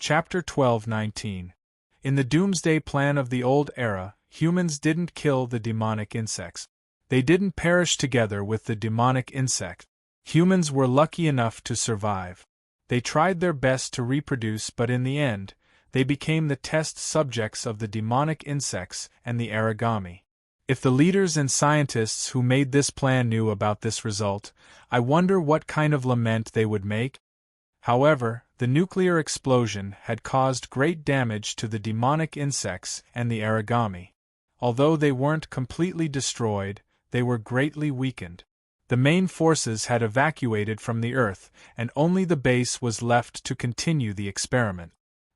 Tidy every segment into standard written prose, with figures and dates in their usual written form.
Chapter 12:19. In the doomsday plan of the old era, humans didn't kill the demonic insects. They didn't perish together with the demonic insect. Humans were lucky enough to survive. They tried their best to reproduce, but in the end, they became the test subjects of the demonic insects and the origami. If the leaders and scientists who made this plan knew about this result, I wonder what kind of lament they would make. However, the nuclear explosion had caused great damage to the demonic insects and the origami. Although they weren't completely destroyed, they were greatly weakened. The main forces had evacuated from the Earth, and only the base was left to continue the experiment.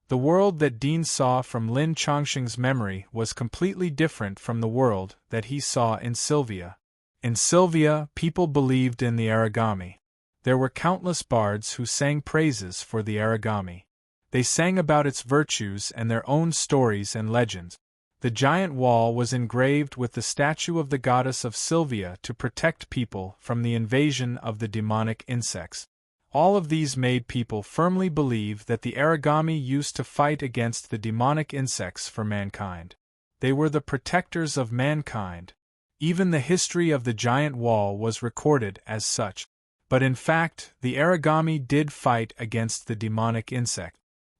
The world that Dean saw from Lin Chongqing's memory was completely different from the world that he saw in Sylvia. In Sylvia, people believed in the origami. There were countless bards who sang praises for the origami. They sang about its virtues and their own stories and legends. The giant wall was engraved with the statue of the goddess of Sylvia to protect people from the invasion of the demonic insects. All of these made people firmly believe that the origami used to fight against the demonic insects for mankind. They were the protectors of mankind. Even the history of the giant wall was recorded as such. But in fact, the origami did fight against the demonic insect.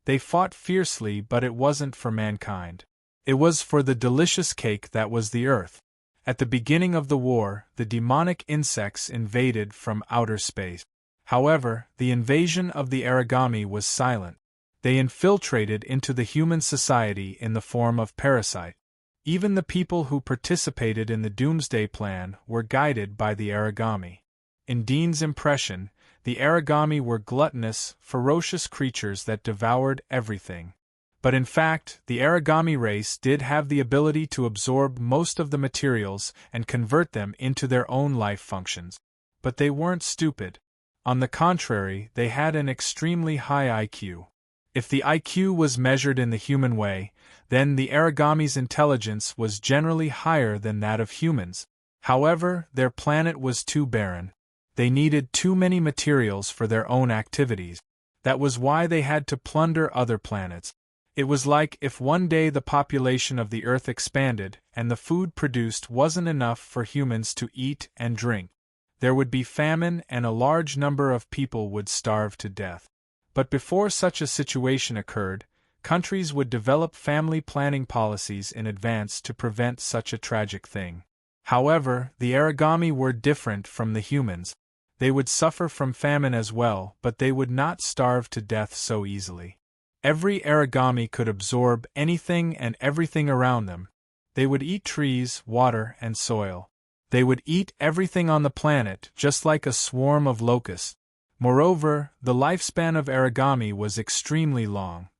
They fought fiercely, but it wasn't for mankind. It was for the delicious cake that was the earth. At the beginning of the war, the demonic insects invaded from outer space. However, the invasion of the origami was silent. They infiltrated into the human society in the form of parasite. Even the people who participated in the doomsday plan were guided by the origami. In Dean's impression, the origami were gluttonous, ferocious creatures that devoured everything. But in fact, the origami race did have the ability to absorb most of the materials and convert them into their own life functions. But they weren't stupid. On the contrary, they had an extremely high IQ. If the IQ was measured in the human way, then the origami's intelligence was generally higher than that of humans. However, their planet was too barren. They needed too many materials for their own activities. That was why they had to plunder other planets. It was like if one day the population of the Earth expanded and the food produced wasn't enough for humans to eat and drink. There would be famine and a large number of people would starve to death. But before such a situation occurred, countries would develop family planning policies in advance to prevent such a tragic thing. However, the origami were different from the humans. They would suffer from famine as well, but they would not starve to death so easily. Every origami could absorb anything and everything around them. They would eat trees, water, and soil. They would eat everything on the planet, just like a swarm of locusts. Moreover, the lifespan of origami was extremely long.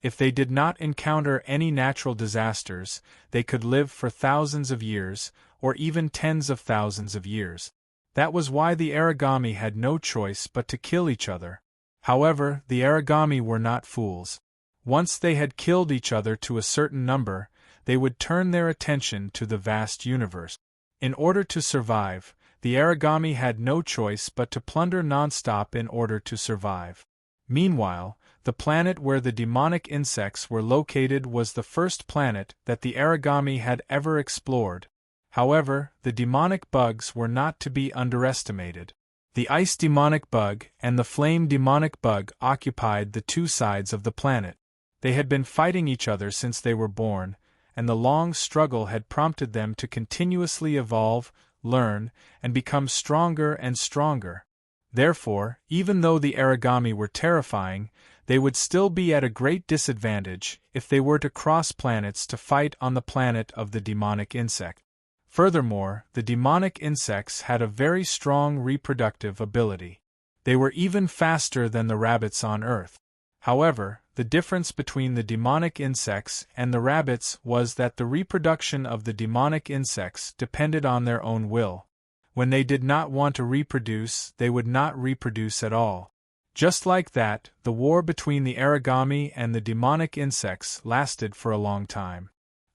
If they did not encounter any natural disasters, they could live for thousands of years, or even tens of thousands of years. That was why the origami had no choice but to kill each other. However, the origami were not fools. Once they had killed each other to a certain number, they would turn their attention to the vast universe. In order to survive, the origami had no choice but to plunder non-stop in order to survive. Meanwhile, the planet where the demonic insects were located was the first planet that the origami had ever explored. However, the demonic bugs were not to be underestimated. The ice demonic bug and the flame demonic bug occupied the two sides of the planet. They had been fighting each other since they were born, and the long struggle had prompted them to continuously evolve, learn, and become stronger and stronger. Therefore, even though the origami were terrifying, they would still be at a great disadvantage if they were to cross planets to fight on the planet of the demonic insect. Furthermore, the demonic insects had a very strong reproductive ability. They were even faster than the rabbits on Earth. However, the difference between the demonic insects and the rabbits was that the reproduction of the demonic insects depended on their own will. When they did not want to reproduce, they would not reproduce at all. Just like that, the war between the origami and the demonic insects lasted for a long time.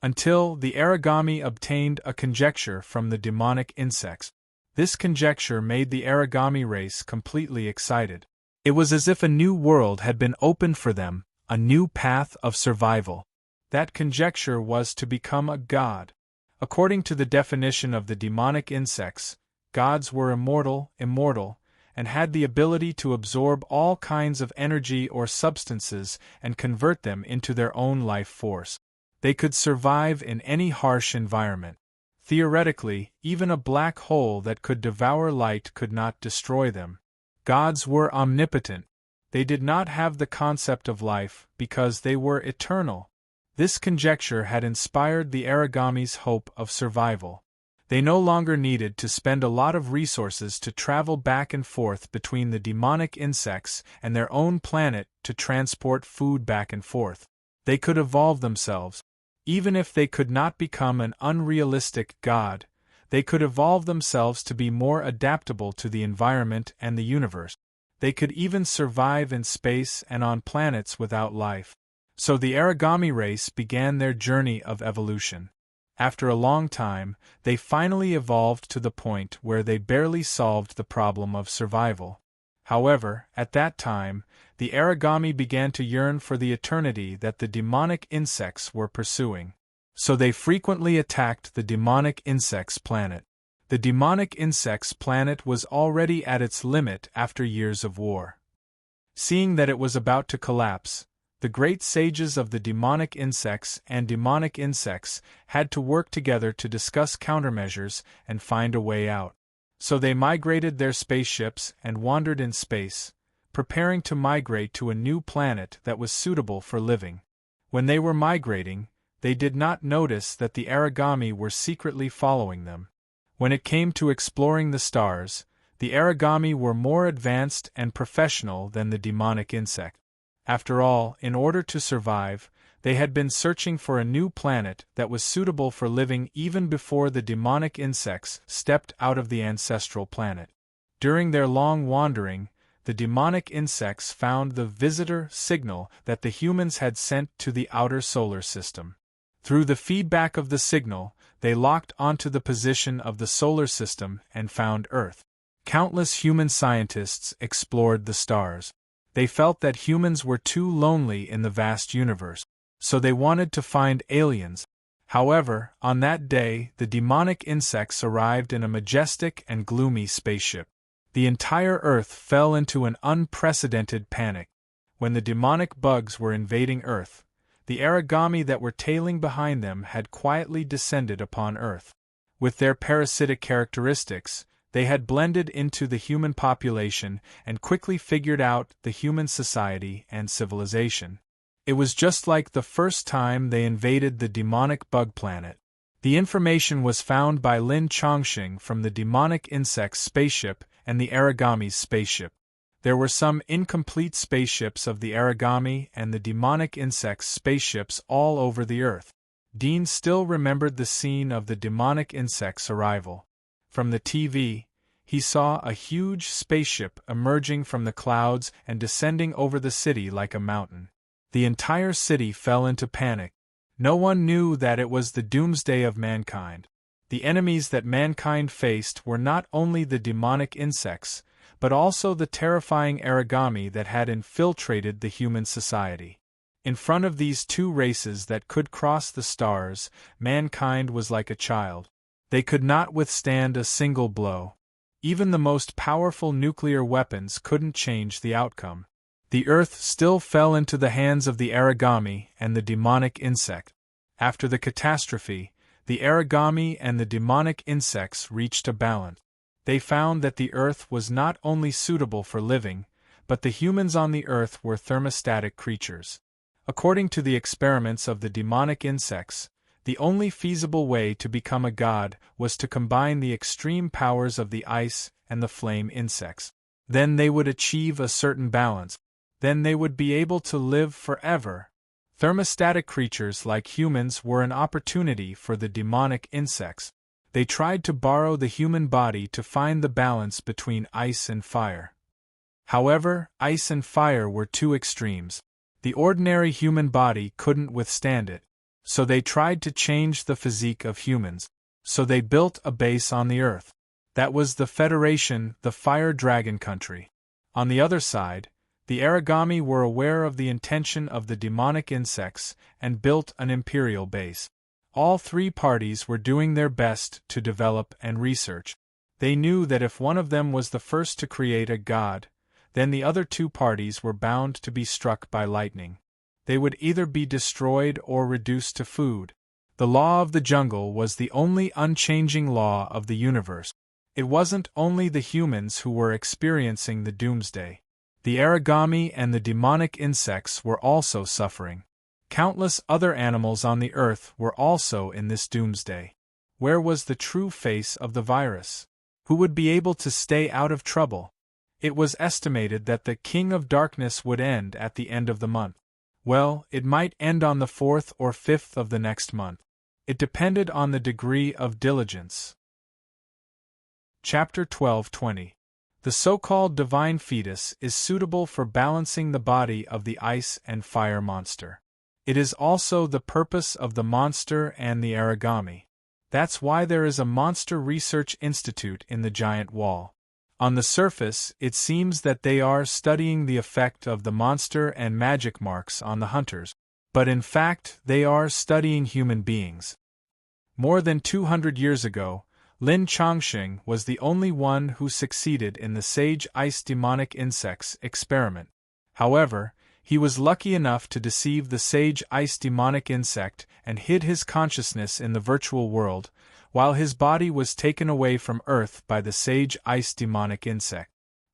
Until the origami obtained a conjecture from the demonic insects. This conjecture made the origami race completely excited. It was as if a new world had been opened for them, a new path of survival. That conjecture was to become a god. According to the definition of the demonic insects, gods were immortal, and had the ability to absorb all kinds of energy or substances and convert them into their own life force. They could survive in any harsh environment. Theoretically, even a black hole that could devour light could not destroy them. Gods were omnipotent. They did not have the concept of life because they were eternal. This conjecture had inspired the Aragami's hope of survival. They no longer needed to spend a lot of resources to travel back and forth between the demonic insects and their own planet to transport food back and forth. They could evolve themselves. Even if they could not become an unrealistic god, they could evolve themselves to be more adaptable to the environment and the universe. They could even survive in space and on planets without life. So the Aragami race began their journey of evolution. After a long time, they finally evolved to the point where they barely solved the problem of survival. However, at that time, the Aragami began to yearn for the eternity that the demonic insects were pursuing. So they frequently attacked the demonic insects' planet. The demonic insects' planet was already at its limit after years of war. Seeing that it was about to collapse, the great sages of the demonic insects and demonic insects had to work together to discuss countermeasures and find a way out. So they migrated their spaceships and wandered in space, preparing to migrate to a new planet that was suitable for living. When they were migrating, they did not notice that the Aragami were secretly following them. When it came to exploring the stars, the Aragami were more advanced and professional than the demonic insect. After all, in order to survive, they had been searching for a new planet that was suitable for living even before the demonic insects stepped out of the ancestral planet. During their long wandering, the demonic insects found the visitor signal that the humans had sent to the outer solar system. Through the feedback of the signal, they locked onto the position of the solar system and found Earth. Countless human scientists explored the stars. They felt that humans were too lonely in the vast universe, so they wanted to find aliens. However, on that day, the demonic insects arrived in a majestic and gloomy spaceship. The entire Earth fell into an unprecedented panic. When the demonic bugs were invading Earth, the Aragami that were tailing behind them had quietly descended upon Earth. With their parasitic characteristics, they had blended into the human population and quickly figured out the human society and civilization. It was just like the first time they invaded the demonic bug planet. The information was found by Lin Chongqing from the demonic insect's spaceship and the Aragami's spaceship. There were some incomplete spaceships of the Aragami and the demonic insect's spaceships all over the Earth. Dean still remembered the scene of the demonic insect's arrival. From the TV, he saw a huge spaceship emerging from the clouds and descending over the city like a mountain. The entire city fell into panic. No one knew that it was the doomsday of mankind. The enemies that mankind faced were not only the demonic insects, but also the terrifying Aragami that had infiltrated the human society. In front of these two races that could cross the stars, mankind was like a child. They could not withstand a single blow. Even the most powerful nuclear weapons couldn't change the outcome. The Earth still fell into the hands of the Aragami and the demonic insect. After the catastrophe, the Aragami and the demonic insects reached a balance. They found that the Earth was not only suitable for living, but the humans on the Earth were thermostatic creatures. According to the experiments of the demonic insects, the only feasible way to become a god was to combine the extreme powers of the ice and the flame insects. Then they would achieve a certain balance. Then they would be able to live forever. Thermostatic creatures like humans were an opportunity for the demonic insects. They tried to borrow the human body to find the balance between ice and fire. However, ice and fire were two extremes. The ordinary human body couldn't withstand it. So they tried to change the physique of humans. So they built a base on the Earth. That was the Federation, the Fire Dragon country. On the other side, The Aragami were aware of the intention of the demonic insects and built an imperial base. All three parties were doing their best to develop and research. They knew that if one of them was the first to create a god, then the other two parties were bound to be struck by lightning. They would either be destroyed or reduced to food. The law of the jungle was the only unchanging law of the universe. It wasn't only the humans who were experiencing the doomsday. The Aragami and the demonic insects were also suffering. Countless other animals on the earth were also in this doomsday. Where was the true face of the virus? Who would be able to stay out of trouble? It was estimated that the King of Darkness would end at the end of the month. Well, it might end on the 4th or 5th of the next month. It depended on the degree of diligence. Chapter 12:20. The so-called divine fetus is suitable for balancing the body of the ice and fire monster. It is also the purpose of the monster and the Aragami. That's why there is a monster research institute in the giant wall. On the surface, it seems that they are studying the effect of the monster and magic marks on the hunters, but in fact they are studying human beings. More than 200 years ago, Lin Chongqing was the only one who succeeded in the sage ice demonic insects experiment. However, he was lucky enough to deceive the sage ice demonic insect and hid his consciousness in the virtual world, while his body was taken away from Earth by the sage ice demonic insect.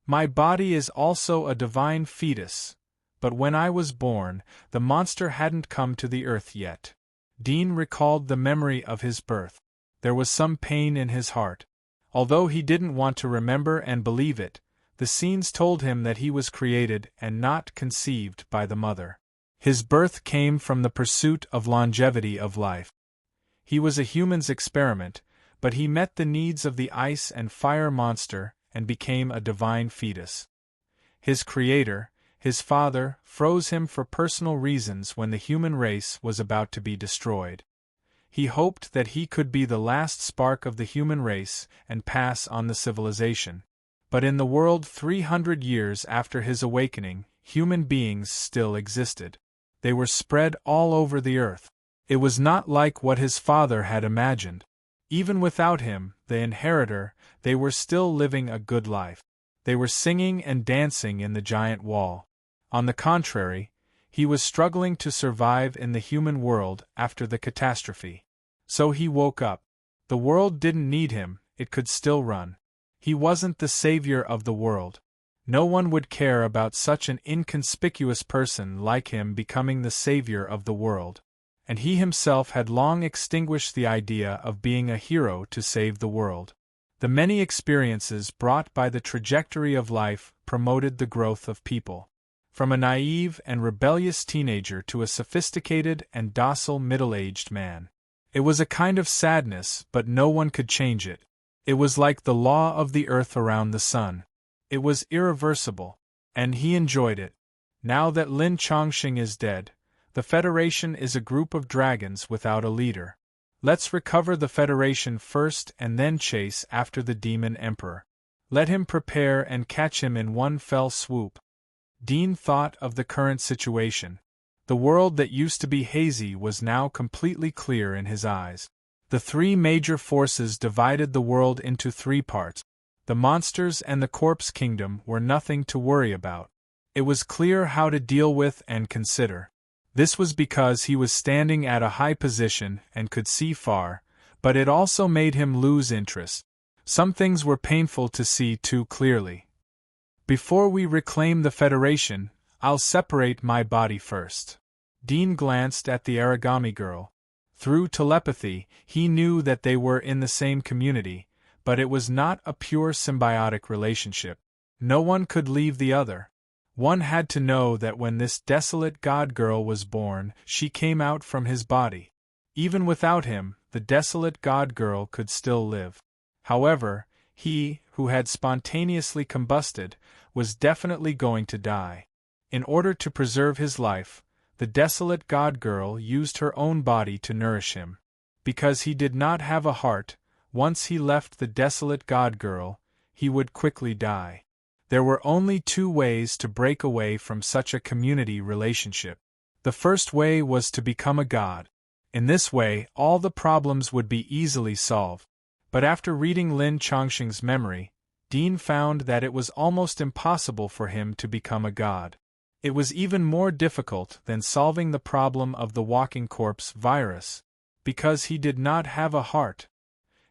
My body is also a divine fetus, but when I was born, the monster hadn't come to the Earth yet. Dean recalled the memory of his birth. There was some pain in his heart. Although he didn't want to remember and believe it, the scenes told him that he was created and not conceived by the mother. His birth came from the pursuit of longevity of life. He was a human's experiment, but he met the needs of the ice and fire monster and became a divine fetus. His creator, his father, froze him for personal reasons when the human race was about to be destroyed. He hoped that he could be the last spark of the human race and pass on the civilization. But in the world 300 years after his awakening, human beings still existed. They were spread all over the earth. It was not like what his father had imagined. Even without him, the inheritor, they were still living a good life. They were singing and dancing in the giant wall. On the contrary, he was struggling to survive in the human world after the catastrophe. So he woke up. The world didn't need him, it could still run. He wasn't the savior of the world. No one would care about such an inconspicuous person like him becoming the savior of the world. And he himself had long extinguished the idea of being a hero to save the world. The many experiences brought by the trajectory of life promoted the growth of people. From a naive and rebellious teenager to a sophisticated and docile middle-aged man. It was a kind of sadness, but no one could change it. It was like the law of the earth around the sun. It was irreversible, and he enjoyed it. Now that Lin Chongqing is dead, the Federation is a group of dragons without a leader. Let's recover the Federation first and then chase after the Demon Emperor. Let him prepare and catch him in one fell swoop. Dean thought of the current situation. The world that used to be hazy was now completely clear in his eyes. The three major forces divided the world into three parts. The monsters and the corpse kingdom were nothing to worry about. It was clear how to deal with and consider. This was because he was standing at a high position and could see far, but it also made him lose interest. Some things were painful to see too clearly. Before we reclaim the Federation, I'll separate my body first. Dean glanced at the Aragami girl. Through telepathy, he knew that they were in the same community, but it was not a pure symbiotic relationship. No one could leave the other. One had to know that when this desolate god girl was born, she came out from his body. Even without him, the desolate god girl could still live. However, he, who had spontaneously combusted, was definitely going to die. In order to preserve his life, the desolate god girl used her own body to nourish him. Because he did not have a heart, once he left the desolate god girl, he would quickly die. There were only two ways to break away from such a community relationship. The first way was to become a god. In this way, all the problems would be easily solved. But after reading Lin Chongqing's memory, Dean found that it was almost impossible for him to become a god. It was even more difficult than solving the problem of the walking corpse virus, because he did not have a heart.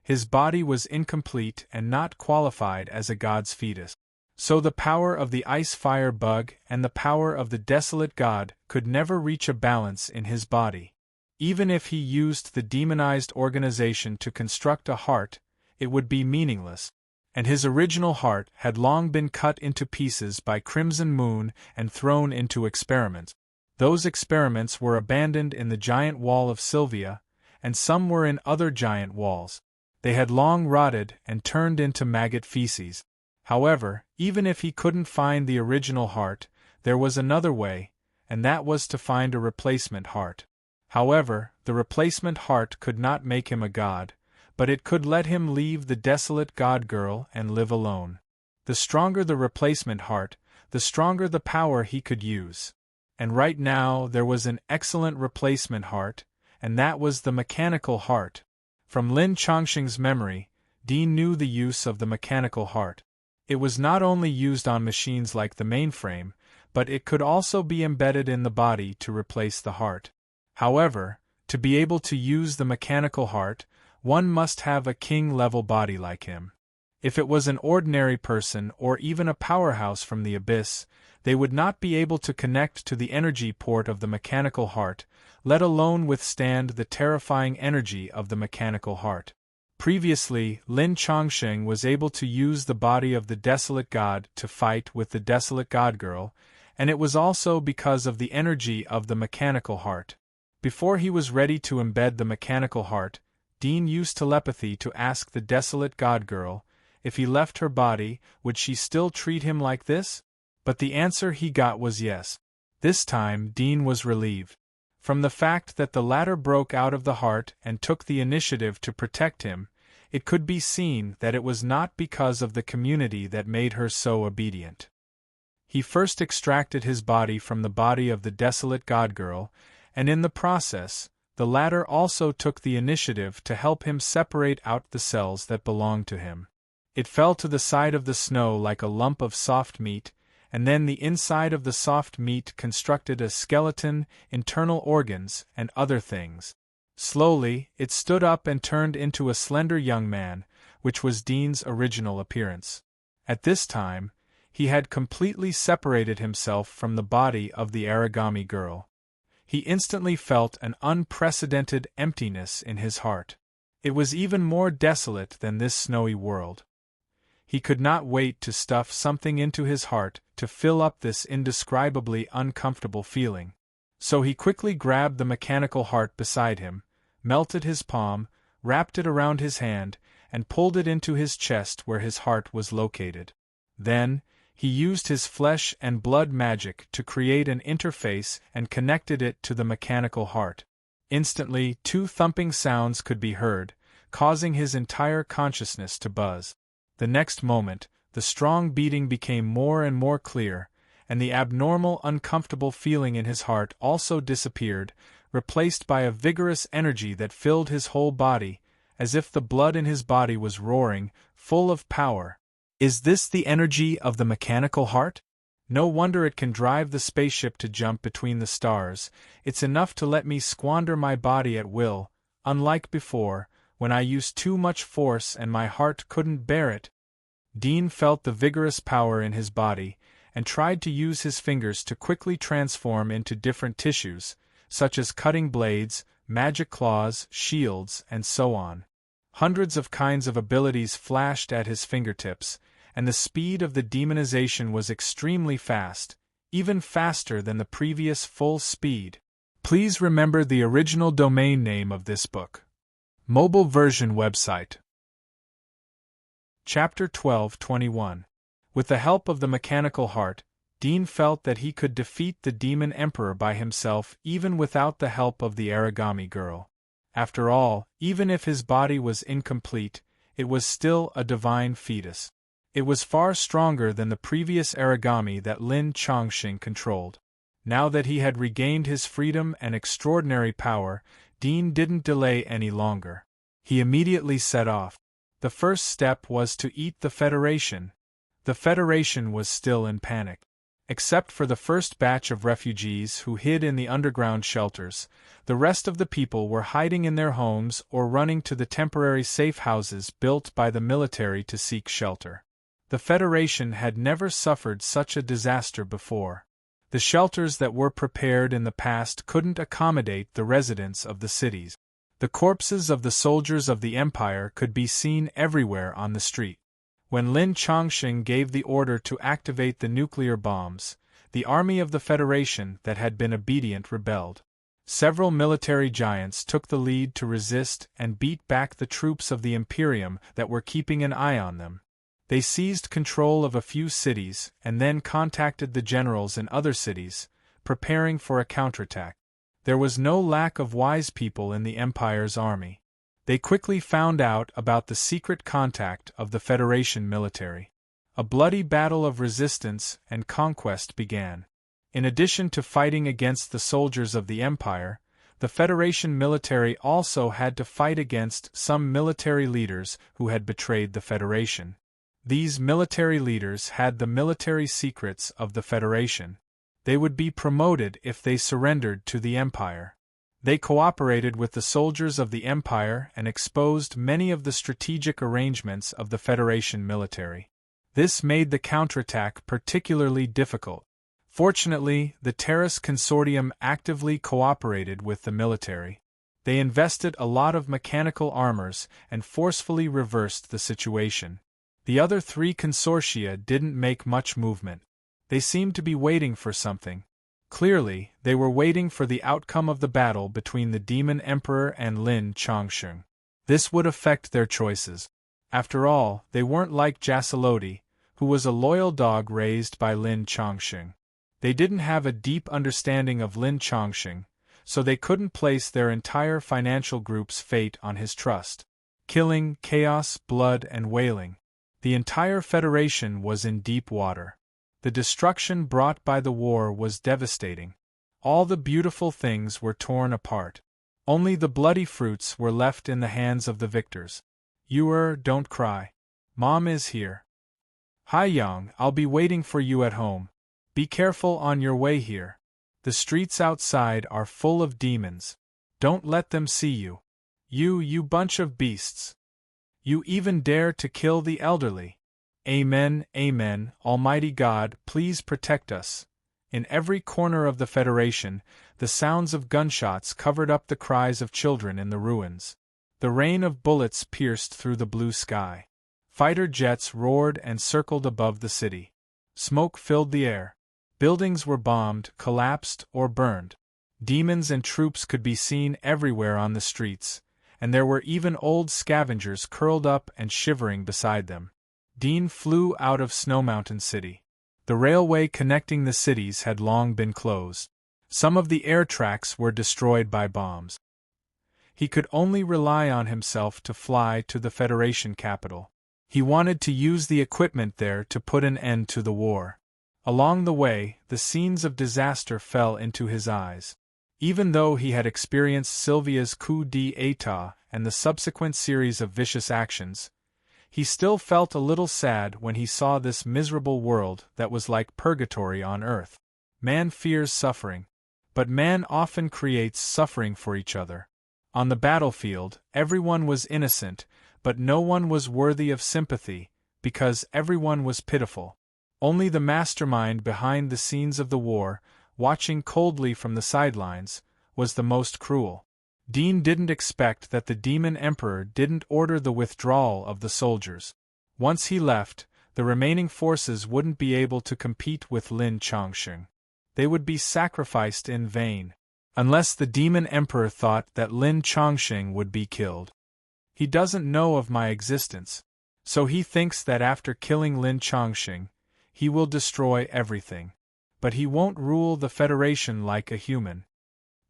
His body was incomplete and not qualified as a god's fetus. So the power of the ice-fire bug and the power of the desolate god could never reach a balance in his body. Even if he used the demonized organization to construct a heart, it would be meaningless. And his original heart had long been cut into pieces by Crimson Moon and thrown into experiments. Those experiments were abandoned in the giant wall of Sylvia, and some were in other giant walls. They had long rotted and turned into maggot feces. However, even if he couldn't find the original heart, there was another way, and that was to find a replacement heart. However, the replacement heart could not make him a god, but it could let him leave the desolate god girl and live alone. The stronger the replacement heart, the stronger the power he could use. And right now there was an excellent replacement heart, and that was the mechanical heart. From Lin Chongqing's memory, Dean knew the use of the mechanical heart. It was not only used on machines like the mainframe, but it could also be embedded in the body to replace the heart. However, to be able to use the mechanical heart, one must have a king-level body like him. If it was an ordinary person or even a powerhouse from the abyss, they would not be able to connect to the energy port of the mechanical heart, let alone withstand the terrifying energy of the mechanical heart. Previously, Lin Chongqing was able to use the body of the desolate god to fight with the desolate god girl, and it was also because of the energy of the mechanical heart. Before he was ready to embed the mechanical heart, Dean used telepathy to ask the desolate god girl, if he left her body, would she still treat him like this? But the answer he got was yes. This time Dean was relieved. From the fact that the latter broke out of the heart and took the initiative to protect him, it could be seen that it was not because of the community that made her so obedient. He first extracted his body from the body of the desolate god girl, and in the process, the latter also took the initiative to help him separate out the cells that belonged to him. It fell to the side of the snow like a lump of soft meat, and then the inside of the soft meat constructed a skeleton, internal organs, and other things. Slowly, it stood up and turned into a slender young man, which was Dean's original appearance. At this time, he had completely separated himself from the body of the origami girl. He instantly felt an unprecedented emptiness in his heart. It was even more desolate than this snowy world. He could not wait to stuff something into his heart to fill up this indescribably uncomfortable feeling. So he quickly grabbed the mechanical heart beside him, melted his palm, wrapped it around his hand, and pulled it into his chest where his heart was located. Then, he used his flesh and blood magic to create an interface and connected it to the mechanical heart. Instantly, two thumping sounds could be heard, causing his entire consciousness to buzz. The next moment, the strong beating became more and more clear, and the abnormal, uncomfortable feeling in his heart also disappeared, replaced by a vigorous energy that filled his whole body, as if the blood in his body was roaring, full of power. Is this the energy of the mechanical heart? No wonder it can drive the spaceship to jump between the stars. It's enough to let me squander my body at will, unlike before, when I used too much force and my heart couldn't bear it. Dean felt the vigorous power in his body, and tried to use his fingers to quickly transform into different tissues, such as cutting blades, magic claws, shields, and so on. Hundreds of kinds of abilities flashed at his fingertips, and the speed of the demonization was extremely fast, even faster than the previous full speed. Please remember the original domain name of this book. Mobile version website. Chapter 12:21. With the help of the mechanical heart, Dean felt that he could defeat the demon emperor by himself even without the help of the origami girl. After all, even if his body was incomplete, it was still a divine fetus. It was far stronger than the previous origami that Lin Chongqing controlled. Now that he had regained his freedom and extraordinary power, Dean didn't delay any longer. He immediately set off. The first step was to eat the Federation. The Federation was still in panic. Except for the first batch of refugees who hid in the underground shelters, the rest of the people were hiding in their homes or running to the temporary safe houses built by the military to seek shelter. The Federation had never suffered such a disaster before. The shelters that were prepared in the past couldn't accommodate the residents of the cities. The corpses of the soldiers of the Empire could be seen everywhere on the street. When Lin Chongqing gave the order to activate the nuclear bombs, the army of the Federation that had been obedient rebelled. Several military giants took the lead to resist and beat back the troops of the Imperium that were keeping an eye on them. They seized control of a few cities and then contacted the generals in other cities, preparing for a counterattack. There was no lack of wise people in the Empire's army. They quickly found out about the secret contact of the Federation military. A bloody battle of resistance and conquest began. In addition to fighting against the soldiers of the Empire, the Federation military also had to fight against some military leaders who had betrayed the Federation. These military leaders had the military secrets of the Federation. They would be promoted if they surrendered to the Empire. They cooperated with the soldiers of the Empire and exposed many of the strategic arrangements of the Federation military. This made the counterattack particularly difficult. Fortunately, the Terrace Consortium actively cooperated with the military. They invested a lot of mechanical armors and forcefully reversed the situation. The other three consortia didn't make much movement. They seemed to be waiting for something. Clearly, they were waiting for the outcome of the battle between the Demon Emperor and Lin Chongqing. This would affect their choices. After all, they weren't like Jasaloti, who was a loyal dog raised by Lin Chongqing. They didn't have a deep understanding of Lin Chongqing, so they couldn't place their entire financial group's fate on his trust. Killing, chaos, blood, and wailing. The entire Federation was in deep water. The destruction brought by the war was devastating. All the beautiful things were torn apart. Only the bloody fruits were left in the hands of the victors. Don't cry. Mom is here. Hi Yang, I'll be waiting for you at home. Be careful on your way here. The streets outside are full of demons. Don't let them see you. You bunch of beasts. You even dare to kill the elderly. Amen, amen, Almighty God, please protect us. In every corner of the Federation, the sounds of gunshots covered up the cries of children in the ruins. The rain of bullets pierced through the blue sky. Fighter jets roared and circled above the city. Smoke filled the air. Buildings were bombed, collapsed, or burned. Demons and troops could be seen everywhere on the streets, and there were even old scavengers curled up and shivering beside them. Dean flew out of Snow Mountain City. The railway connecting the cities had long been closed. Some of the air tracks were destroyed by bombs. He could only rely on himself to fly to the Federation capital. He wanted to use the equipment there to put an end to the war. Along the way, the scenes of disaster fell into his eyes. Even though he had experienced Sylvia's coup d'état and the subsequent series of vicious actions, he still felt a little sad when he saw this miserable world that was like purgatory on earth. Man fears suffering, but man often creates suffering for each other. On the battlefield, everyone was innocent, but no one was worthy of sympathy, because everyone was pitiful. Only the mastermind behind the scenes of the war, watching coldly from the sidelines, was the most cruel. Dean didn't expect that the Demon Emperor didn't order the withdrawal of the soldiers. Once he left, the remaining forces wouldn't be able to compete with Lin Chongqing. They would be sacrificed in vain. Unless the Demon Emperor thought that Lin Chongqing would be killed. He doesn't know of my existence, so he thinks that after killing Lin Chongqing, he will destroy everything. But he won't rule the Federation like a human.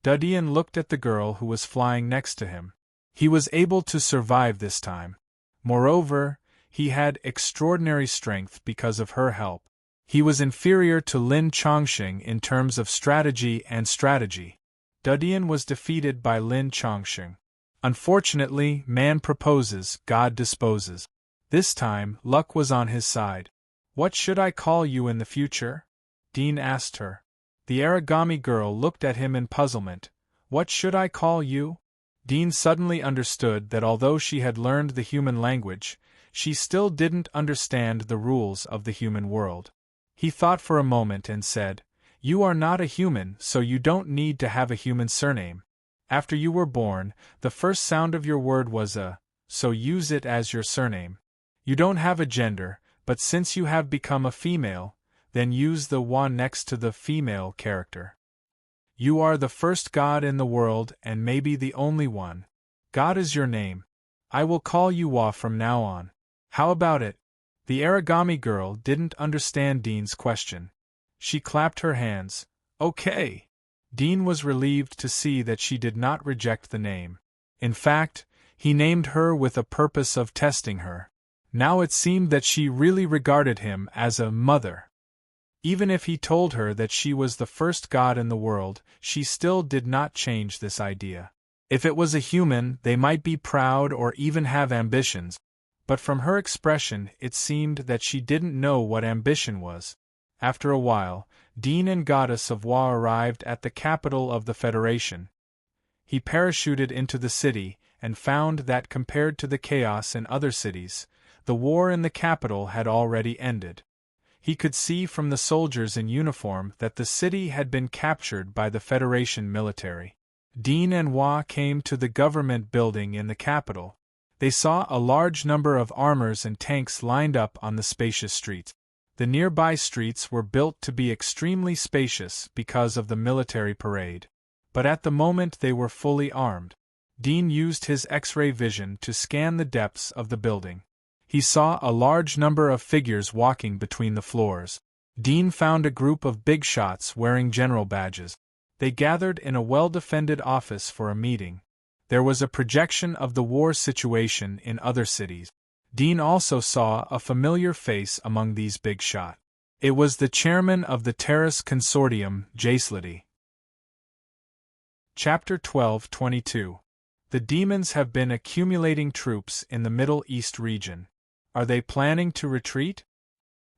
Dudian looked at the girl who was flying next to him. He was able to survive this time. Moreover, He had extraordinary strength because of her help. He was inferior to Lin Chongqing in terms of strategy and strategy. Dudian was defeated by Lin Chongqing. Unfortunately, man proposes, God disposes. This time, luck was on his side. What should I call you in the future? Dean asked her. The origami girl looked at him in puzzlement. What should I call you? Dean suddenly understood that although she had learned the human language, she still didn't understand the rules of the human world. He thought for a moment and said, You are not a human, so you don't need to have a human surname. After you were born, the first sound of your word was a, so use it as your surname. You don't have a gender, but since you have become a female, then use the wa next to the female character. You are the first god in the world and maybe the only one. God is your name. I will call you Wa from now on. How about it? The origami girl didn't understand Dean's question. She clapped her hands. Okay. Dean was relieved to see that she did not reject the name. In fact, he named her with a purpose of testing her. Now it seemed that she really regarded him as a mother. Even if he told her that she was the first god in the world, she still did not change this idea. If it was a human, they might be proud or even have ambitions, but from her expression it seemed that she didn't know what ambition was. After a while, Dean and Goddess of Wa arrived at the capital of the Federation. He parachuted into the city and found that compared to the chaos in other cities, the war in the capital had already ended. He could see from the soldiers in uniform that the city had been captured by the Federation military. Dean and Wa came to the government building in the capital. They saw a large number of armors and tanks lined up on the spacious streets. The nearby streets were built to be extremely spacious because of the military parade. But at the moment they were fully armed. Dean used his X-ray vision to scan the depths of the building. He saw a large number of figures walking between the floors. Dean found a group of big shots wearing general badges. They gathered in a well-defended office for a meeting. There was a projection of the war situation in other cities. Dean also saw a familiar face among these big shot. It was the chairman of the Terrace Consortium, Jacelity. Chapter 12:22. The demons have been accumulating troops in the Middle East region. Are they planning to retreat?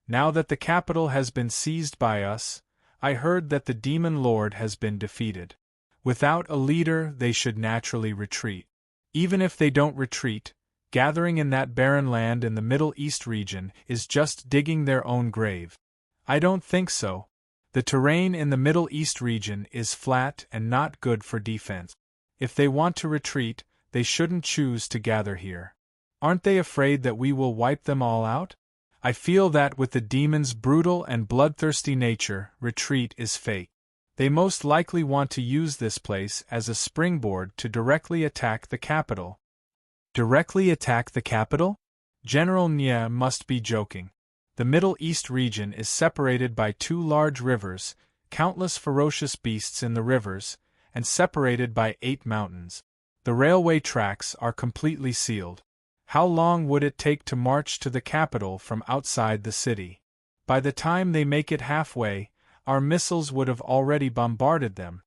Now that the capital has been seized by us, I heard that the demon lord has been defeated. Without a leader, they should naturally retreat. Even if they don't retreat, gathering in that barren land in the Middle East region is just digging their own grave. I don't think so. The terrain in the Middle East region is flat and not good for defense. If they want to retreat, they shouldn't choose to gather here. Aren't they afraid that we will wipe them all out? I feel that with the demons' brutal and bloodthirsty nature, retreat is fake. They most likely want to use this place as a springboard to directly attack the capital. Directly attack the capital? General Nye must be joking. The Middle East region is separated by 2 large rivers, countless ferocious beasts in the rivers, and separated by 8 mountains. The railway tracks are completely sealed. How long would it take to march to the capital from outside the city? By the time they make it halfway, our missiles would have already bombarded them.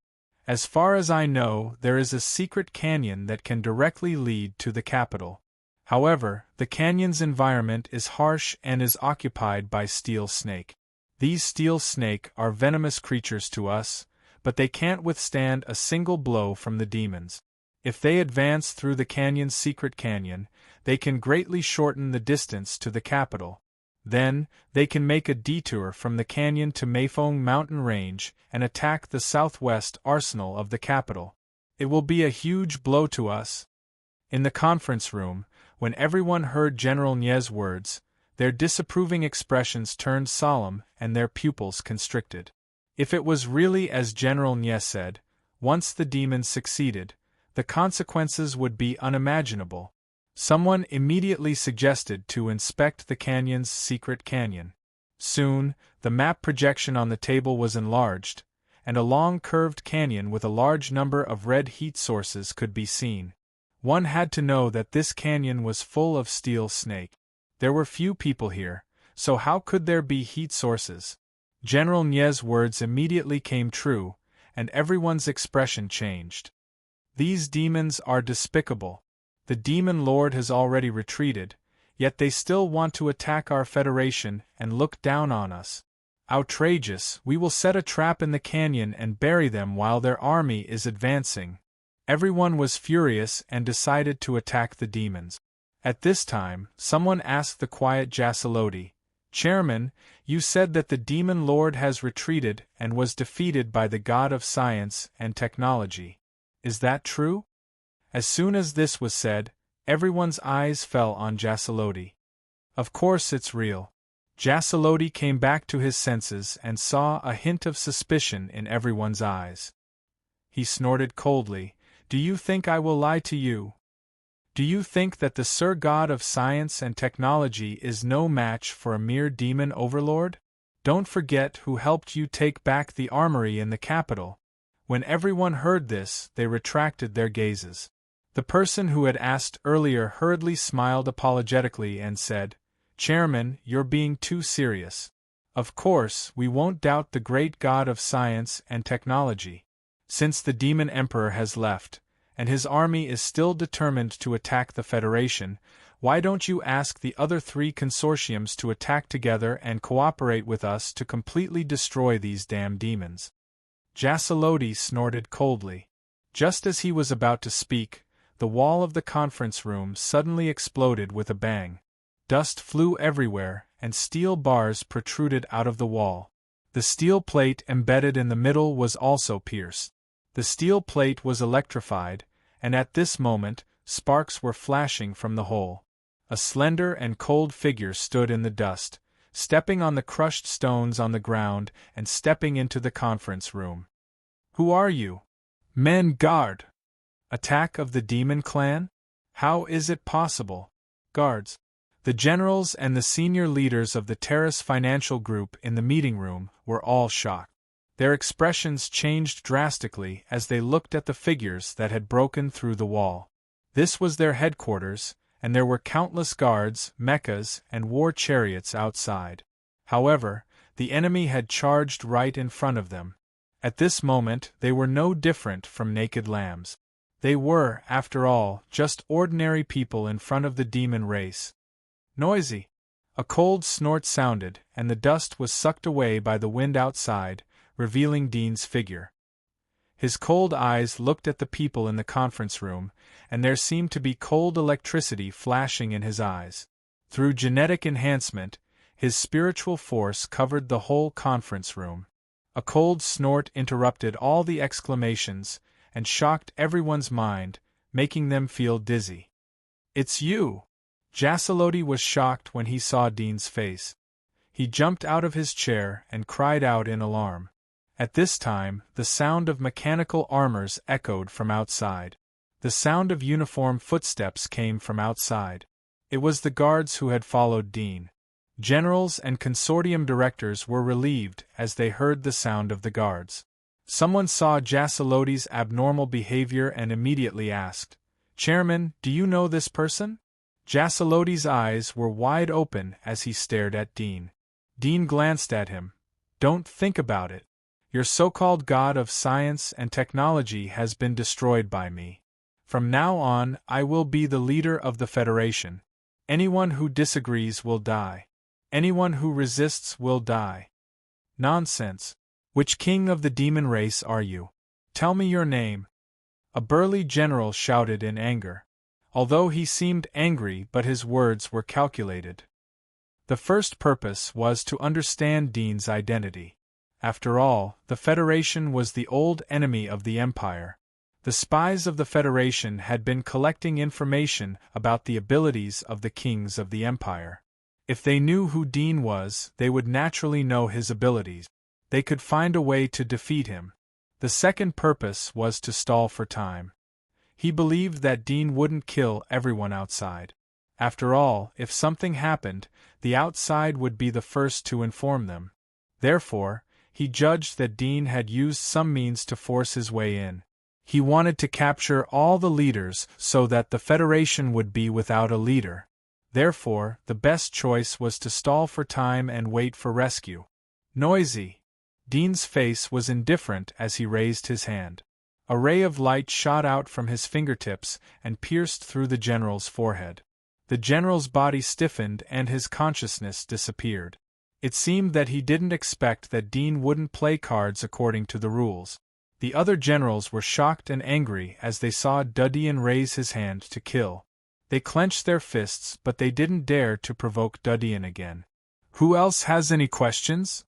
As far as I know, there is a secret canyon that can directly lead to the capital. However, the canyon's environment is harsh and is occupied by steel snake. These steel snake are venomous creatures to us, but they can't withstand a single blow from the demons. If they advance through the canyon's secret canyon, they can greatly shorten the distance to the capital. Then, they can make a detour from the canyon to Meifeng mountain range and attack the southwest arsenal of the capital. It will be a huge blow to us. In the conference room, when everyone heard General Nye's words, their disapproving expressions turned solemn and their pupils constricted. If it was really as General Nye said, once the demons succeeded, the consequences would be unimaginable. Someone immediately suggested to inspect the canyon's secret canyon. Soon, the map projection on the table was enlarged, and a long curved canyon with a large number of red heat sources could be seen. One had to know that this canyon was full of steel snake. There were few people here, so how could there be heat sources? General Nie's words immediately came true, and everyone's expression changed. These demons are despicable. The demon lord has already retreated, yet they still want to attack our Federation and look down on us. Outrageous! We will set a trap in the canyon and bury them while their army is advancing. Everyone was furious and decided to attack the demons. At this time, someone asked the quiet Jasaloti, "Chairman, you said that the demon lord has retreated and was defeated by the god of science and technology. Is that true?" As soon as this was said, everyone's eyes fell on Jasaloti. "Of course it's real." Jasaloti came back to his senses and saw a hint of suspicion in everyone's eyes. He snorted coldly, "Do you think I will lie to you? Do you think that the Sir God of Science and Technology is no match for a mere demon overlord? Don't forget who helped you take back the armory in the capital." When everyone heard this, they retracted their gazes. The person who had asked earlier hurriedly smiled apologetically and said, "Chairman, you're being too serious. Of course, we won't doubt the great god of science and technology. Since the demon emperor has left, and his army is still determined to attack the Federation, why don't you ask the other 3 consortiums to attack together and cooperate with us to completely destroy these damn demons?" Jasaloti snorted coldly. Just as he was about to speak, the wall of the conference room suddenly exploded with a bang. Dust flew everywhere, and steel bars protruded out of the wall. The steel plate embedded in the middle was also pierced. The steel plate was electrified, and at this moment, sparks were flashing from the hole. A slender and cold figure stood in the dust, stepping on the crushed stones on the ground and stepping into the conference room. "Who are you?" "Men, guard!" "Attack of the demon clan? How is it possible?" "Guards!" The generals and the senior leaders of the Terrace Financial Group in the meeting room were all shocked. Their expressions changed drastically as they looked at the figures that had broken through the wall. This was their headquarters, and there were countless guards, mechas, and war chariots outside. However, the enemy had charged right in front of them. At this moment, they were no different from naked lambs. They were, after all, just ordinary people in front of the demon race. "Noisy!" A cold snort sounded, and the dust was sucked away by the wind outside, revealing Dean's figure. His cold eyes looked at the people in the conference room, and there seemed to be cold electricity flashing in his eyes. Through genetic enhancement, his spiritual force covered the whole conference room. A cold snort interrupted all the exclamations, and shocked everyone's mind, making them feel dizzy. "It's you!" Jasaloti was shocked when he saw Dean's face. He jumped out of his chair and cried out in alarm. At this time, the sound of mechanical armors echoed from outside. The sound of uniform footsteps came from outside. It was the guards who had followed Dean. Generals and consortium directors were relieved as they heard the sound of the guards. Someone saw Jasaloti's abnormal behavior and immediately asked, "Chairman, do you know this person?" Jasaloti's eyes were wide open as he stared at Dean. Dean glanced at him. "Don't think about it. Your so-called god of science and technology has been destroyed by me. From now on, I will be the leader of the Federation. Anyone who disagrees will die. Anyone who resists will die." "Nonsense. Which king of the demon race are you? Tell me your name." A burly general shouted in anger. Although he seemed angry, but his words were calculated. The first purpose was to understand Dean's identity. After all, the Federation was the old enemy of the Empire. The spies of the Federation had been collecting information about the abilities of the kings of the Empire. If they knew who Dean was, they would naturally know his abilities. They could find a way to defeat him. The second purpose was to stall for time. He believed that Dean wouldn't kill everyone outside. After all, if something happened, the outside would be the first to inform them. Therefore, he judged that Dean had used some means to force his way in. He wanted to capture all the leaders so that the Federation would be without a leader. Therefore, the best choice was to stall for time and wait for rescue. Noisy. Dean's face was indifferent as he raised his hand. A ray of light shot out from his fingertips and pierced through the general's forehead. The general's body stiffened and his consciousness disappeared. It seemed that he didn't expect that Dean wouldn't play cards according to the rules. The other generals were shocked and angry as they saw Dudian raise his hand to kill. They clenched their fists, but they didn't dare to provoke Dudian again. Who else has any questions?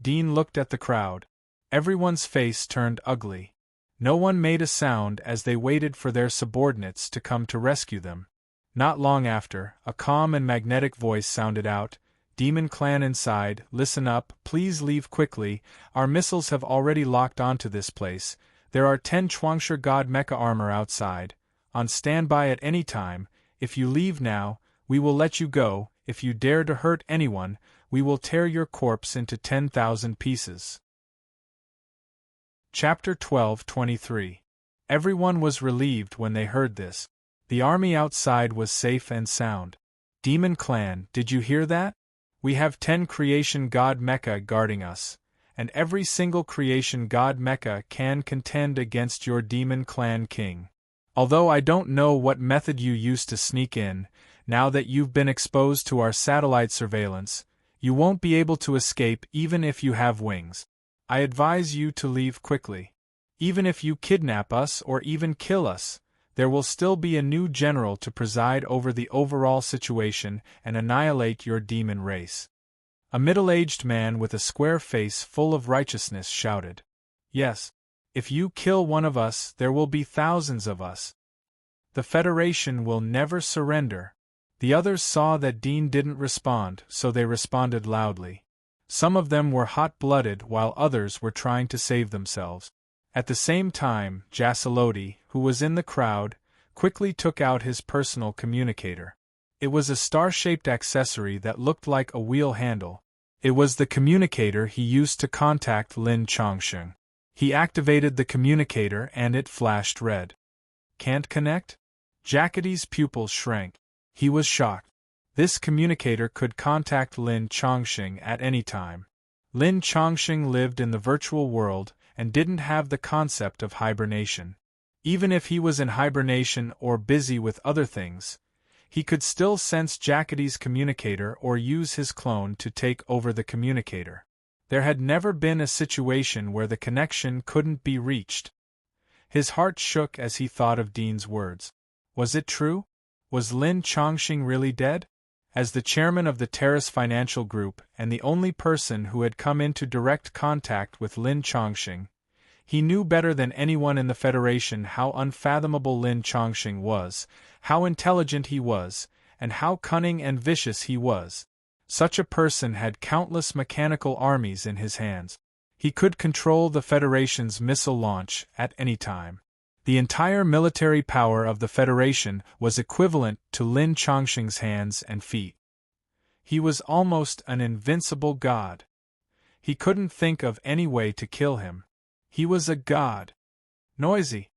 Dean looked at the crowd. Everyone's face turned ugly. No one made a sound as they waited for their subordinates to come to rescue them. Not long after, a calm and magnetic voice sounded out, "Demon Clan inside, listen up, please leave quickly, our missiles have already locked onto this place, there are 10 Chuangshi God mecha armor outside, on standby at any time, if you leave now, we will let you go, if you dare to hurt anyone, we will tear your corpse into 10,000 pieces." Chapter 12:23. Everyone was relieved when they heard this. The army outside was safe and sound. Demon Clan, did you hear that? We have 10 creation god mecha guarding us, and every single creation god mecha can contend against your Demon Clan king. Although I don't know what method you used to sneak in, now that you've been exposed to our satellite surveillance, you won't be able to escape even if you have wings. I advise you to leave quickly. Even if you kidnap us or even kill us, there will still be a new general to preside over the overall situation and annihilate your demon race. A middle-aged man with a square face full of righteousness shouted. Yes, if you kill one of us, there will be thousands of us. The Federation will never surrender. The others saw that Dean didn't respond, so they responded loudly. Some of them were hot-blooded while others were trying to save themselves. At the same time, Jasaloti, who was in the crowd, quickly took out his personal communicator. It was a star-shaped accessory that looked like a wheel handle. It was the communicator he used to contact Lin Chongsheng. He activated the communicator and it flashed red. Can't connect? Jacketti's pupils shrank. He was shocked. This communicator could contact Lin Chongsheng at any time. Lin Chongsheng lived in the virtual world and didn't have the concept of hibernation. Even if he was in hibernation or busy with other things, he could still sense Jacketti's communicator or use his clone to take over the communicator. There had never been a situation where the connection couldn't be reached. His heart shook as he thought of Dean's words. Was it true? Was Lin Chongsheng really dead? As the chairman of the Terrace Financial Group and the only person who had come into direct contact with Lin Chongsheng, he knew better than anyone in the Federation how unfathomable Lin Chongsheng was, how intelligent he was, and how cunning and vicious he was. Such a person had countless mechanical armies in his hands. He could control the Federation's missile launch at any time. The entire military power of the Federation was equivalent to Lin Chongsheng's hands and feet. He was almost an invincible god. He couldn't think of any way to kill him. He was a god. Noisy.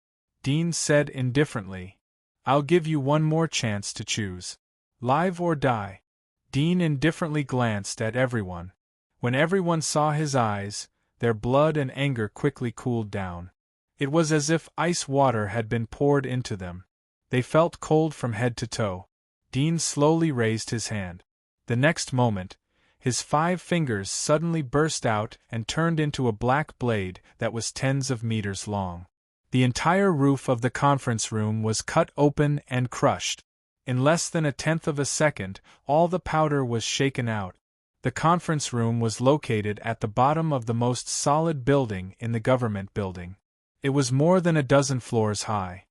Dean said indifferently. I'll give you one more chance to choose. Live or die. Dean indifferently glanced at everyone. When everyone saw his eyes, their blood and anger quickly cooled down. It was as if ice water had been poured into them. They felt cold from head to toe. Dean slowly raised his hand. The next moment, his 5 fingers suddenly burst out and turned into a black blade that was tens of meters long. The entire roof of the conference room was cut open and crushed. In less than 1/10 of a second, all the powder was shaken out. The conference room was located at the bottom of the most solid building in the government building. It was more than a dozen floors high.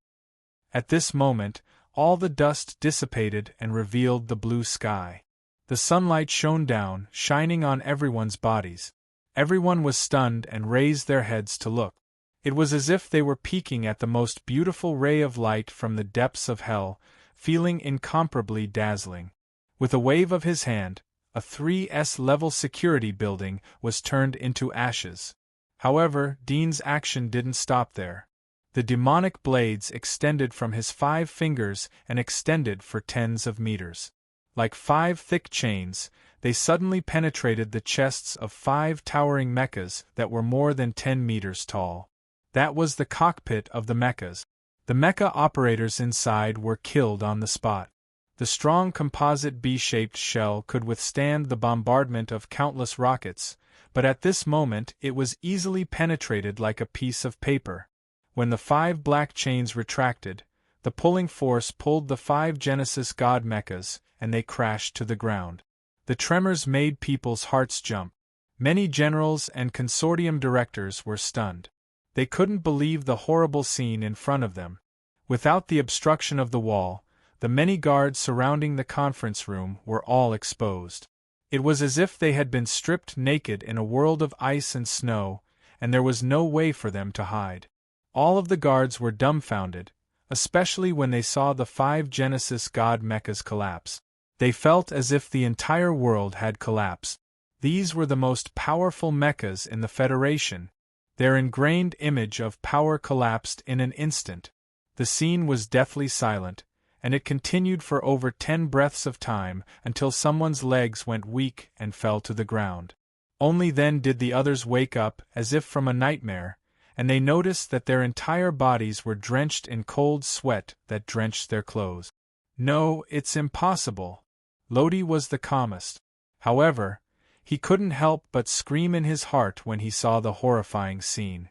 At this moment, all the dust dissipated and revealed the blue sky. The sunlight shone down, shining on everyone's bodies. Everyone was stunned and raised their heads to look. It was as if they were peeking at the most beautiful ray of light from the depths of hell, feeling incomparably dazzling. With a wave of his hand, a 3S-level security building was turned into ashes. However, Dean's action didn't stop there. The demonic blades extended from his 5 fingers and extended for tens of meters. Like 5 thick chains, they suddenly penetrated the chests of 5 towering mechas that were more than 10 meters tall. That was the cockpit of the mechas. The mecha operators inside were killed on the spot. The strong composite B-shaped shell could withstand the bombardment of countless rockets, but at this moment it was easily penetrated like a piece of paper. When the 5 black chains retracted, the pulling force pulled the 5 Genesis God mechas, and they crashed to the ground. The tremors made people's hearts jump. Many generals and consortium directors were stunned. They couldn't believe the horrible scene in front of them. Without the obstruction of the wall, the many guards surrounding the conference room were all exposed. It was as if they had been stripped naked in a world of ice and snow, and there was no way for them to hide. All of the guards were dumbfounded, especially when they saw the 5 Genesis God mechas collapse. They felt as if the entire world had collapsed. These were the most powerful mechas in the Federation. Their ingrained image of power collapsed in an instant. The scene was deathly silent, and it continued for over 10 breaths of time until someone's legs went weak and fell to the ground. Only then did the others wake up as if from a nightmare, and they noticed that their entire bodies were drenched in cold sweat that drenched their clothes. No, it's impossible. Lodi was the calmest. However, he couldn't help but scream in his heart when he saw the horrifying scene.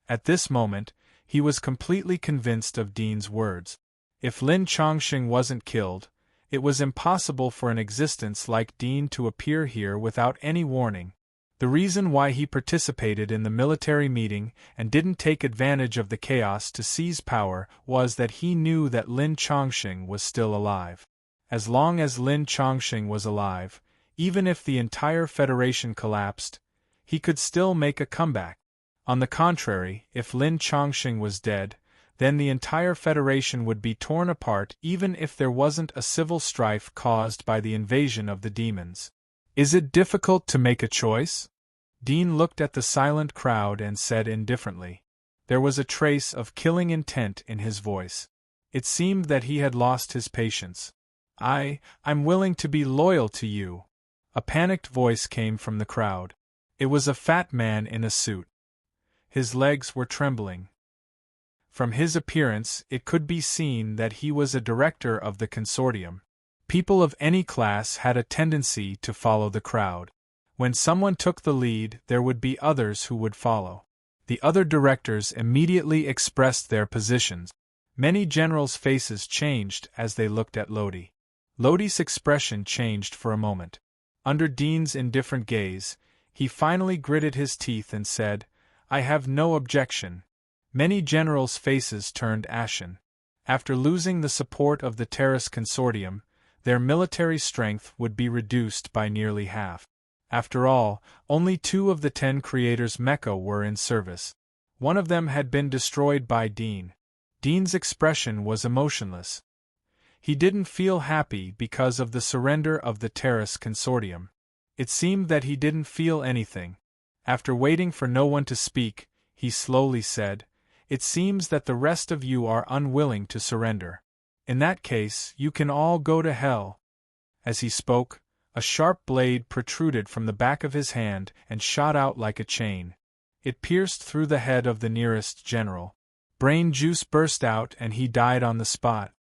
At this moment, he was completely convinced of Dean's words. If Lin Chongqing wasn't killed, it was impossible for an existence like Dean to appear here without any warning. The reason why he participated in the military meeting and didn't take advantage of the chaos to seize power was that he knew that Lin Chongqing was still alive. As long as Lin Chongqing was alive, even if the entire Federation collapsed, he could still make a comeback. On the contrary, if Lin Chongqing was dead, then the entire Federation would be torn apart even if there wasn't a civil strife caused by the invasion of the demons. Is it difficult to make a choice? Dean looked at the silent crowd and said indifferently. There was a trace of killing intent in his voice. It seemed that he had lost his patience. I'm willing to be loyal to you. A panicked voice came from the crowd. It was a fat man in a suit. His legs were trembling. From his appearance, it could be seen that he was a director of the consortium. People of any class had a tendency to follow the crowd. When someone took the lead, there would be others who would follow. The other directors immediately expressed their positions. Many generals' faces changed as they looked at Lodi. Lodi's expression changed for a moment. Under Dean's indifferent gaze, he finally gritted his teeth and said, "I have no objection." Many generals' faces turned ashen. After losing the support of the Terrace Consortium, their military strength would be reduced by nearly half. After all, only 2 of the 10 creators' mecha were in service. One of them had been destroyed by Dean. Dean's expression was emotionless. He didn't feel happy because of the surrender of the Terrace Consortium. It seemed that he didn't feel anything. After waiting for no one to speak, he slowly said, "It seems that the rest of you are unwilling to surrender. In that case, you can all go to hell." As he spoke, a sharp blade protruded from the back of his hand and shot out like a chain. It pierced through the head of the nearest general. Brain juice burst out and he died on the spot.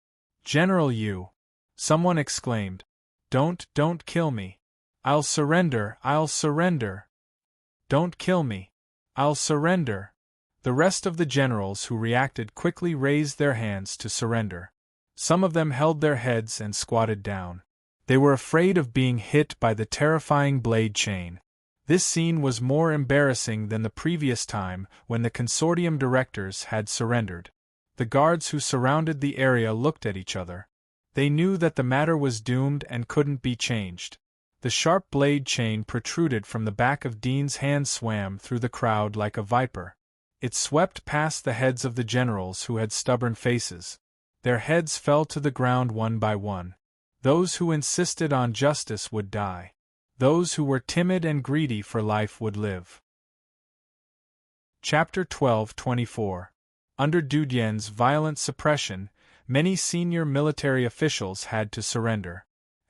"General Yu!" someone exclaimed. Don't kill me. I'll surrender. Don't kill me. I'll surrender." The rest of the generals who reacted quickly raised their hands to surrender. Some of them held their heads and squatted down. They were afraid of being hit by the terrifying blade chain. This scene was more embarrassing than the previous time when the consortium directors had surrendered. The guards who surrounded the area looked at each other. They knew that the matter was doomed and couldn't be changed. The sharp blade chain protruded from the back of Dean's hand, swam through the crowd like a viper. It swept past the heads of the generals who had stubborn faces. Their heads fell to the ground one by one. Those who insisted on justice would die. Those who were timid and greedy for life would live. Chapter 12:24. Under Dudien's violent suppression, many senior military officials had to surrender.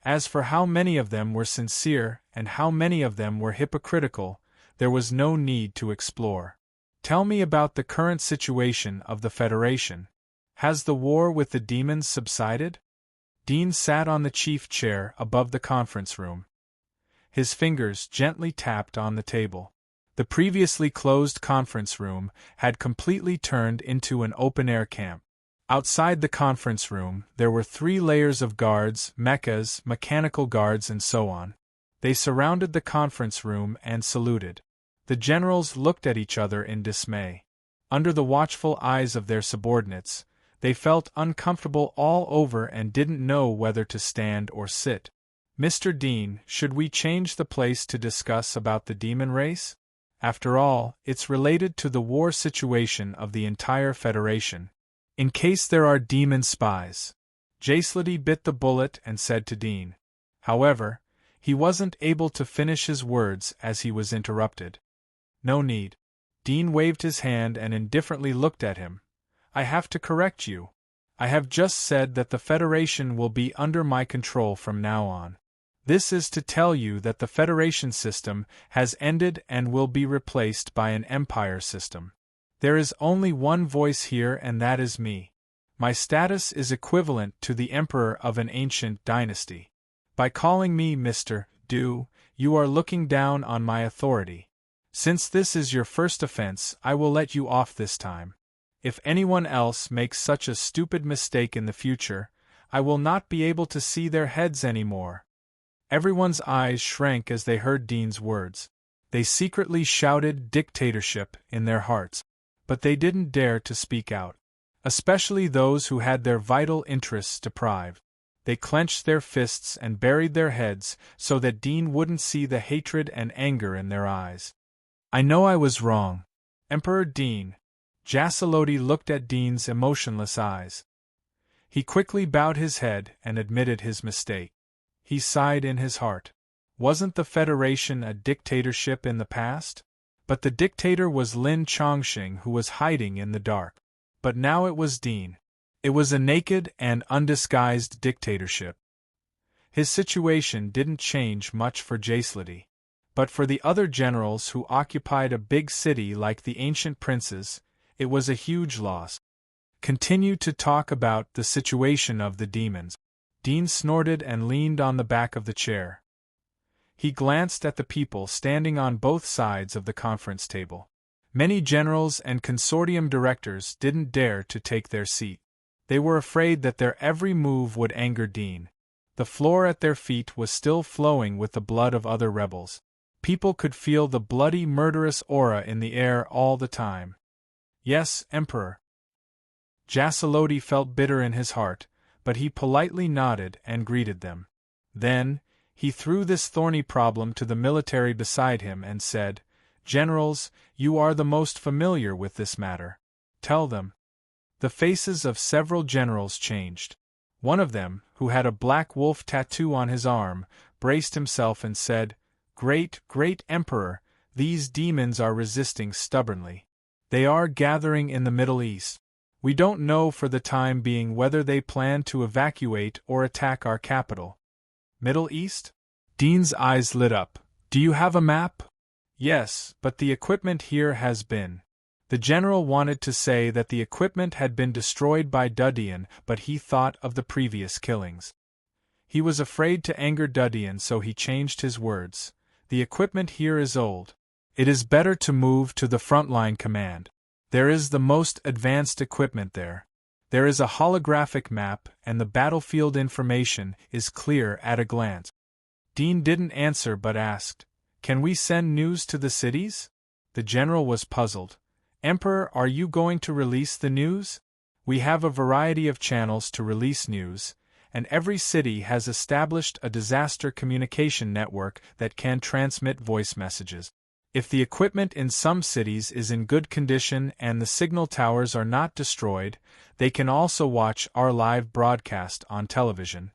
As for how many of them were sincere and how many of them were hypocritical, there was no need to explore. Tell me about the current situation of the Federation. Has the war with the demons subsided? Dean sat on the chief chair above the conference room. His fingers gently tapped on the table. The previously closed conference room had completely turned into an open-air camp. Outside the conference room, there were 3 layers of guards, mechas, mechanical guards and so on. They surrounded the conference room and saluted. The generals looked at each other in dismay. Under the watchful eyes of their subordinates, they felt uncomfortable all over and didn't know whether to stand or sit. Mr. Dean, should we change the place to discuss about the demon race? After all, it's related to the war situation of the entire Federation. In case there are demon spies. Jaislady bit the bullet and said to Dean. However, he wasn't able to finish his words as he was interrupted. No need. Dean waved his hand and indifferently looked at him. I have to correct you. I have just said that the Federation will be under my control from now on. This is to tell you that the Federation system has ended and will be replaced by an Empire system. There is only one voice here and that is me. My status is equivalent to the Emperor of an ancient dynasty. By calling me Mr. Du, you are looking down on my authority. Since this is your first offense, I will let you off this time. If anyone else makes such a stupid mistake in the future, I will not be able to see their heads anymore. Everyone's eyes shrank as they heard Dean's words. They secretly shouted dictatorship in their hearts. But they didn't dare to speak out. Especially those who had their vital interests deprived. They clenched their fists and buried their heads so that Dean wouldn't see the hatred and anger in their eyes. I know I was wrong. Emperor Dean. Jaislady looked at Dean's emotionless eyes. He quickly bowed his head and admitted his mistake. He sighed in his heart. Wasn't the Federation a dictatorship in the past? But the dictator was Lin Chongqing, who was hiding in the dark. But now it was Dean. It was a naked and undisguised dictatorship. His situation didn't change much for Jaislady. But for the other generals who occupied a big city like the ancient princes, it was a huge loss. Continue to talk about the situation of the demons. Dean snorted and leaned on the back of the chair. He glanced at the people standing on both sides of the conference table. Many generals and consortium directors didn't dare to take their seat. They were afraid that their every move would anger Dean. The floor at their feet was still flowing with the blood of other rebels. People could feel the bloody, murderous aura in the air all the time. Yes, Emperor. Jaislady felt bitter in his heart, but he politely nodded and greeted them. Then, he threw this thorny problem to the military beside him and said, Generals, you are the most familiar with this matter. Tell them. The faces of several generals changed. One of them, who had a black wolf tattoo on his arm, braced himself and said, Great Emperor, these demons are resisting stubbornly. They are gathering in the Middle East. We don't know for the time being whether they plan to evacuate or attack our capital. Middle East? Dean's eyes lit up. Do you have a map? Yes, but the equipment here has been. The general wanted to say that the equipment had been destroyed by Dudian, but he thought of the previous killings. He was afraid to anger Dudian, so he changed his words. The equipment here is old. It is better to move to the frontline command. There is the most advanced equipment there. There is a holographic map, and the battlefield information is clear at a glance. Dean didn't answer but asked, Can we send news to the cities? The general was puzzled. Emperor, are you going to release the news? We have a variety of channels to release news, and every city has established a disaster communication network that can transmit voice messages. If the equipment in some cities is in good condition and the signal towers are not destroyed, they can also watch our live broadcast on television.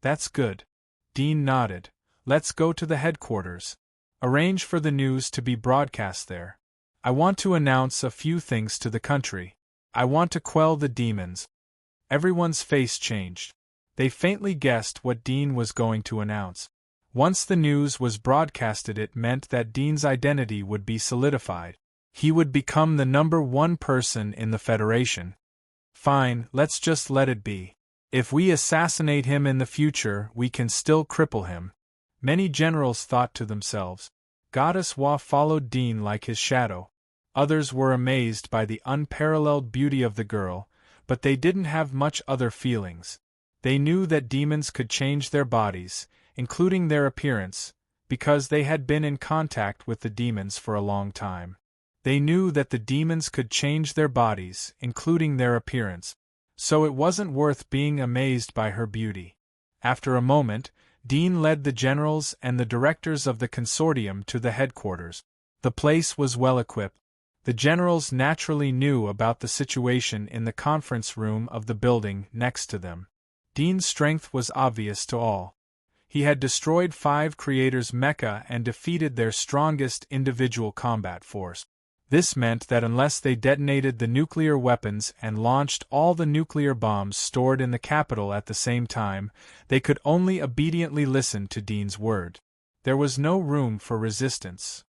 That's good. Dean nodded. Let's go to the headquarters. Arrange for the news to be broadcast there. I want to announce a few things to the country. I want to quell the demons. Everyone's face changed. They faintly guessed what Dean was going to announce. Once the news was broadcasted, it meant that Dean's identity would be solidified. He would become the #1 person in the Federation. Fine, let's just let it be. If we assassinate him in the future, we can still cripple him. Many generals thought to themselves. Goddess Wa followed Dean like his shadow. Others were amazed by the unparalleled beauty of the girl, but they didn't have much other feelings. They knew that demons could change their bodies, including their appearance, because they had been in contact with the demons for a long time. They knew that the demons could change their bodies, including their appearance, so it wasn't worth being amazed by her beauty. After a moment, Dean led the generals and the directors of the consortium to the headquarters. The place was well equipped. The generals naturally knew about the situation in the conference room of the building next to them. Dean's strength was obvious to all. He had destroyed 5 creators' mecha and defeated their strongest individual combat force. This meant that unless they detonated the nuclear weapons and launched all the nuclear bombs stored in the capital at the same time, they could only obediently listen to Dean's word. There was no room for resistance.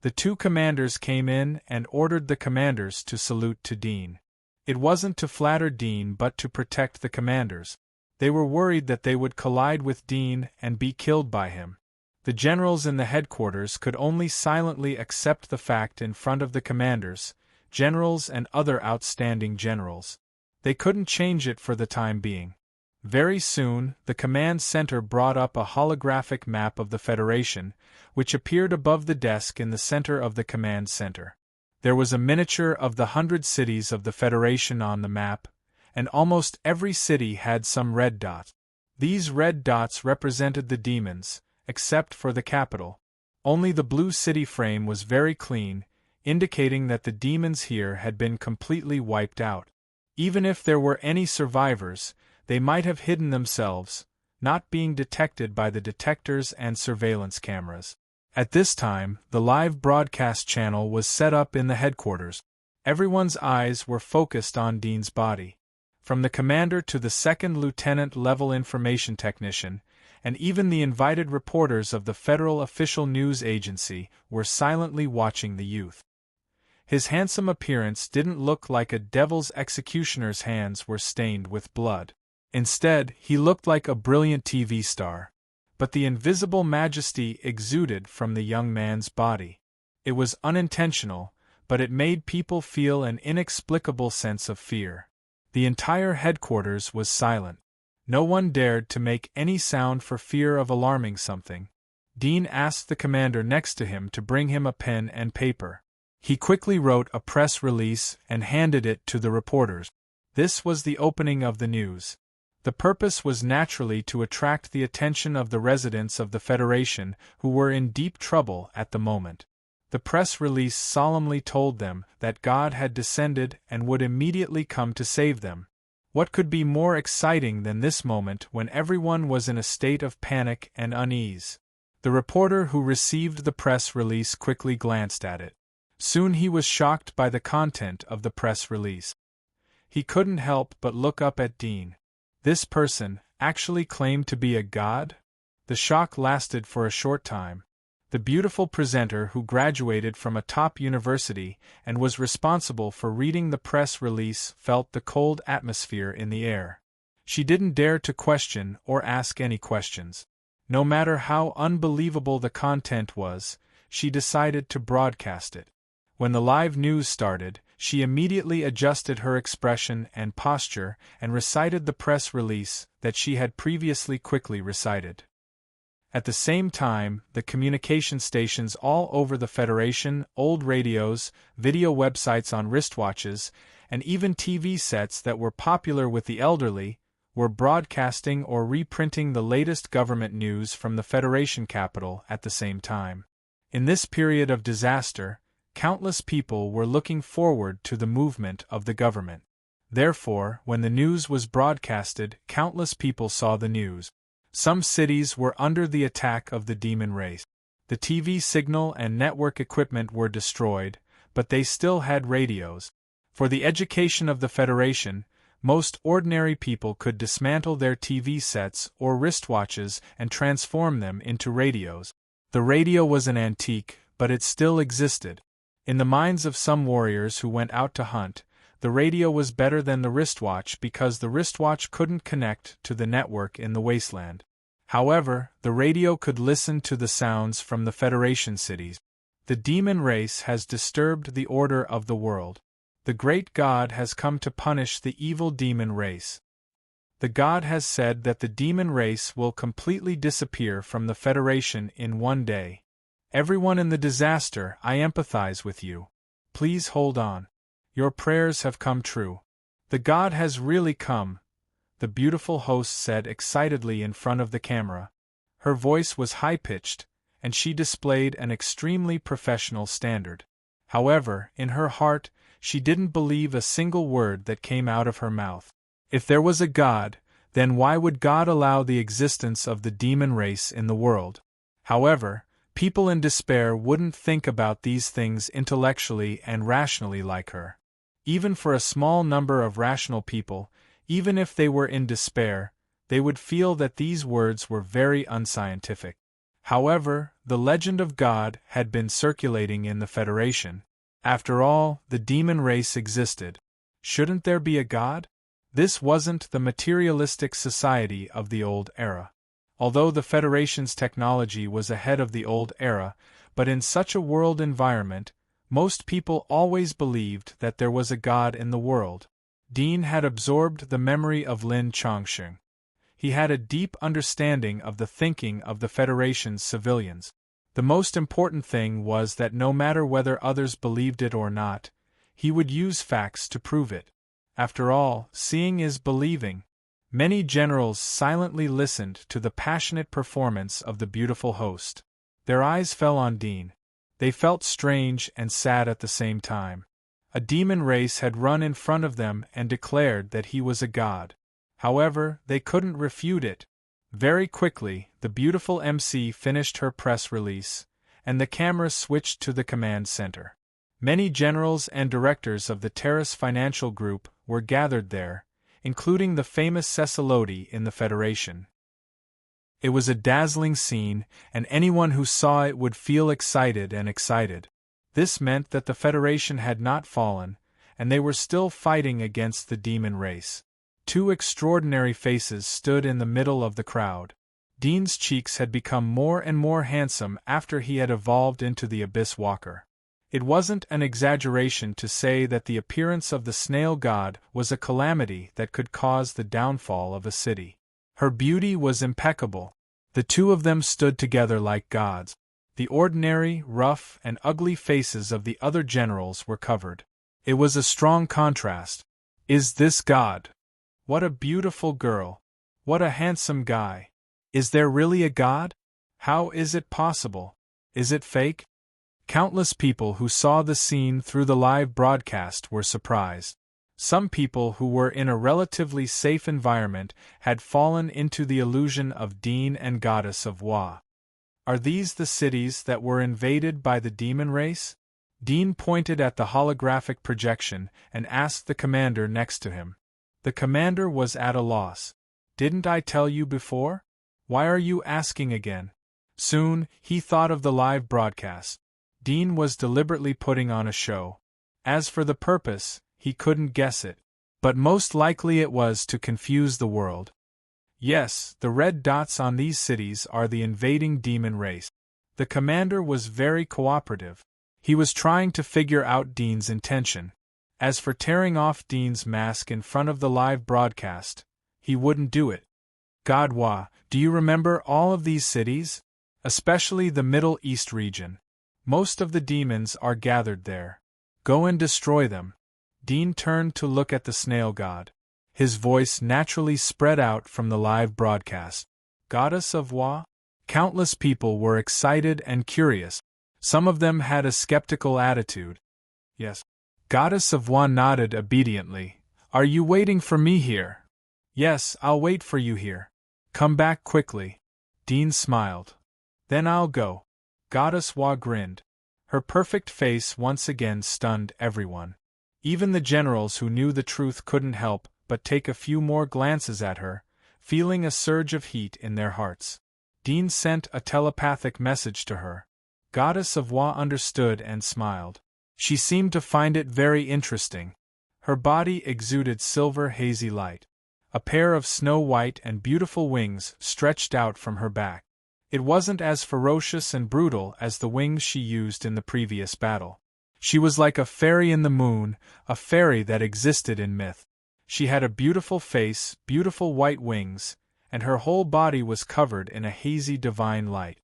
The 2 commanders came in and ordered the commanders to salute to Dean. It wasn't to flatter Dean but to protect the commanders. They were worried that they would collide with Dean and be killed by him. The generals in the headquarters could only silently accept the fact in front of the commanders, generals and other outstanding generals. They couldn't change it for the time being. Very soon, the command center brought up a holographic map of the Federation, which appeared above the desk in the center of the command center. There was a miniature of the 100 cities of the Federation on the map, and almost every city had some red dots. These red dots represented the demons, except for the capital. Only the blue city frame was very clean, indicating that the demons here had been completely wiped out. Even if there were any survivors, they might have hidden themselves, not being detected by the detectors and surveillance cameras. At this time, the live broadcast channel was set up in the headquarters. Everyone's eyes were focused on Dean's body. From the commander to the second lieutenant level information technician, and even the invited reporters of the Federal Official News Agency were silently watching the youth. His handsome appearance didn't look like a devil's executioner's hands were stained with blood. Instead, he looked like a brilliant TV star. But the invisible majesty exuded from the young man's body. It was unintentional, but it made people feel an inexplicable sense of fear. The entire headquarters was silent. No one dared to make any sound for fear of alarming something. Dean asked the commander next to him to bring him a pen and paper. He quickly wrote a press release and handed it to the reporters. This was the opening of the news. The purpose was naturally to attract the attention of the residents of the Federation who were in deep trouble at the moment. The press release solemnly told them that God had descended and would immediately come to save them. What could be more exciting than this moment when everyone was in a state of panic and unease? The reporter who received the press release quickly glanced at it. Soon he was shocked by the content of the press release. He couldn't help but look up at Dean. This person actually claimed to be a god? The shock lasted for a short time. The beautiful presenter who graduated from a top university and was responsible for reading the press release felt the cold atmosphere in the air. She didn't dare to question or ask any questions. No matter how unbelievable the content was, she decided to broadcast it. When the live news started, she immediately adjusted her expression and posture and recited the press release that she had previously quickly recited. At the same time, the communication stations all over the Federation, old radios, video websites on wristwatches, and even TV sets that were popular with the elderly, were broadcasting or reprinting the latest government news from the Federation capital at the same time. In this period of disaster, countless people were looking forward to the movement of the government. Therefore, when the news was broadcasted, countless people saw the news. Some cities were under the attack of the demon race. The TV signal and network equipment were destroyed, but they still had radios. For the education of the Federation, Most ordinary people could dismantle their TV sets or wristwatches and transform them into radios. The radio was an antique, but it still existed. In the minds of some warriors who went out to hunt, the radio was better than the wristwatch because the wristwatch couldn't connect to the network in the wasteland. However, the radio could listen to the sounds from the Federation cities. The demon race has disturbed the order of the world. The great God has come to punish the evil demon race. The God has said that the demon race will completely disappear from the Federation in one day. Everyone in the disaster, I empathize with you. Please hold on. Your prayers have come true. The God has really come, the beautiful host said excitedly in front of the camera. Her voice was high-pitched, and she displayed an extremely professional standard. However, in her heart, she didn't believe a single word that came out of her mouth. If there was a God, then why would God allow the existence of the demon race in the world? However, people in despair wouldn't think about these things intellectually and rationally like her. Even for a small number of rational people, even if they were in despair, they would feel that these words were very unscientific. However, the legend of God had been circulating in the Federation. After all, the demon race existed. Shouldn't there be a God? This wasn't the materialistic society of the old era. Although the Federation's technology was ahead of the old era, but in such a world environment, most people always believed that there was a God in the world. Dean had absorbed the memory of Lin Chongsheng. He had a deep understanding of the thinking of the Federation's civilians. The most important thing was that no matter whether others believed it or not, he would use facts to prove it. After all, seeing is believing. Many generals silently listened to the passionate performance of the beautiful host. Their eyes fell on Dean. They felt strange and sad at the same time. A demon race had run in front of them and declared that he was a god. However, they couldn't refute it. Very quickly, the beautiful MC finished her press release, and the camera switched to the command center. Many generals and directors of the Terrace Financial Group were gathered there, including the famous Ceciloti in the Federation. It was a dazzling scene, and anyone who saw it would feel excited and excited. This meant that the Federation had not fallen, and they were still fighting against the demon race. Two extraordinary faces stood in the middle of the crowd. Dean's cheeks had become more and more handsome after he had evolved into the Abyss Walker. It wasn't an exaggeration to say that the appearance of the snail god was a calamity that could cause the downfall of a city. Her beauty was impeccable. The two of them stood together like gods. The ordinary, rough, and ugly faces of the other generals were covered. It was a strong contrast. Is this God? What a beautiful girl. What a handsome guy. Is there really a God? How is it possible? Is it fake? Countless people who saw the scene through the live broadcast were surprised. Some people who were in a relatively safe environment had fallen into the illusion of Dean and Goddess of Wa. Are these the cities that were invaded by the demon race? Dean pointed at the holographic projection and asked the commander next to him. The commander was at a loss. Didn't I tell you before? Why are you asking again? Soon, he thought of the live broadcast. Dean was deliberately putting on a show. As for the purpose, he couldn't guess it. But most likely it was to confuse the world. Yes, the red dots on these cities are the invading demon race. The commander was very cooperative. He was trying to figure out Dean's intention. As for tearing off Dean's mask in front of the live broadcast, he wouldn't do it. Godwa, do you remember all of these cities? Especially the Middle East region. Most of the demons are gathered there. Go and destroy them. Dean turned to look at the snail god. His voice naturally spread out from the live broadcast. Goddess of Wa? Countless people were excited and curious. Some of them had a skeptical attitude. Yes. Goddess of Wa nodded obediently. Are you waiting for me here? Yes, I'll wait for you here. Come back quickly. Dean smiled. Then I'll go. Goddess Wa grinned. Her perfect face once again stunned everyone. Even the generals who knew the truth couldn't help but take a few more glances at her, feeling a surge of heat in their hearts. Dean sent a telepathic message to her. Goddess of Wa understood and smiled. She seemed to find it very interesting. Her body exuded silver hazy light. A pair of snow-white and beautiful wings stretched out from her back. It wasn't as ferocious and brutal as the wings she used in the previous battle. She was like a fairy in the moon, a fairy that existed in myth. She had a beautiful face, beautiful white wings, and her whole body was covered in a hazy divine light.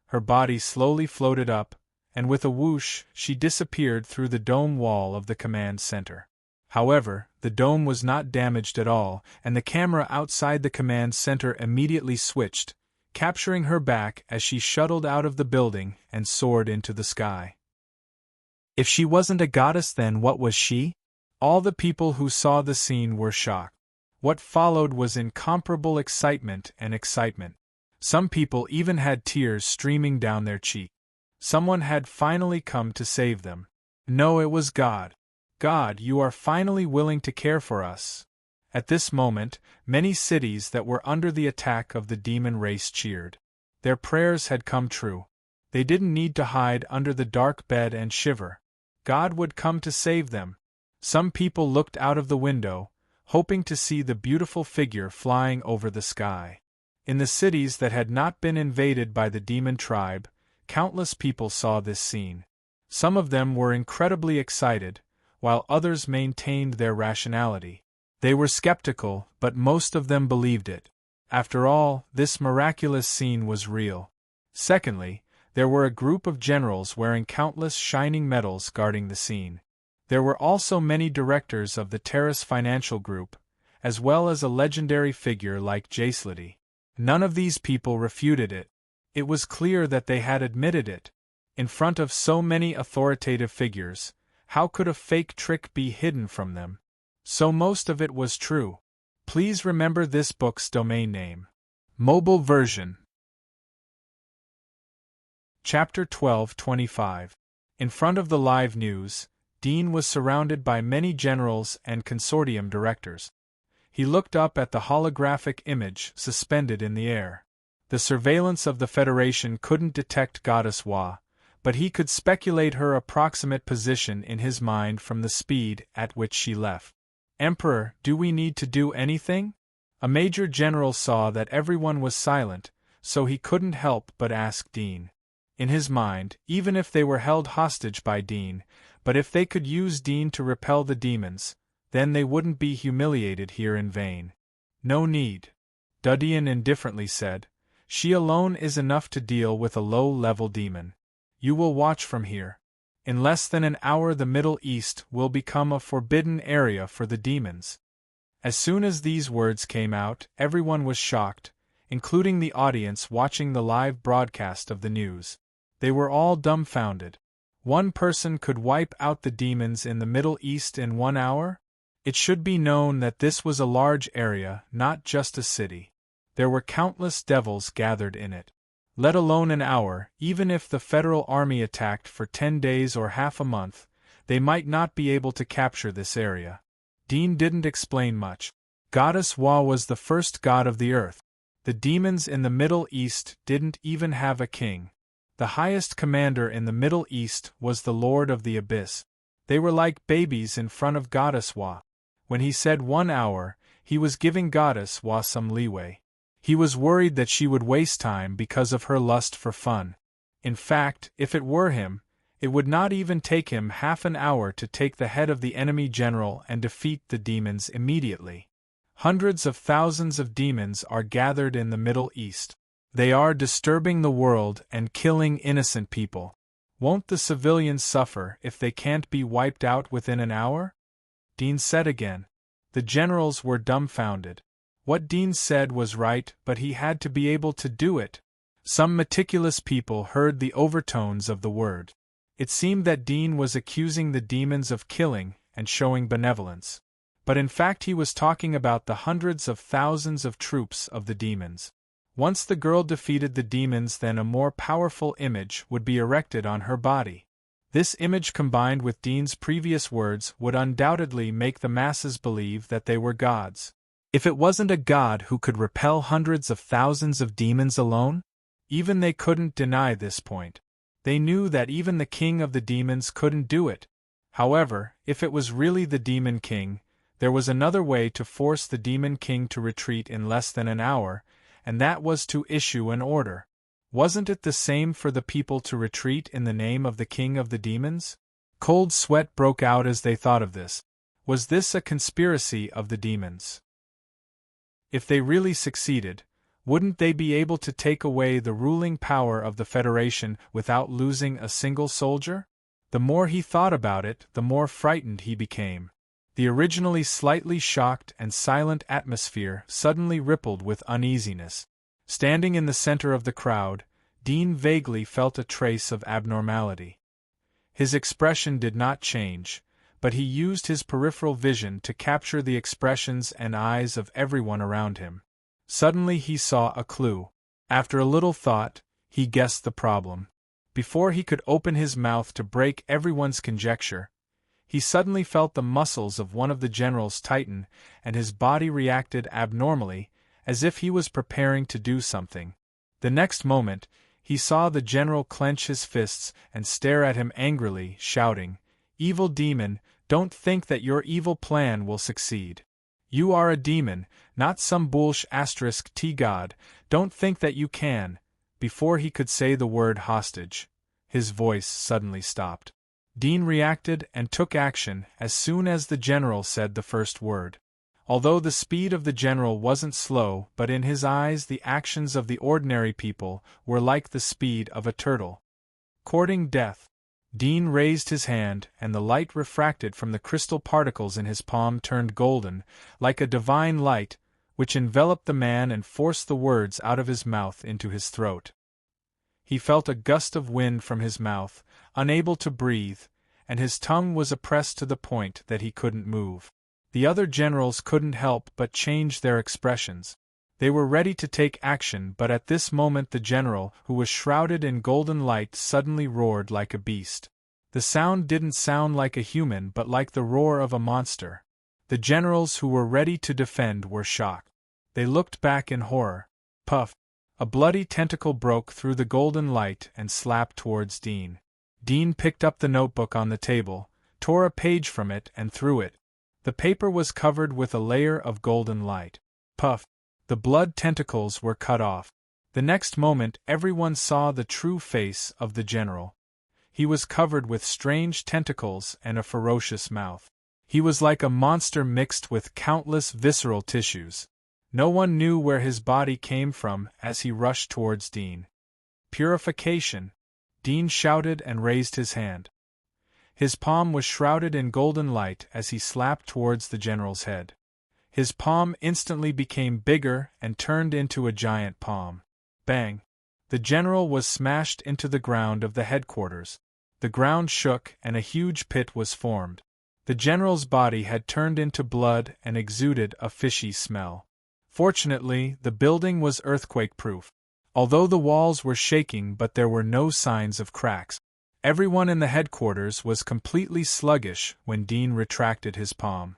Her body slowly floated up, and with a whoosh she disappeared through the dome wall of the command center. However, the dome was not damaged at all, and the camera outside the command center immediately switched, capturing her back as she shuttled out of the building and soared into the sky. If she wasn't a goddess, then what was she? All the people who saw the scene were shocked. What followed was incomparable excitement and excitement. Some people even had tears streaming down their cheeks. Someone had finally come to save them. No, it was God. God, you are finally willing to care for us. At this moment, many cities that were under the attack of the demon race cheered. Their prayers had come true. They didn't need to hide under the dark bed and shiver. God would come to save them. Some people looked out of the window, hoping to see the beautiful figure flying over the sky. In the cities that had not been invaded by the demon tribe, countless people saw this scene. Some of them were incredibly excited, while others maintained their rationality. They were skeptical, but most of them believed it. After all, this miraculous scene was real. Secondly, there were a group of generals wearing countless shining medals guarding the scene. There were also many directors of the Terrace Financial Group, as well as a legendary figure like Jaislity. None of these people refuted it. It was clear that they had admitted it. In front of so many authoritative figures, how could a fake trick be hidden from them? So most of it was true. Please remember this book's domain name. Mobile version. Chapter 12:25. In front of the live news, Dean was surrounded by many generals and consortium directors. He looked up at the holographic image suspended in the air. The surveillance of the Federation couldn't detect Goddess Wa, but he could speculate her approximate position in his mind from the speed at which she left. Emperor, do we need to do anything? A major general saw that everyone was silent, so he couldn't help but ask Dean. In his mind, even if they were held hostage by Dean, but if they could use Dean to repel the demons, then they wouldn't be humiliated here in vain. No need. Dudian indifferently said. She alone is enough to deal with a low-level demon. You will watch from here. In less than an hour the Middle East will become a forbidden area for the demons. As soon as these words came out, everyone was shocked, including the audience watching the live broadcast of the news. They were all dumbfounded. One person could wipe out the demons in the Middle East in 1 hour? It should be known that this was a large area, not just a city. There were countless devils gathered in it. Let alone an hour, even if the federal army attacked for 10 days or half a month, they might not be able to capture this area. Dean didn't explain much. Goddess Wa was the first god of the earth. The demons in the Middle East didn't even have a king. The highest commander in the Middle East was the Lord of the Abyss. They were like babies in front of Goddess Wa. When he said 1 hour, he was giving Goddess Wa some leeway. He was worried that she would waste time because of her lust for fun. In fact, if it were him, it would not even take him half an hour to take the head of the enemy general and defeat the demons immediately. Hundreds of thousands of demons are gathered in the Middle East. They are disturbing the world and killing innocent people. Won't the civilians suffer if they can't be wiped out within an hour? Dean said again. The generals were dumbfounded. What Dean said was right, but he had to be able to do it. Some meticulous people heard the overtones of the word. It seemed that Dean was accusing the demons of killing and showing benevolence. But in fact he was talking about the hundreds of thousands of troops of the demons. Once the girl defeated the demons, then a more powerful image would be erected on her body. This image combined with Dean's previous words would undoubtedly make the masses believe that they were gods. If it wasn't a god who could repel hundreds of thousands of demons alone? Even they couldn't deny this point. They knew that even the king of the demons couldn't do it. However, if it was really the demon king, there was another way to force the demon king to retreat in less than an hour, and that was to issue an order. Wasn't it the same for the people to retreat in the name of the king of the demons? Cold sweat broke out as they thought of this. Was this a conspiracy of the demons? If they really succeeded, wouldn't they be able to take away the ruling power of the Federation without losing a single soldier? The more he thought about it, the more frightened he became. The originally slightly shocked and silent atmosphere suddenly rippled with uneasiness. Standing in the center of the crowd, Dean vaguely felt a trace of abnormality. His expression did not change, but he used his peripheral vision to capture the expressions and eyes of everyone around him. Suddenly he saw a clue. After a little thought, he guessed the problem. Before he could open his mouth to break everyone's conjecture, he suddenly felt the muscles of one of the generals tighten, and his body reacted abnormally, as if he was preparing to do something. The next moment, he saw the general clench his fists and stare at him angrily, shouting, "Evil demon, don't think that your evil plan will succeed. You are a demon, not some bullsh T-god, don't think that you can." Before he could say the word hostage, his voice suddenly stopped. Dean reacted and took action as soon as the general said the first word. Although the speed of the general wasn't slow, but in his eyes the actions of the ordinary people were like the speed of a turtle. Courting death. Dean raised his hand, and the light refracted from the crystal particles in his palm turned golden, like a divine light, which enveloped the man and forced the words out of his mouth into his throat. He felt a gust of wind from his mouth, unable to breathe, and his tongue was oppressed to the point that he couldn't move. The other generals couldn't help but change their expressions. They were ready to take action, but at this moment the general, who was shrouded in golden light, suddenly roared like a beast. The sound didn't sound like a human but like the roar of a monster. The generals who were ready to defend were shocked. They looked back in horror. Puff! A bloody tentacle broke through the golden light and slapped towards Dean. Dean picked up the notebook on the table, tore a page from it and threw it. The paper was covered with a layer of golden light. Puff! The blood tentacles were cut off. The next moment everyone saw the true face of the general. He was covered with strange tentacles and a ferocious mouth. He was like a monster mixed with countless visceral tissues. No one knew where his body came from as he rushed towards Dean. "Purification!" Dean shouted and raised his hand. His palm was shrouded in golden light as he slapped towards the general's head. His palm instantly became bigger and turned into a giant palm. Bang! The general was smashed into the ground of the headquarters. The ground shook and a huge pit was formed. The general's body had turned into blood and exuded a fishy smell. Fortunately, the building was earthquake-proof. Although the walls were shaking, but there were no signs of cracks. Everyone in the headquarters was completely sluggish when Dean retracted his palm.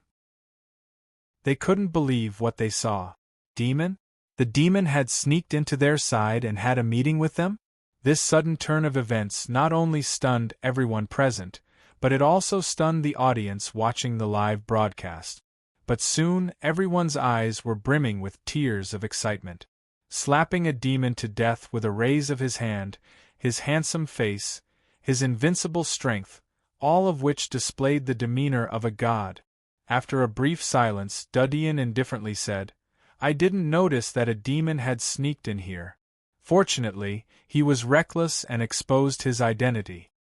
They couldn't believe what they saw. Demon? The demon had sneaked into their side and had a meeting with them? This sudden turn of events not only stunned everyone present, but it also stunned the audience watching the live broadcast. But soon everyone's eyes were brimming with tears of excitement. Slapping a demon to death with a raise of his hand, his handsome face, his invincible strength, all of which displayed the demeanor of a god. After a brief silence, Dudian indifferently said, "I didn't notice that a demon had sneaked in here." Fortunately, he was reckless and exposed his identity.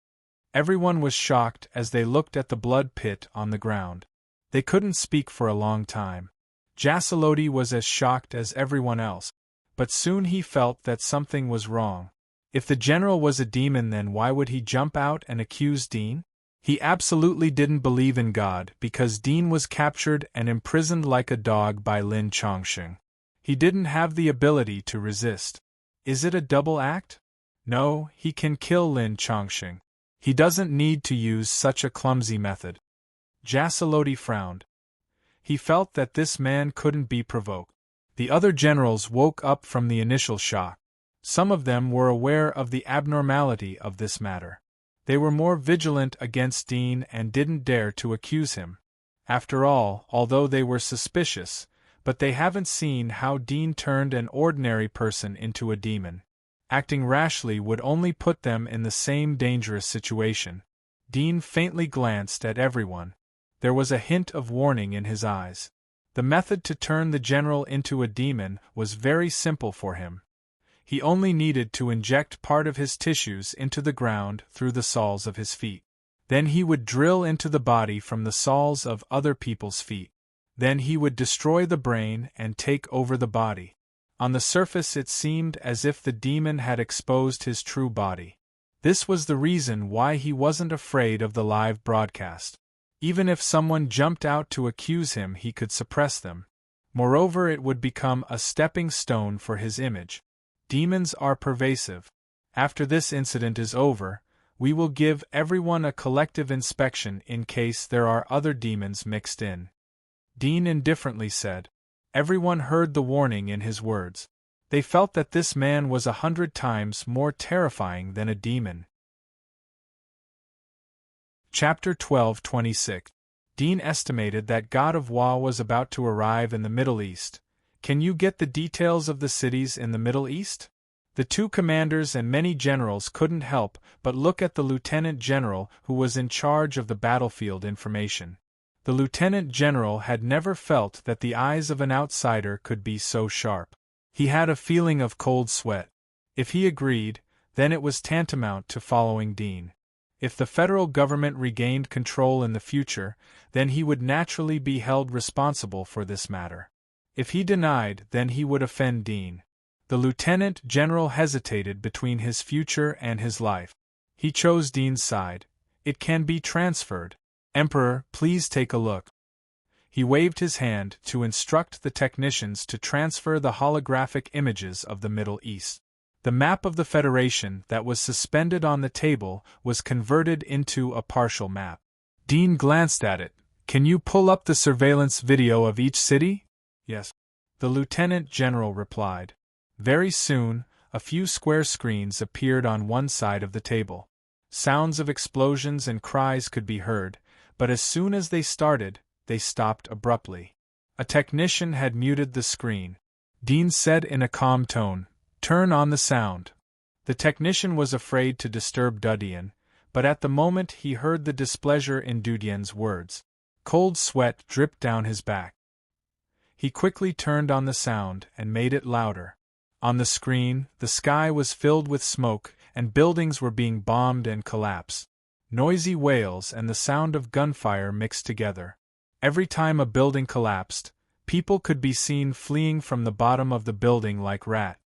Everyone was shocked as they looked at the blood pit on the ground. They couldn't speak for a long time. Jasaloti was as shocked as everyone else, but soon he felt that something was wrong. If the general was a demon, then why would he jump out and accuse Dean? He absolutely didn't believe in God because Dean was captured and imprisoned like a dog by Lin Chongsheng. He didn't have the ability to resist. Is it a double act? No, he can kill Lin Chongsheng. He doesn't need to use such a clumsy method. Jacelote frowned. He felt that this man couldn't be provoked. The other generals woke up from the initial shock. Some of them were aware of the abnormality of this matter. They were more vigilant against Dean and didn't dare to accuse him. After all, although they were suspicious, but they haven't seen how Dean turned an ordinary person into a demon. Acting rashly would only put them in the same dangerous situation. Dean faintly glanced at everyone. There was a hint of warning in his eyes. The method to turn the general into a demon was very simple for him. He only needed to inject part of his tissues into the ground through the soles of his feet. Then he would drill into the body from the soles of other people's feet. Then he would destroy the brain and take over the body. On the surface it seemed as if the demon had exposed his true body. This was the reason why he wasn't afraid of the live broadcast. Even if someone jumped out to accuse him, he could suppress them. Moreover, it would become a stepping stone for his image. Demons are pervasive. After this incident is over, we will give everyone a collective inspection in case there are other demons mixed in. Dean indifferently said. Everyone heard the warning in his words. They felt that this man was 100 times more terrifying than a demon. Chapter 12:26. Dean estimated that God of War was about to arrive in the Middle East. Can you get the details of the cities in the Middle East? The two commanders and many generals couldn't help but look at the lieutenant general who was in charge of the battlefield information. The lieutenant general had never felt that the eyes of an outsider could be so sharp. He had a feeling of cold sweat. If he agreed, then it was tantamount to following Dean. If the federal government regained control in the future, then he would naturally be held responsible for this matter. If he denied, then he would offend Dean. The lieutenant general hesitated between his future and his life. He chose Dean's side. It can be transferred. Emperor, please take a look. He waved his hand to instruct the technicians to transfer the holographic images of the Middle East. The map of the Federation that was suspended on the table was converted into a partial map. Dean glanced at it. Can you pull up the surveillance video of each city? Yes. The lieutenant general replied. Very soon, a few square screens appeared on one side of the table. Sounds of explosions and cries could be heard, but as soon as they started, they stopped abruptly. A technician had muted the screen. Dean said in a calm tone, "Turn on the sound." The technician was afraid to disturb Dudian, but at the moment he heard the displeasure in Dudian's words. Cold sweat dripped down his back. He quickly turned on the sound and made it louder. On the screen, the sky was filled with smoke, and buildings were being bombed and collapsed. Noisy wails and the sound of gunfire mixed together. Every time a building collapsed, people could be seen fleeing from the bottom of the building like rats.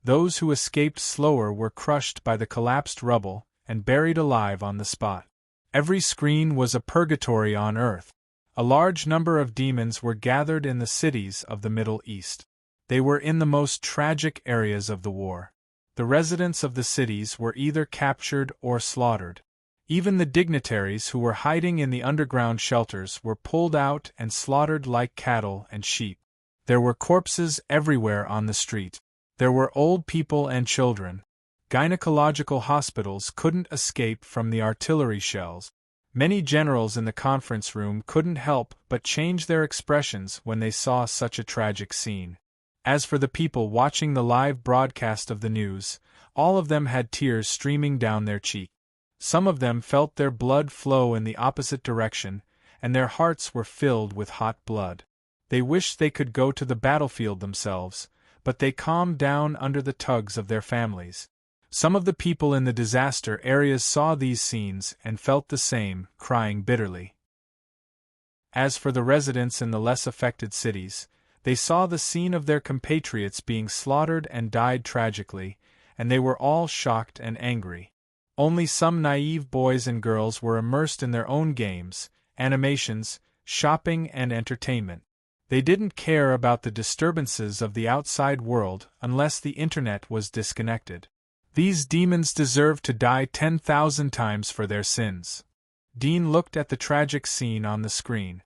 Those who escaped slower were crushed by the collapsed rubble and buried alive on the spot. Every screen was a purgatory on earth. A large number of demons were gathered in the cities of the Middle East. They were in the most tragic areas of the war. The residents of the cities were either captured or slaughtered. Even the dignitaries who were hiding in the underground shelters were pulled out and slaughtered like cattle and sheep. There were corpses everywhere on the street. There were old people and children. Gynecological hospitals couldn't escape from the artillery shells. Many generals in the conference room couldn't help but change their expressions when they saw such a tragic scene. As for the people watching the live broadcast of the news, all of them had tears streaming down their cheeks. Some of them felt their blood flow in the opposite direction, and their hearts were filled with hot blood. They wished they could go to the battlefield themselves, but they calmed down under the tugs of their families. Some of the people in the disaster areas saw these scenes and felt the same, crying bitterly. As for the residents in the less affected cities, they saw the scene of their compatriots being slaughtered and died tragically, and they were all shocked and angry. Only some naive boys and girls were immersed in their own games, animations, shopping and entertainment. They didn't care about the disturbances of the outside world unless the internet was disconnected. These demons deserve to die 10,000 times for their sins. Dean looked at the tragic scene on the screen.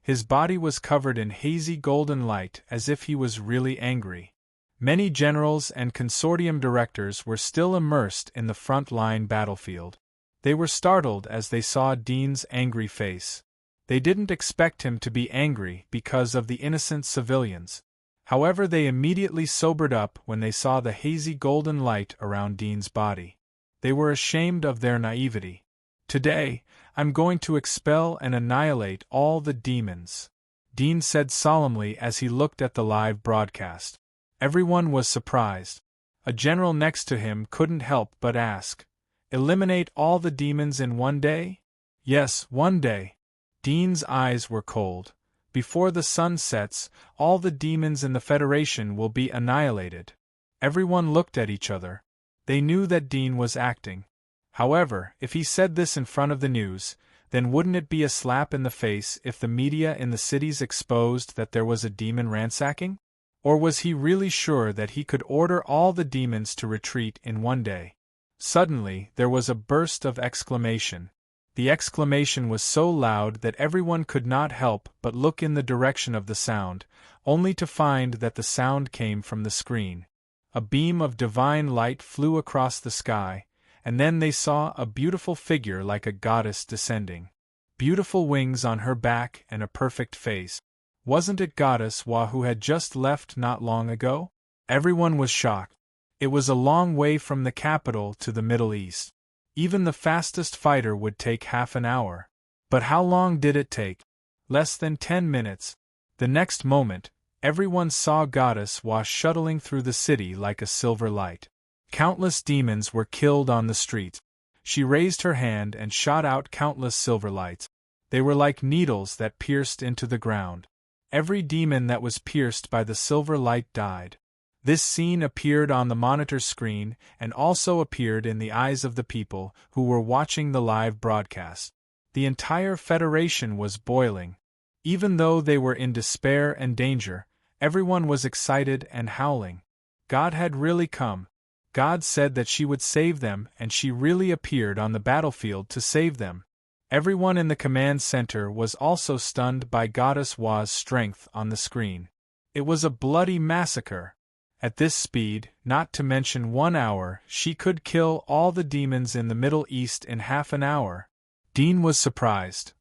His body was covered in hazy golden light as if he was really angry. Many generals and consortium directors were still immersed in the front-line battlefield. They were startled as they saw Dean's angry face. They didn't expect him to be angry because of the innocent civilians. However, they immediately sobered up when they saw the hazy golden light around Dean's body. They were ashamed of their naivety. "Today, I'm going to expel and annihilate all the demons," Dean said solemnly as he looked at the live broadcast. Everyone was surprised. A general next to him couldn't help but ask, "Eliminate all the demons in one day?" "Yes, one day." Dean's eyes were cold. "Before the sun sets, all the demons in the Federation will be annihilated." Everyone looked at each other. They knew that Dean was acting. However, if he said this in front of the news, then wouldn't it be a slap in the face if the media in the cities exposed that there was a demon ransacking? Or was he really sure that he could order all the demons to retreat in one day? Suddenly, there was a burst of exclamation. The exclamation was so loud that everyone could not help but look in the direction of the sound, only to find that the sound came from the screen. A beam of divine light flew across the sky, and then they saw a beautiful figure like a goddess descending. Beautiful wings on her back and a perfect face. Wasn't it Goddess Wa who had just left not long ago? Everyone was shocked. It was a long way from the capital to the Middle East. Even the fastest fighter would take half an hour. But how long did it take? Less than 10 minutes. The next moment, everyone saw Goddess Wa shuttling through the city like a silver light. Countless demons were killed on the street. She raised her hand and shot out countless silver lights. They were like needles that pierced into the ground. Every demon that was pierced by the silver light died. This scene appeared on the monitor screen and also appeared in the eyes of the people who were watching the live broadcast. The entire Federation was boiling. Even though they were in despair and danger, everyone was excited and howling. God had really come. God said that she would save them, and she really appeared on the battlefield to save them. Everyone in the command center was also stunned by Goddess Wa's strength on the screen. It was a bloody massacre. At this speed, not to mention 1 hour, she could kill all the demons in the Middle East in half an hour. Dean was surprised.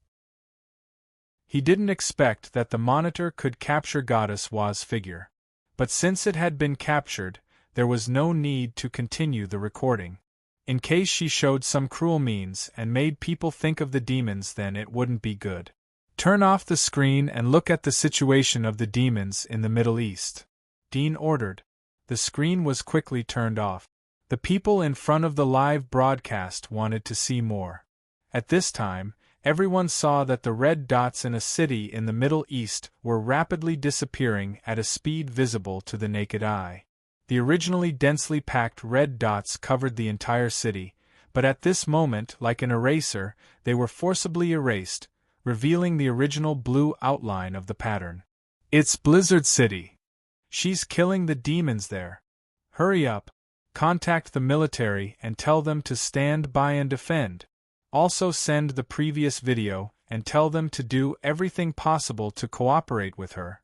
He didn't expect that the monitor could capture Goddess Wa's figure. But since it had been captured, there was no need to continue the recording. In case she showed some cruel means and made people think of the demons, then it wouldn't be good. "Turn off the screen and look at the situation of the demons in the Middle East," Dean ordered. The screen was quickly turned off. The people in front of the live broadcast wanted to see more. At this time, everyone saw that the red dots in a city in the Middle East were rapidly disappearing at a speed visible to the naked eye. The originally densely packed red dots covered the entire city, but at this moment, like an eraser, they were forcibly erased, revealing the original blue outline of the pattern. "It's Blizzard City. She's killing the demons there. Hurry up. Contact the military and tell them to stand by and defend. Also send the previous video and tell them to do everything possible to cooperate with her."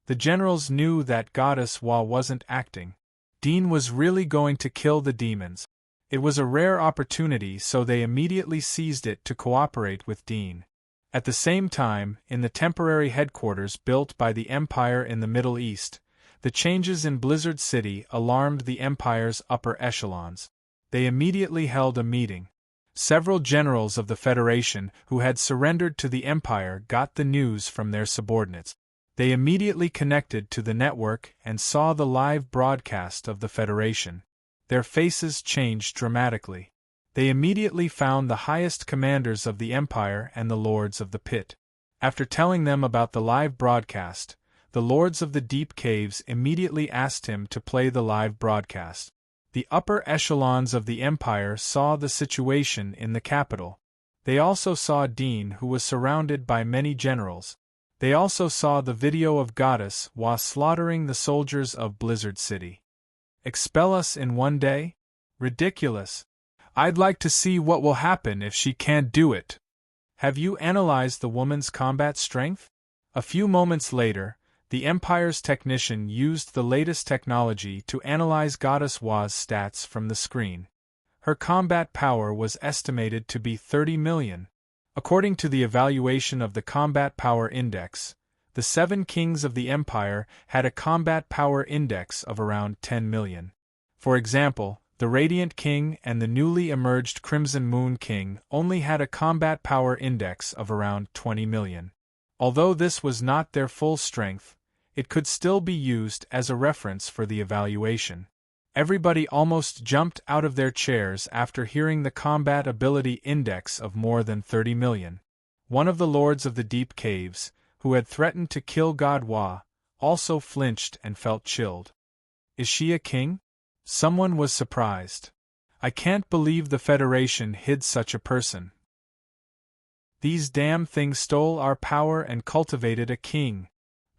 The generals knew that Goddess Wa wasn't acting. Dean was really going to kill the demons. It was a rare opportunity, so they immediately seized it to cooperate with Dean. At the same time, in the temporary headquarters built by the Empire in the Middle East, the changes in Blizzard City alarmed the Empire's upper echelons. They immediately held a meeting. Several generals of the Federation who had surrendered to the Empire got the news from their subordinates. They immediately connected to the network and saw the live broadcast of the Federation. Their faces changed dramatically. They immediately found the highest commanders of the Empire and the Lords of the Pit. After telling them about the live broadcast, the Lords of the Deep Caves immediately asked him to play the live broadcast. The upper echelons of the Empire saw the situation in the capital. They also saw Dean, who was surrounded by many generals. They also saw the video of Goddess Wa slaughtering the soldiers of Blizzard City. "Expel us in one day? Ridiculous. I'd like to see what will happen if she can't do it. Have you analyzed the woman's combat strength? A few moments later, the Empire's technician used the latest technology to analyze Goddess Wa's stats from the screen. Her combat power was estimated to be 30 million. According to the evaluation of the Combat Power Index, the 7 kings of the Empire had a combat power index of around 10 million. For example, the Radiant King and the newly emerged Crimson Moon King only had a combat power index of around 20 million. Although this was not their full strength, it could still be used as a reference for the evaluation. Everybody almost jumped out of their chairs after hearing the combat ability index of more than 30 million. One of the lords of the deep caves, who had threatened to kill God Wa, also flinched and felt chilled. Is she a king? Someone was surprised. I can't believe the Federation hid such a person. These damn things stole our power and cultivated a king.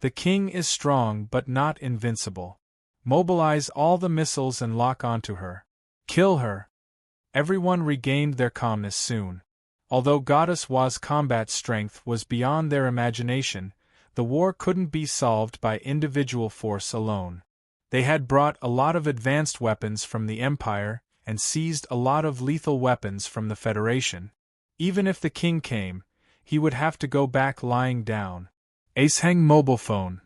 The king is strong but not invincible. Mobilize all the missiles and lock onto her. Kill her. Everyone regained their calmness soon. Although Goddess Wa's combat strength was beyond their imagination, the war couldn't be solved by individual force alone. They had brought a lot of advanced weapons from the Empire and seized a lot of lethal weapons from the Federation. Even if the king came, he would have to go back lying down. Ace hang mobile phone.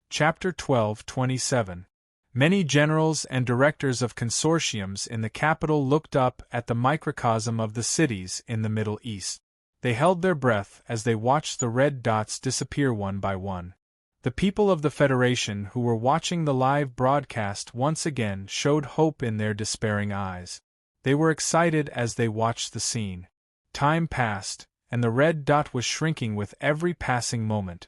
Chapter 12:27. Many generals and directors of consortiums in the capital looked up at the microcosm of the cities in the Middle East. They held their breath as they watched the red dots disappear one by one. The people of the Federation who were watching the live broadcast once again showed hope in their despairing eyes. They were excited as they watched the scene. Time passed, and the red dot was shrinking with every passing moment.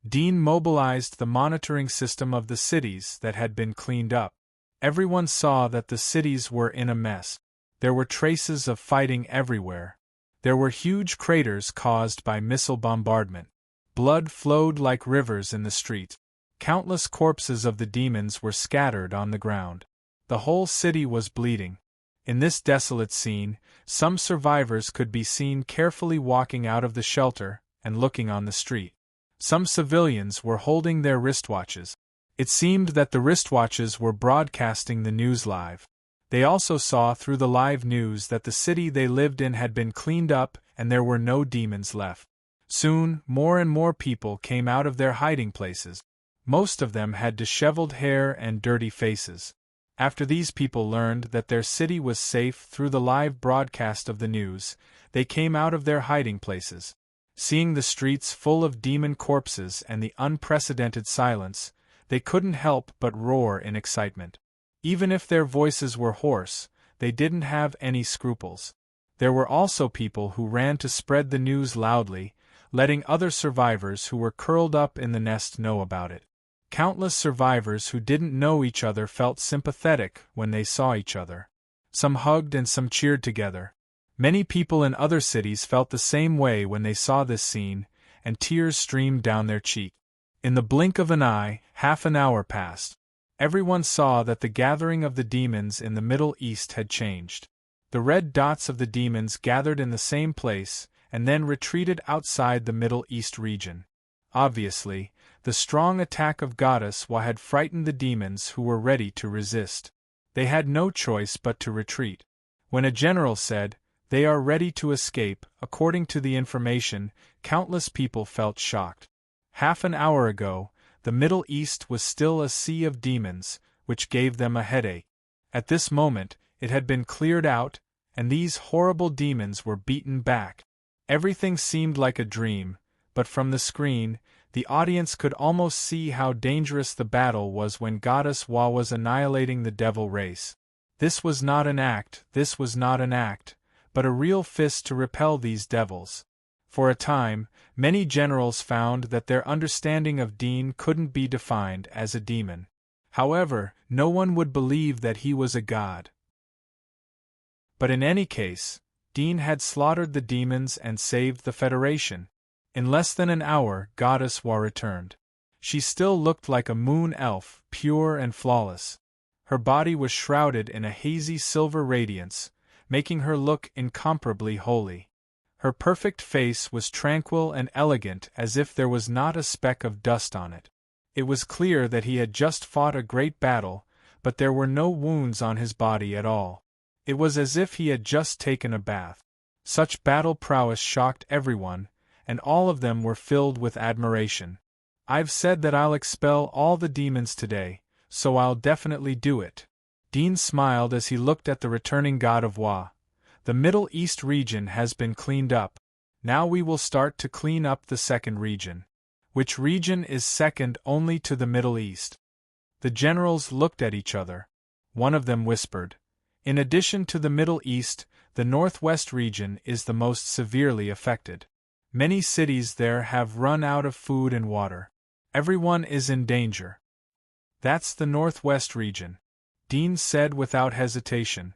Dean mobilized the monitoring system of the cities that had been cleaned up. Everyone saw that the cities were in a mess. There were traces of fighting everywhere. There were huge craters caused by missile bombardment. Blood flowed like rivers in the street. Countless corpses of the demons were scattered on the ground. The whole city was bleeding. In this desolate scene, some survivors could be seen carefully walking out of the shelter and looking on the street. Some civilians were holding their wristwatches. It seemed that the wristwatches were broadcasting the news live. They also saw through the live news that the city they lived in had been cleaned up and there were no demons left. Soon, more and more people came out of their hiding places. Most of them had disheveled hair and dirty faces. After these people learned that their city was safe through the live broadcast of the news, they came out of their hiding places. Seeing the streets full of demon corpses and the unprecedented silence, they couldn't help but roar in excitement. Even if their voices were hoarse, they didn't have any scruples. There were also people who ran to spread the news loudly, letting other survivors who were curled up in the nest know about it. Countless survivors who didn't know each other felt sympathetic when they saw each other. Some hugged and some cheered together. Many people in other cities felt the same way when they saw this scene, and tears streamed down their cheek. In the blink of an eye, half an hour passed. Everyone saw that the gathering of the demons in the Middle East had changed. The red dots of the demons gathered in the same place, and then retreated outside the Middle East region. Obviously, the strong attack of Goddess Wa had frightened the demons who were ready to resist. They had no choice but to retreat. When a general said, "They are ready to escape," according to the information, countless people felt shocked. Half an hour ago, the Middle East was still a sea of demons, which gave them a headache. At this moment, it had been cleared out, and these horrible demons were beaten back. Everything seemed like a dream, but from the screen, the audience could almost see how dangerous the battle was when Goddess Wa was annihilating the devil race. This was not an act, but a real fist to repel these devils. For a time, many generals found that their understanding of Dean couldn't be defined as a demon. However, no one would believe that he was a god. But in any case, Dean had slaughtered the demons and saved the Federation. In less than an hour, Goddess Wa returned. She still looked like a moon elf, pure and flawless. Her body was shrouded in a hazy silver radiance, making her look incomparably holy. Her perfect face was tranquil and elegant as if there was not a speck of dust on it. It was clear that he had just fought a great battle, but there were no wounds on his body at all. It was as if he had just taken a bath. Such battle prowess shocked everyone, and all of them were filled with admiration. "I've said that I'll expel all the demons today, so I'll definitely do it." Dean smiled as he looked at the returning god of Wa. "The Middle East region has been cleaned up. Now we will start to clean up the second region." "Which region is second only to the Middle East?" The generals looked at each other. One of them whispered, "In addition to the Middle East, the Northwest region is the most severely affected. Many cities there have run out of food and water. Everyone is in danger." "That's the Northwest region," Dean said without hesitation.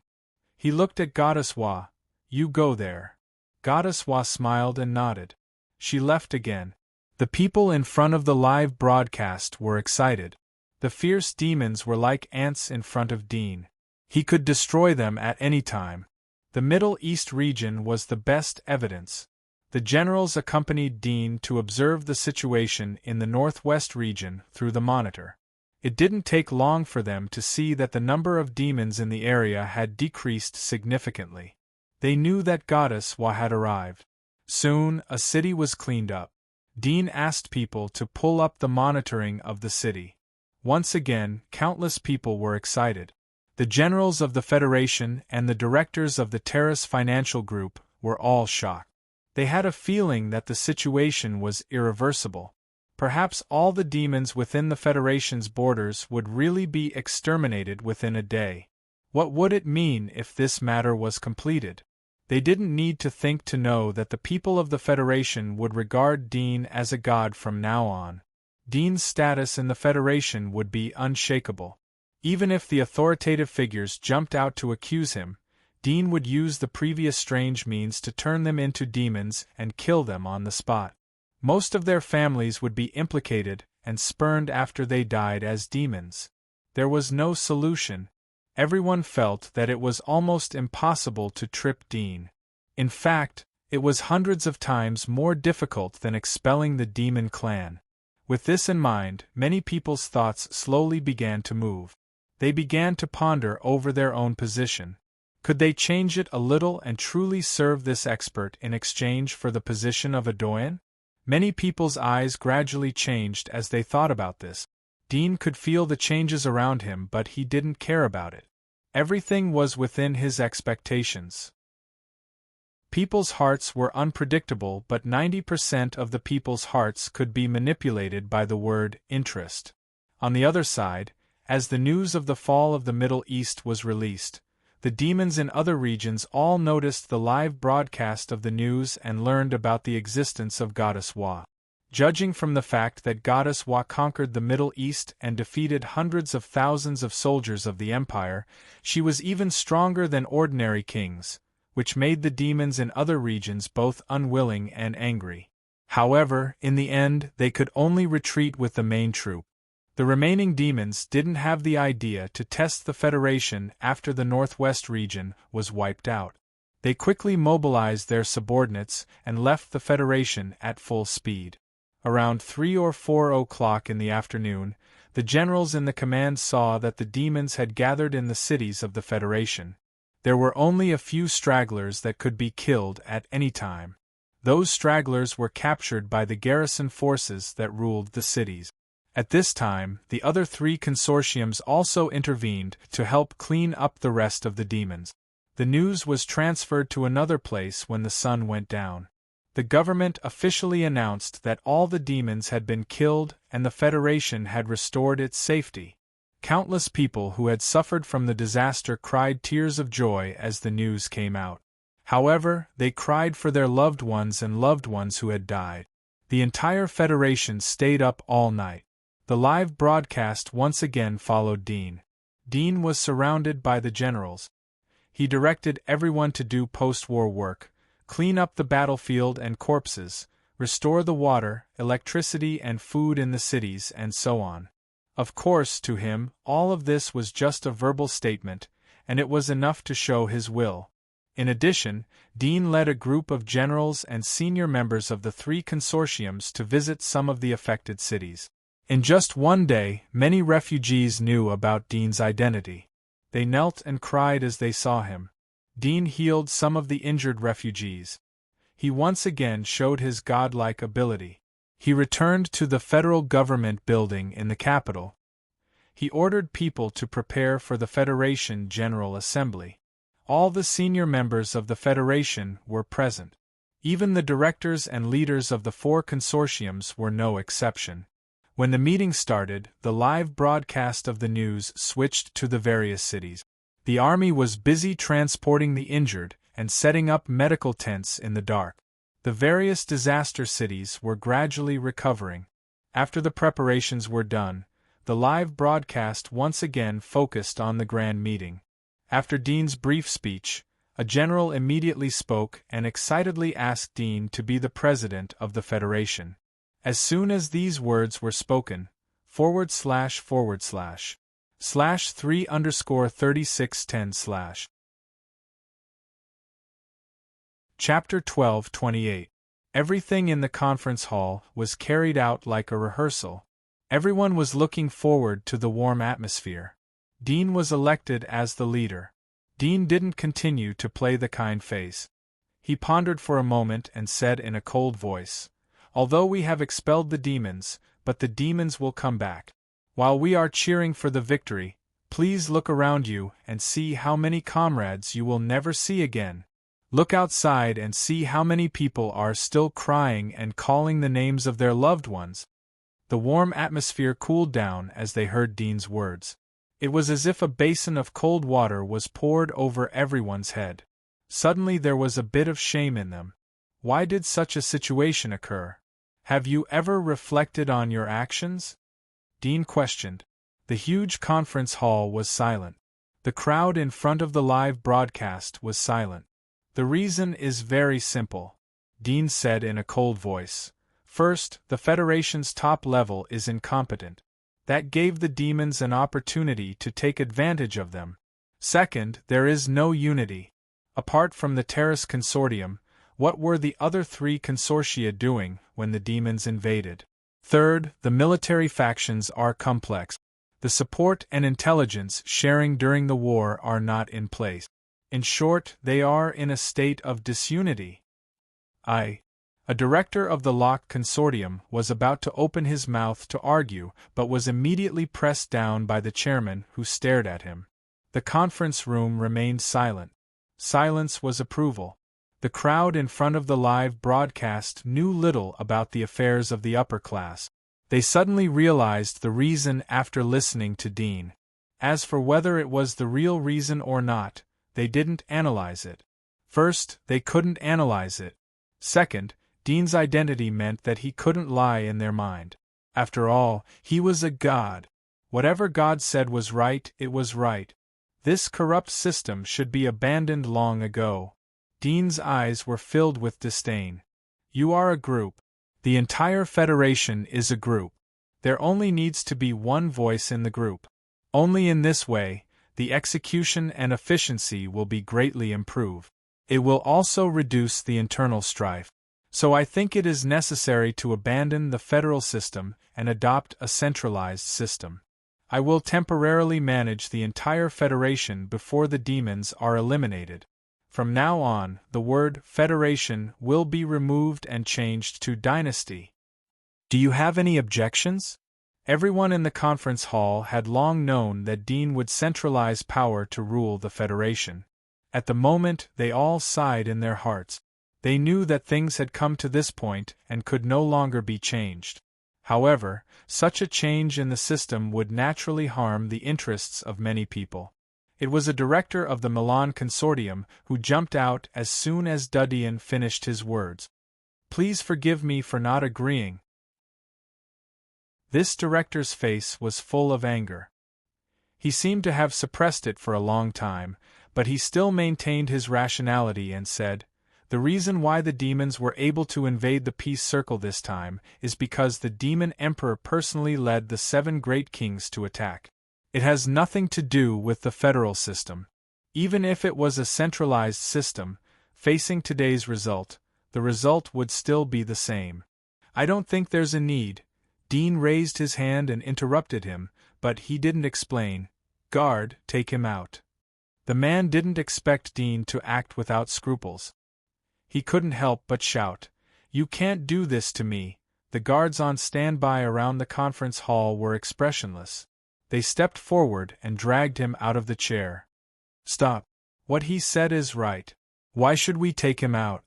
He looked at Goddess Wa. "You go there." Goddess Wa smiled and nodded. She left again. The people in front of the live broadcast were excited. The fierce demons were like ants in front of Dean. He could destroy them at any time. The Middle East region was the best evidence. The generals accompanied Dean to observe the situation in the Northwest region through the monitor. It didn't take long for them to see that the number of demons in the area had decreased significantly. They knew that Goddess Wa had arrived. Soon, a city was cleaned up. Dean asked people to pull up the monitoring of the city. Once again, countless people were excited. The generals of the Federation and the directors of the Terrace Financial Group were all shocked. They had a feeling that the situation was irreversible. Perhaps all the demons within the Federation's borders would really be exterminated within a day. What would it mean if this matter was completed? They didn't need to think to know that the people of the Federation would regard Dean as a god from now on. Dean's status in the Federation would be unshakable. Even if the authoritative figures jumped out to accuse him, Dean would use the previous strange means to turn them into demons and kill them on the spot. Most of their families would be implicated and spurned after they died as demons. There was no solution. Everyone felt that it was almost impossible to trip Dean. In fact, it was hundreds of times more difficult than expelling the demon clan. With this in mind, many people's thoughts slowly began to move. They began to ponder over their own position. Could they change it a little and truly serve this expert in exchange for the position of a doyen? Many people's eyes gradually changed as they thought about this. Dean could feel the changes around him, but he didn't care about it. Everything was within his expectations. People's hearts were unpredictable, but 90% of the people's hearts could be manipulated by the word interest. On the other side, as the news of the fall of the Middle East was released, the demons in other regions all noticed the live broadcast of the news and learned about the existence of Goddess Wa. Judging from the fact that Goddess Wa conquered the Middle East and defeated hundreds of thousands of soldiers of the Empire, she was even stronger than ordinary kings, which made the demons in other regions both unwilling and angry. However, in the end, they could only retreat with the main troop. The remaining demons didn't have the idea to test the Federation after the Northwest region was wiped out. They quickly mobilized their subordinates and left the Federation at full speed. Around 3 or 4 o'clock in the afternoon, the generals in the command saw that the demons had gathered in the cities of the Federation. There were only a few stragglers that could be killed at any time. Those stragglers were captured by the garrison forces that ruled the cities. At this time, the other 3 consortiums also intervened to help clean up the rest of the demons. The news was transferred to another place when the sun went down. The government officially announced that all the demons had been killed and the Federation had restored its safety. Countless people who had suffered from the disaster cried tears of joy as the news came out. However, they cried for their loved ones and loved ones who had died. The entire Federation stayed up all night. The live broadcast once again followed Dean. Dean was surrounded by the generals. He directed everyone to do post-war work, clean up the battlefield and corpses, restore the water, electricity and food in the cities, and so on. Of course, to him, all of this was just a verbal statement, and it was enough to show his will. In addition, Dean led a group of generals and senior members of the 3 consortiums to visit some of the affected cities. In just one day, many refugees knew about Dean's identity. They knelt and cried as they saw him. Dean healed some of the injured refugees. He once again showed his godlike ability. He returned to the federal government building in the capital. He ordered people to prepare for the Federation General Assembly. All the senior members of the Federation were present. Even the directors and leaders of the 4 consortiums were no exception. When the meeting started, the live broadcast of the news switched to the various cities. The army was busy transporting the injured and setting up medical tents in the dark. The various disaster cities were gradually recovering. After the preparations were done, the live broadcast once again focused on the grand meeting. After Dean's brief speech, a general immediately spoke and excitedly asked Dean to be the president of the Federation. As soon as these words were spoken, //3_3610/ Chapter 12:28. Everything in the conference hall was carried out like a rehearsal. Everyone was looking forward to the warm atmosphere. Dean was elected as the leader. Dean didn't continue to play the kind face. He pondered for a moment and said in a cold voice, "Although we have expelled the demons, but the demons will come back. While we are cheering for the victory, please look around you and see how many comrades you will never see again. Look outside and see how many people are still crying and calling the names of their loved ones." The warm atmosphere cooled down as they heard Dean's words. It was as if a basin of cold water was poured over everyone's head. Suddenly there was a bit of shame in them. Why did such a situation occur? Have you ever reflected on your actions? Dean questioned. The huge conference hall was silent. The crowd in front of the live broadcast was silent. The reason is very simple, Dean said in a cold voice. First, the Federation's top level is incompetent. That gave the demons an opportunity to take advantage of them. Second, there is no unity. Apart from the Terrace Consortium, what were the other 3 consortia doing when the demons invaded? Third, the military factions are complex. The support and intelligence sharing during the war are not in place. In short, they are in a state of disunity. A director of the Lock Consortium was about to open his mouth to argue, but was immediately pressed down by the chairman, who stared at him. The conference room remained silent. Silence was approval. The crowd in front of the live broadcast knew little about the affairs of the upper class. They suddenly realized the reason after listening to Dean. As for whether it was the real reason or not, they didn't analyze it. First, they couldn't analyze it. Second, Dean's identity meant that he couldn't lie in their mind. After all, he was a god. Whatever God said was right, it was right. This corrupt system should be abandoned long ago. Dean's eyes were filled with disdain. You are a group. The entire Federation is a group. There only needs to be one voice in the group. Only in this way, the execution and efficiency will be greatly improved. It will also reduce the internal strife. So I think it is necessary to abandon the federal system and adopt a centralized system. I will temporarily manage the entire Federation before the demons are eliminated. From now on, the word Federation will be removed and changed to Dynasty. Do you have any objections? Everyone in the conference hall had long known that Dean would centralize power to rule the Federation. At the moment, they all sighed in their hearts. They knew that things had come to this point and could no longer be changed. However, such a change in the system would naturally harm the interests of many people. It was a director of the Milan Consortium who jumped out as soon as Dudian finished his words. Please forgive me for not agreeing. This director's face was full of anger. He seemed to have suppressed it for a long time, but he still maintained his rationality and said, The reason why the demons were able to invade the peace circle this time is because the demon emperor personally led the 7 great kings to attack. It has nothing to do with the federal system. Even if it was a centralized system, facing today's result, the result would still be the same. I don't think there's a need. Dean raised his hand and interrupted him, but he didn't explain. Guard, take him out. The man didn't expect Dean to act without scruples. He couldn't help but shout, "You can't do this to me." The guards on standby around the conference hall were expressionless. They stepped forward and dragged him out of the chair. Stop. What he said is right. Why should we take him out?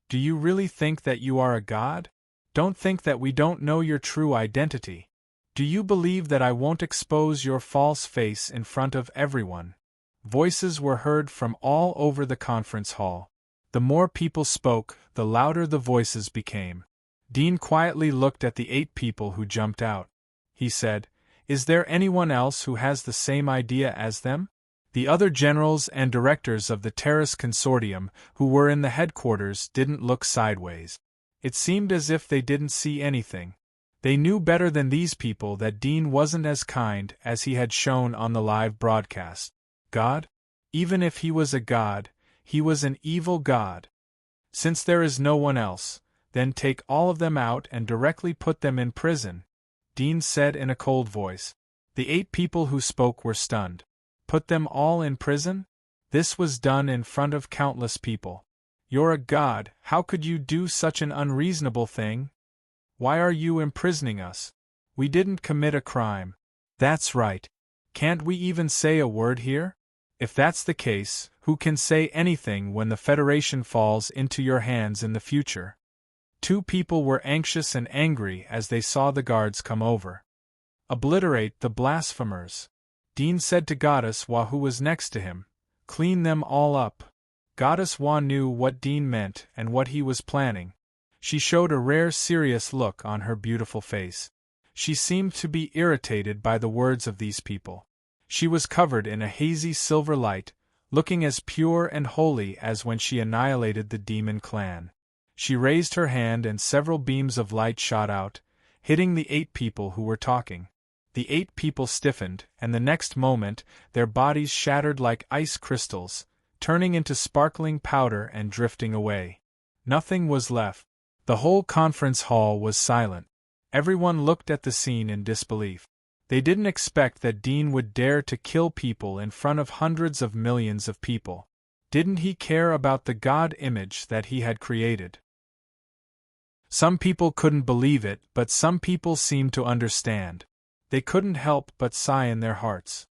Do you really think that you are a god? Don't think that we don't know your true identity. Do you believe that I won't expose your false face in front of everyone? Voices were heard from all over the conference hall. The more people spoke, the louder the voices became. Dean quietly looked at the 8 people who jumped out. He said, "Is there anyone else who has the same idea as them?" The other generals and directors of the terrorist consortium who were in the headquarters didn't look sideways. It seemed as if they didn't see anything. They knew better than these people that Dean wasn't as kind as he had shown on the live broadcast. God? Even if he was a god, he was an evil god. Since there is no one else, then take all of them out and directly put them in prison, Dean said in a cold voice. The 8 people who spoke were stunned. Put them all in prison? This was done in front of countless people. You're a god, how could you do such an unreasonable thing? Why are you imprisoning us? We didn't commit a crime. That's right. Can't we even say a word here? If that's the case, who can say anything when the Federation falls into your hands in the future? 2 people were anxious and angry as they saw the guards come over. Obliterate the blasphemers. Dean said to Goddess Wa, who was next to him. Clean them all up. Goddess Wa knew what Dean meant and what he was planning. She showed a rare serious look on her beautiful face. She seemed to be irritated by the words of these people. She was covered in a hazy silver light, looking as pure and holy as when she annihilated the demon clan. She raised her hand and several beams of light shot out, hitting the 8 people who were talking. The 8 people stiffened, and the next moment, their bodies shattered like ice crystals, turning into sparkling powder and drifting away. Nothing was left. The whole conference hall was silent. Everyone looked at the scene in disbelief. They didn't expect that Dean would dare to kill people in front of hundreds of millions of people. Didn't he care about the god image that he had created? Some people couldn't believe it, but some people seemed to understand. They couldn't help but sigh in their hearts.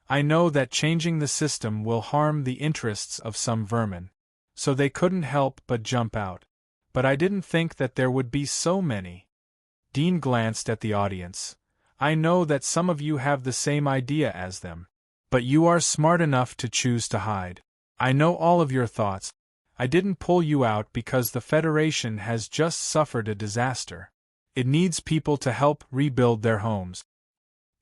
I know that changing the system will harm the interests of some vermin. So they couldn't help but jump out. But I didn't think that there would be so many. Dean glanced at the audience. I know that some of you have the same idea as them. But you are smart enough to choose to hide. I know all of your thoughts. I didn't pull you out because the Federation has just suffered a disaster. It needs people to help rebuild their homes.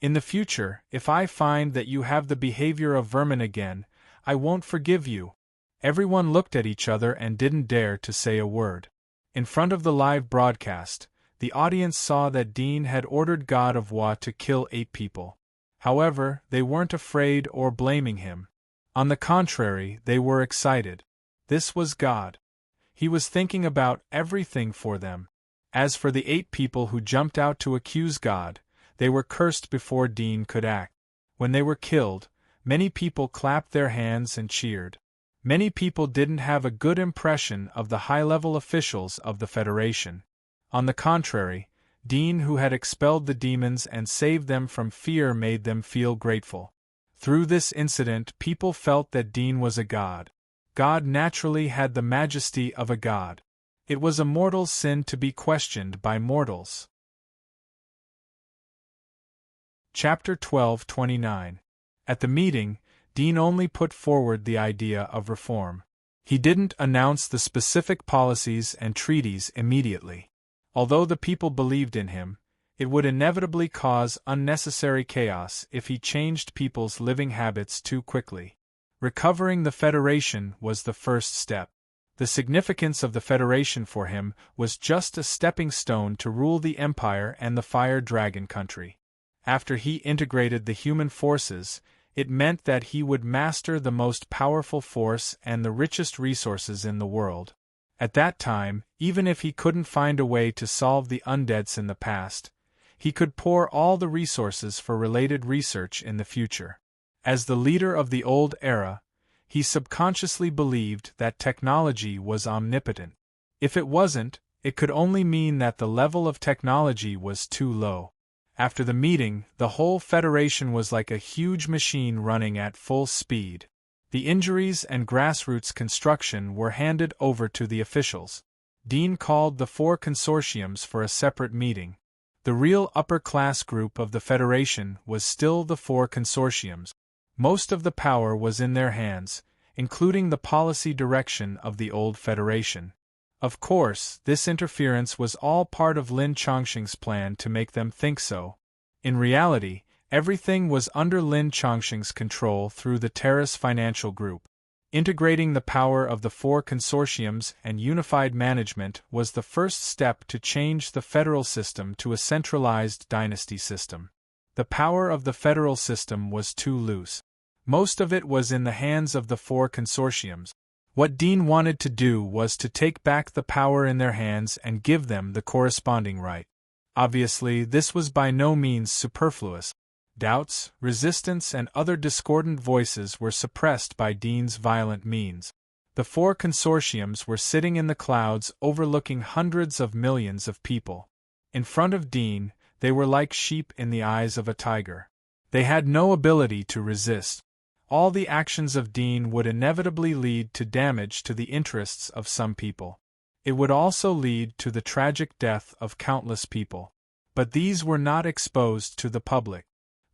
In the future, if I find that you have the behavior of vermin again, I won't forgive you. Everyone looked at each other and didn't dare to say a word. In front of the live broadcast, the audience saw that Dean had ordered God of Wa to kill 8 people. However, they weren't afraid or blaming him. On the contrary, they were excited. This was God. He was thinking about everything for them. As for the 8 people who jumped out to accuse God, they were cursed before Dean could act. When they were killed, many people clapped their hands and cheered. Many people didn't have a good impression of the high-level officials of the Federation. On the contrary, Dean, who had expelled the demons and saved them from fear, made them feel grateful. Through this incident, people felt that Dean was a god. God naturally had the majesty of a god. It was a mortal sin to be questioned by mortals. Chapter 12:29. At the meeting, Dean only put forward the idea of reform. He didn't announce the specific policies and treaties immediately. Although the people believed in him, it would inevitably cause unnecessary chaos if he changed people's living habits too quickly. Recovering the Federation was the first step. The significance of the Federation for him was just a stepping stone to rule the Empire and the Fire Dragon country. After he integrated the human forces, it meant that he would master the most powerful force and the richest resources in the world. At that time, even if he couldn't find a way to solve the undeaths in the past, he could pour all the resources for related research in the future. As the leader of the old era, he subconsciously believed that technology was omnipotent. If it wasn't, it could only mean that the level of technology was too low. After the meeting, the whole Federation was like a huge machine running at full speed. The injuries and grassroots construction were handed over to the officials. Dean called the 4 consortiums for a separate meeting. The real upper-class group of the Federation was still the 4 consortiums. Most of the power was in their hands, including the policy direction of the old Federation. Of course, this interference was all part of Lin Chongqing's plan to make them think so. In reality, everything was under Lin Chongqing's control through the Terrace Financial Group. Integrating the power of the 4 consortiums and unified management was the first step to change the federal system to a centralized dynasty system. The power of the federal system was too loose. Most of it was in the hands of the 4 consortiums. What Dean wanted to do was to take back the power in their hands and give them the corresponding right. Obviously, this was by no means superfluous. Doubts, resistance, and other discordant voices were suppressed by Dean's violent means. The 4 consortiums were sitting in the clouds overlooking hundreds of millions of people. In front of Dean, they were like sheep in the eyes of a tiger. They had no ability to resist. All the actions of Dean would inevitably lead to damage to the interests of some people. It would also lead to the tragic death of countless people. But these were not exposed to the public.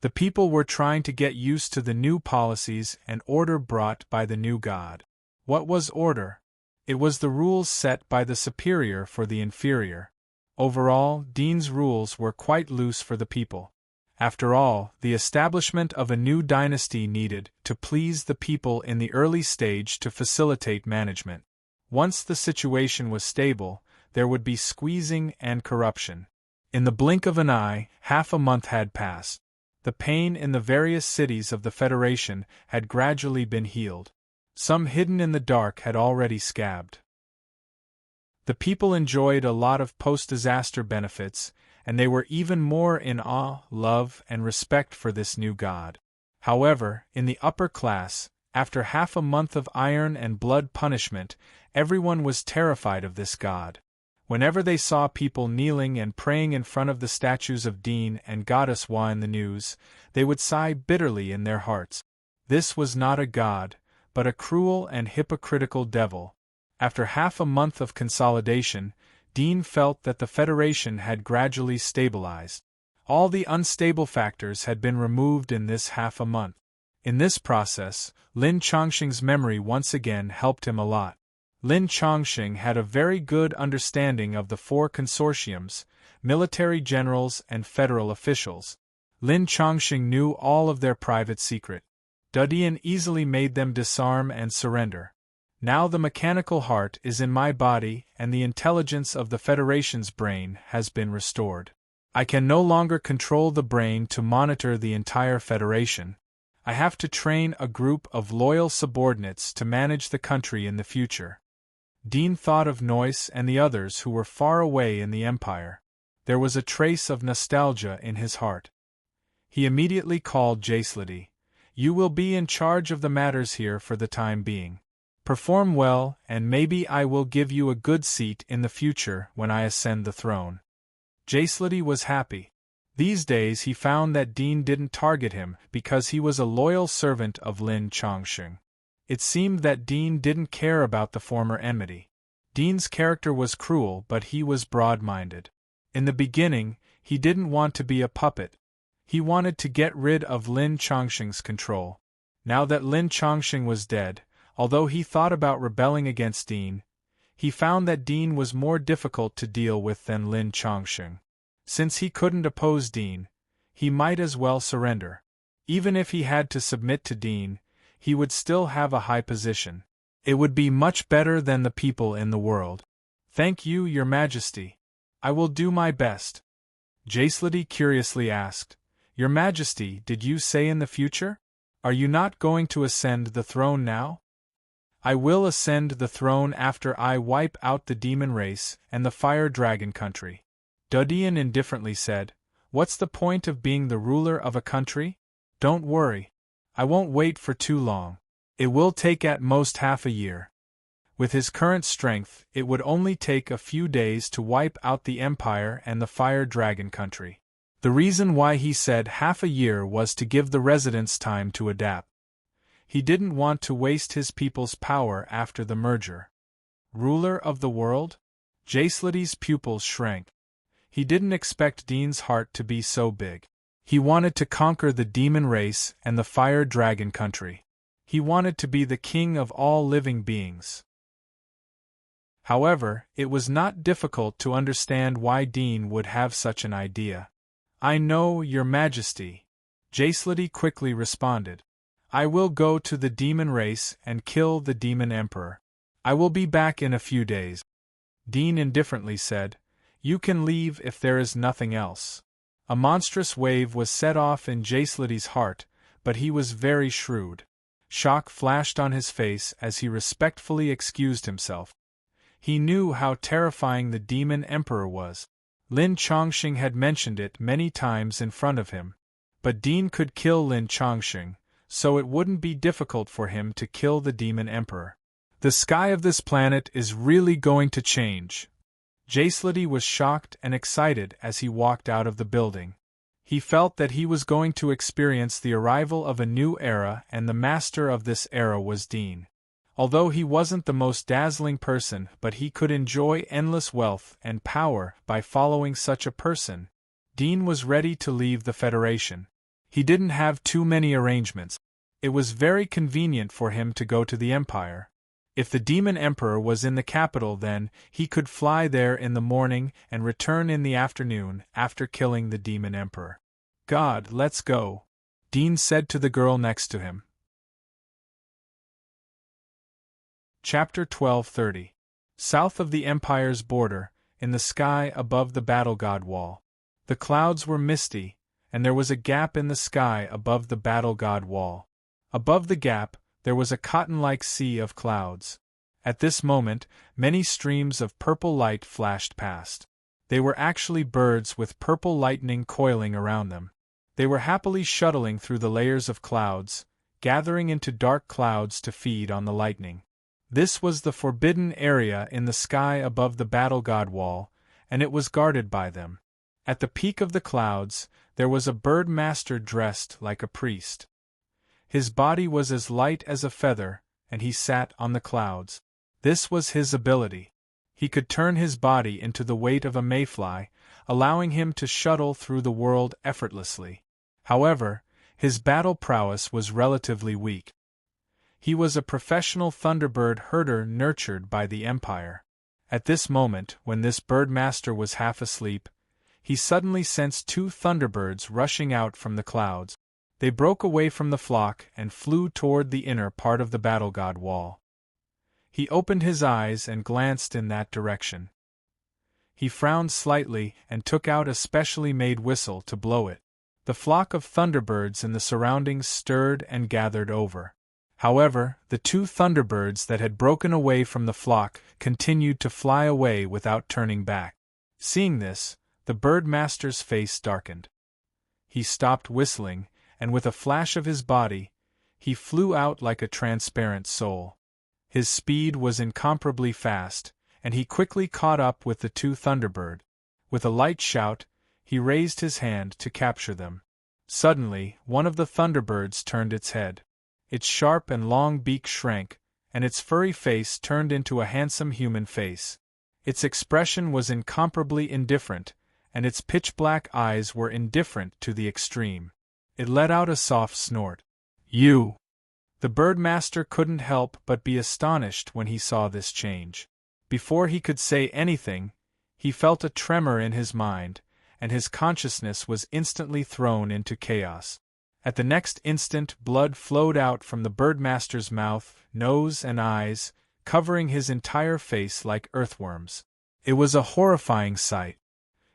The people were trying to get used to the new policies and order brought by the new god. What was order? It was the rules set by the superior for the inferior. Overall, Dean's rules were quite loose for the people. After all, the establishment of a new dynasty needed to please the people in the early stage to facilitate management. Once the situation was stable, there would be squeezing and corruption. In the blink of an eye, half a month had passed. The pain in the various cities of the Federation had gradually been healed. Some hidden in the dark had already scabbed. The people enjoyed a lot of post-disaster benefits, and they were even more in awe, love, and respect for this new god. However, in the upper class, after half a month of iron and blood punishment, everyone was terrified of this god. Whenever they saw people kneeling and praying in front of the statues of Dean and Goddess Wa in the news, they would sigh bitterly in their hearts. This was not a god, but a cruel and hypocritical devil. After half a month of consolidation, Dean felt that the Federation had gradually stabilized. All the unstable factors had been removed in this half a month. In this process, Lin Chongqing's memory once again helped him a lot. Lin Chongqing had a very good understanding of the 4 consortiums, military generals and federal officials. Lin Chongqing knew all of their private secret. Dudian easily made them disarm and surrender. Now the mechanical heart is in my body and the intelligence of the Federation's brain has been restored. I can no longer control the brain to monitor the entire Federation. I have to train a group of loyal subordinates to manage the country in the future. Dean thought of Noyce and the others who were far away in the Empire. There was a trace of nostalgia in his heart. He immediately called Jacelady. You will be in charge of the matters here for the time being. Perform well, and maybe I will give you a good seat in the future when I ascend the throne. Jacelady was happy. These days he found that Dean didn't target him because he was a loyal servant of Lin Chongqing. It seemed that Dean didn't care about the former enmity. Dean's character was cruel, but he was broad-minded. In the beginning, he didn't want to be a puppet. He wanted to get rid of Lin Chongqing's control. Now that Lin Chongqing was dead, although he thought about rebelling against Dean, he found that Dean was more difficult to deal with than Lin Chongqing. Since he couldn't oppose Dean, he might as well surrender. Even if he had to submit to Dean, he would still have a high position. It would be much better than the people in the world. Thank you, Your Majesty. I will do my best. Jacelady curiously asked, Your Majesty, did you say in the future? Are you not going to ascend the throne now? I will ascend the throne after I wipe out the demon race and the fire dragon country. Dudian indifferently said, What's the point of being the ruler of a country? Don't worry. I won't wait for too long. It will take at most half a year. With his current strength, it would only take a few days to wipe out the Empire and the Fire Dragon country. The reason why he said half a year was to give the residents time to adapt. He didn't want to waste his people's power after the merger. Ruler of the world? Jacelady's pupils shrank. He didn't expect Dean's heart to be so big. He wanted to conquer the demon race and the Fire Dragon country. He wanted to be the king of all living beings. However, it was not difficult to understand why Dean would have such an idea. I know, Your Majesty. Jacelady quickly responded. I will go to the demon race and kill the demon emperor. I will be back in a few days. Dean indifferently said, You can leave if there is nothing else. A monstrous wave was set off in Jacelady's heart, but he was very shrewd. Shock flashed on his face as he respectfully excused himself. He knew how terrifying the demon emperor was. Lin Chongqing had mentioned it many times in front of him. But Dean could kill Lin Chongqing, so it wouldn't be difficult for him to kill the demon emperor. The sky of this planet is really going to change. Jacelady was shocked and excited as he walked out of the building. He felt that he was going to experience the arrival of a new era, and the master of this era was Dean. Although he wasn't the most dazzling person, but he could enjoy endless wealth and power by following such a person. Dean was ready to leave the Federation. He didn't have too many arrangements. It was very convenient for him to go to the Empire. If the Demon Emperor was in the capital, then he could fly there in the morning and return in the afternoon after killing the Demon Emperor. God, let's go, Dean said to the girl next to him. Chapter 12:30. South of the Empire's border, in the sky above the Battle God Wall. The clouds were misty, and there was a gap in the sky above the Battle God Wall. Above the gap, there was a cotton-like sea of clouds. At this moment, many streams of purple light flashed past. They were actually birds with purple lightning coiling around them. They were happily shuttling through the layers of clouds, gathering into dark clouds to feed on the lightning. This was the forbidden area in the sky above the Battle God Wall, and it was guarded by them. At the peak of the clouds, there was a bird master dressed like a priest. His body was as light as a feather, and he sat on the clouds. This was his ability. He could turn his body into the weight of a mayfly, allowing him to shuttle through the world effortlessly. However, his battle prowess was relatively weak. He was a professional thunderbird herder nurtured by the Empire. At this moment, when this bird master was half asleep, he suddenly sensed two thunderbirds rushing out from the clouds. They broke away from the flock and flew toward the inner part of the Battle God Wall. He opened his eyes and glanced in that direction. He frowned slightly and took out a specially made whistle to blow it. The flock of thunderbirds in the surroundings stirred and gathered over. However, the two thunderbirds that had broken away from the flock continued to fly away without turning back. Seeing this, the bird master's face darkened. He stopped whistling, and with a flash of his body, he flew out like a transparent soul. His speed was incomparably fast, and he quickly caught up with the two thunderbirds. With a light shout, he raised his hand to capture them. Suddenly, one of the thunderbirds turned its head. Its sharp and long beak shrank, and its furry face turned into a handsome human face. Its expression was incomparably indifferent, and its pitch-black eyes were indifferent to the extreme. It let out a soft snort. You! The birdmaster couldn't help but be astonished when he saw this change. Before he could say anything, he felt a tremor in his mind, and his consciousness was instantly thrown into chaos. At the next instant blood flowed out from the birdmaster's mouth, nose and eyes, covering his entire face like earthworms. It was a horrifying sight.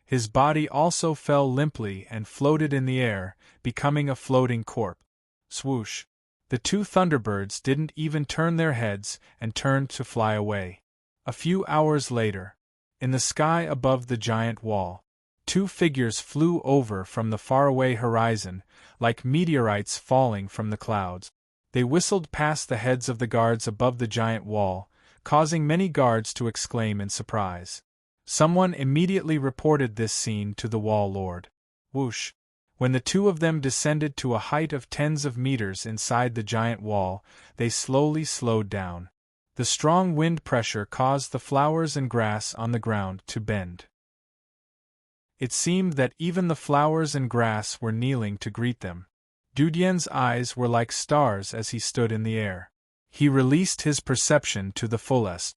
His body also fell limply and floated in the air, becoming a floating corpse. Swoosh! The two thunderbirds didn't even turn their heads and turned to fly away. A few hours later, in the sky above the giant wall, two figures flew over from the faraway horizon, like meteorites falling from the clouds. They whistled past the heads of the guards above the giant wall, causing many guards to exclaim in surprise. Someone immediately reported this scene to the wall lord. Whoosh! When the two of them descended to a height of tens of meters inside the giant wall, they slowly slowed down. The strong wind pressure caused the flowers and grass on the ground to bend. It seemed that even the flowers and grass were kneeling to greet them. Dudien's eyes were like stars as he stood in the air. He released his perception to the fullest.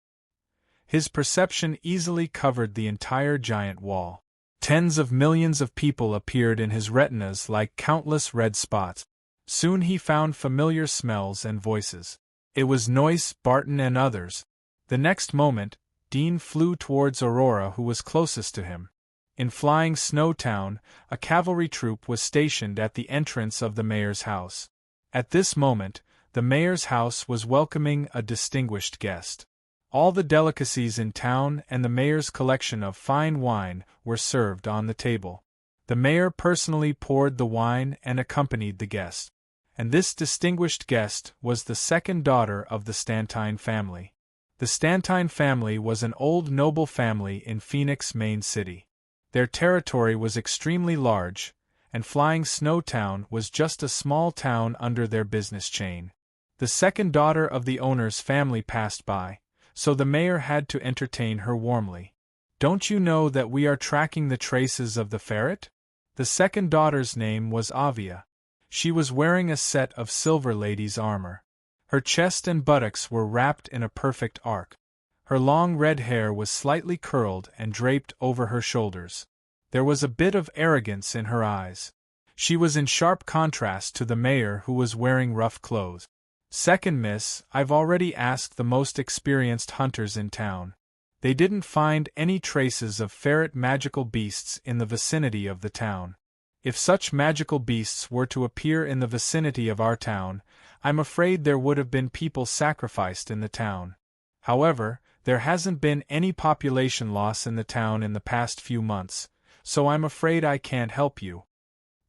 His perception easily covered the entire giant wall. Tens of millions of people appeared in his retinas like countless red spots. Soon he found familiar smells and voices. It was Noyce, Barton and others. The next moment, Dean flew towards Aurora, who was closest to him. In Flying Snow Town, a cavalry troop was stationed at the entrance of the mayor's house. At this moment, the mayor's house was welcoming a distinguished guest. All the delicacies in town and the mayor's collection of fine wine were served on the table. The mayor personally poured the wine and accompanied the guest. And this distinguished guest was the second daughter of the Stantine family. The Stantine family was an old noble family in Phoenix, Maine City. Their territory was extremely large, and Flying Snow Town was just a small town under their business chain. The second daughter of the owner's family passed by, so the mayor had to entertain her warmly. "Don't you know that we are tracking the traces of the ferret?" The second daughter's name was Avia. She was wearing a set of silver lady's armor. Her chest and buttocks were wrapped in a perfect arc. Her long red hair was slightly curled and draped over her shoulders. There was a bit of arrogance in her eyes. She was in sharp contrast to the mayor, who was wearing rough clothes. "Second miss, I've already asked the most experienced hunters in town. They didn't find any traces of ferret magical beasts in the vicinity of the town. If such magical beasts were to appear in the vicinity of our town, I'm afraid there would have been people sacrificed in the town. However, there hasn't been any population loss in the town in the past few months, so I'm afraid I can't help you."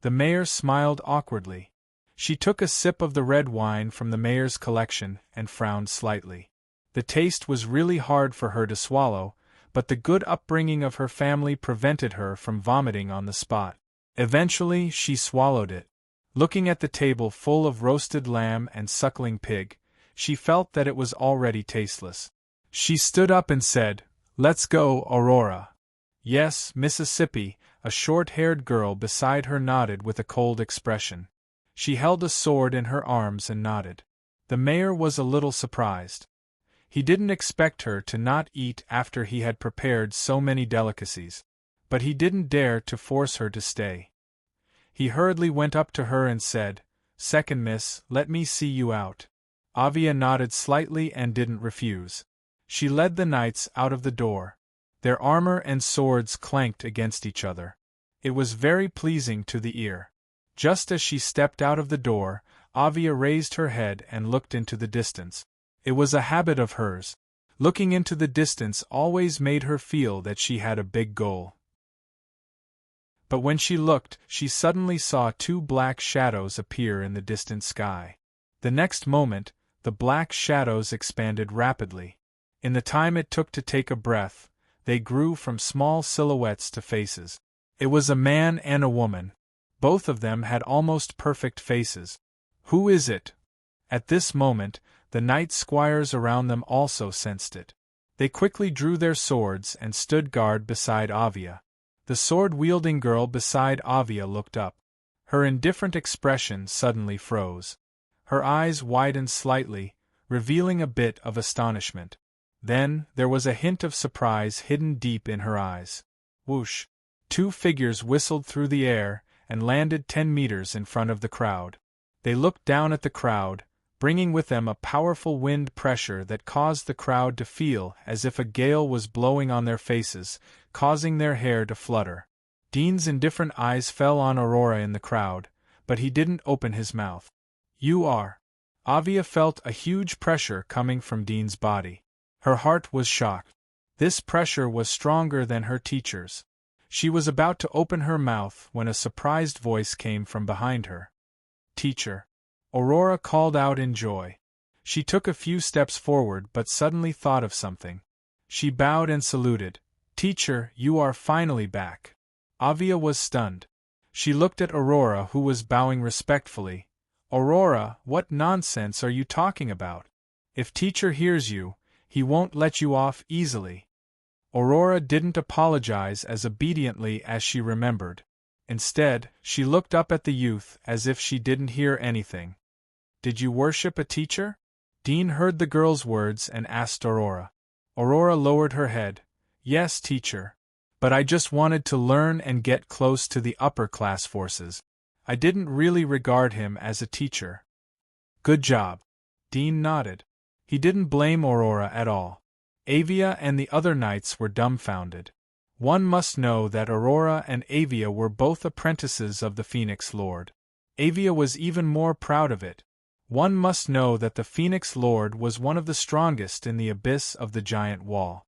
The mayor smiled awkwardly. She took a sip of the red wine from the mayor's collection and frowned slightly. The taste was really hard for her to swallow, but the good upbringing of her family prevented her from vomiting on the spot. Eventually, she swallowed it. Looking at the table full of roasted lamb and suckling pig, she felt that it was already tasteless. She stood up and said, "Let's go, Aurora." "Yes, Mississippi," a short-haired girl beside her nodded with a cold expression. She held a sword in her arms and nodded. The mayor was a little surprised. He didn't expect her to not eat after he had prepared so many delicacies, but he didn't dare to force her to stay. He hurriedly went up to her and said, "Second miss, let me see you out." Avia nodded slightly and didn't refuse. She led the knights out of the door. Their armor and swords clanked against each other. It was very pleasing to the ear. Just as she stepped out of the door, Avia raised her head and looked into the distance. It was a habit of hers. Looking into the distance always made her feel that she had a big goal. But when she looked, she suddenly saw two black shadows appear in the distant sky. The next moment, the black shadows expanded rapidly. In the time it took to take a breath, they grew from small silhouettes to faces. It was a man and a woman. Both of them had almost perfect faces. "Who is it?" At this moment, the knight squires around them also sensed it. They quickly drew their swords and stood guard beside Avia. The sword-wielding girl beside Avia looked up. Her indifferent expression suddenly froze. Her eyes widened slightly, revealing a bit of astonishment. Then, there was a hint of surprise hidden deep in her eyes. Whoosh! Two figures whistled through the air, and landed 10 meters in front of the crowd. They looked down at the crowd, bringing with them a powerful wind pressure that caused the crowd to feel as if a gale was blowing on their faces, causing their hair to flutter. Dean's indifferent eyes fell on Aurora in the crowd, but he didn't open his mouth. "You are." Avia felt a huge pressure coming from Dean's body. Her heart was shocked. This pressure was stronger than her teacher's. She was about to open her mouth when a surprised voice came from behind her. "Teacher." Aurora called out in joy. She took a few steps forward but suddenly thought of something. She bowed and saluted. "Teacher, you are finally back." Avia was stunned. She looked at Aurora, who was bowing respectfully. "Aurora, what nonsense are you talking about? If teacher hears you, he won't let you off easily." Aurora didn't apologize as obediently as she remembered. Instead, she looked up at the youth as if she didn't hear anything. "Did you worship a teacher?" Dean heard the girl's words and asked Aurora. Aurora lowered her head. "Yes, teacher. But I just wanted to learn and get close to the upper-class forces. I didn't really regard him as a teacher." "Good job." Dean nodded. He didn't blame Aurora at all. Avia and the other knights were dumbfounded. One must know that Aurora and Avia were both apprentices of the Phoenix Lord. Avia was even more proud of it. One must know that the Phoenix Lord was one of the strongest in the abyss of the giant wall.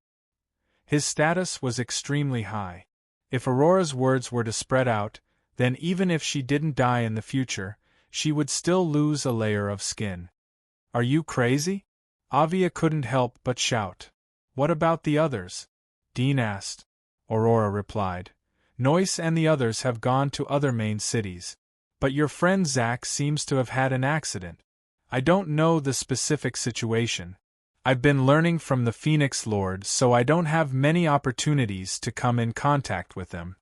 His status was extremely high. If Aurora's words were to spread out, then even if she didn't die in the future, she would still lose a layer of skin. "Are you crazy?" Avia couldn't help but shout. "What about the others?" Dean asked. Aurora replied. "Noyce and the others have gone to other main cities. But your friend Zack seems to have had an accident. I don't know the specific situation. I've been learning from the Phoenix Lord, so I don't have many opportunities to come in contact with them."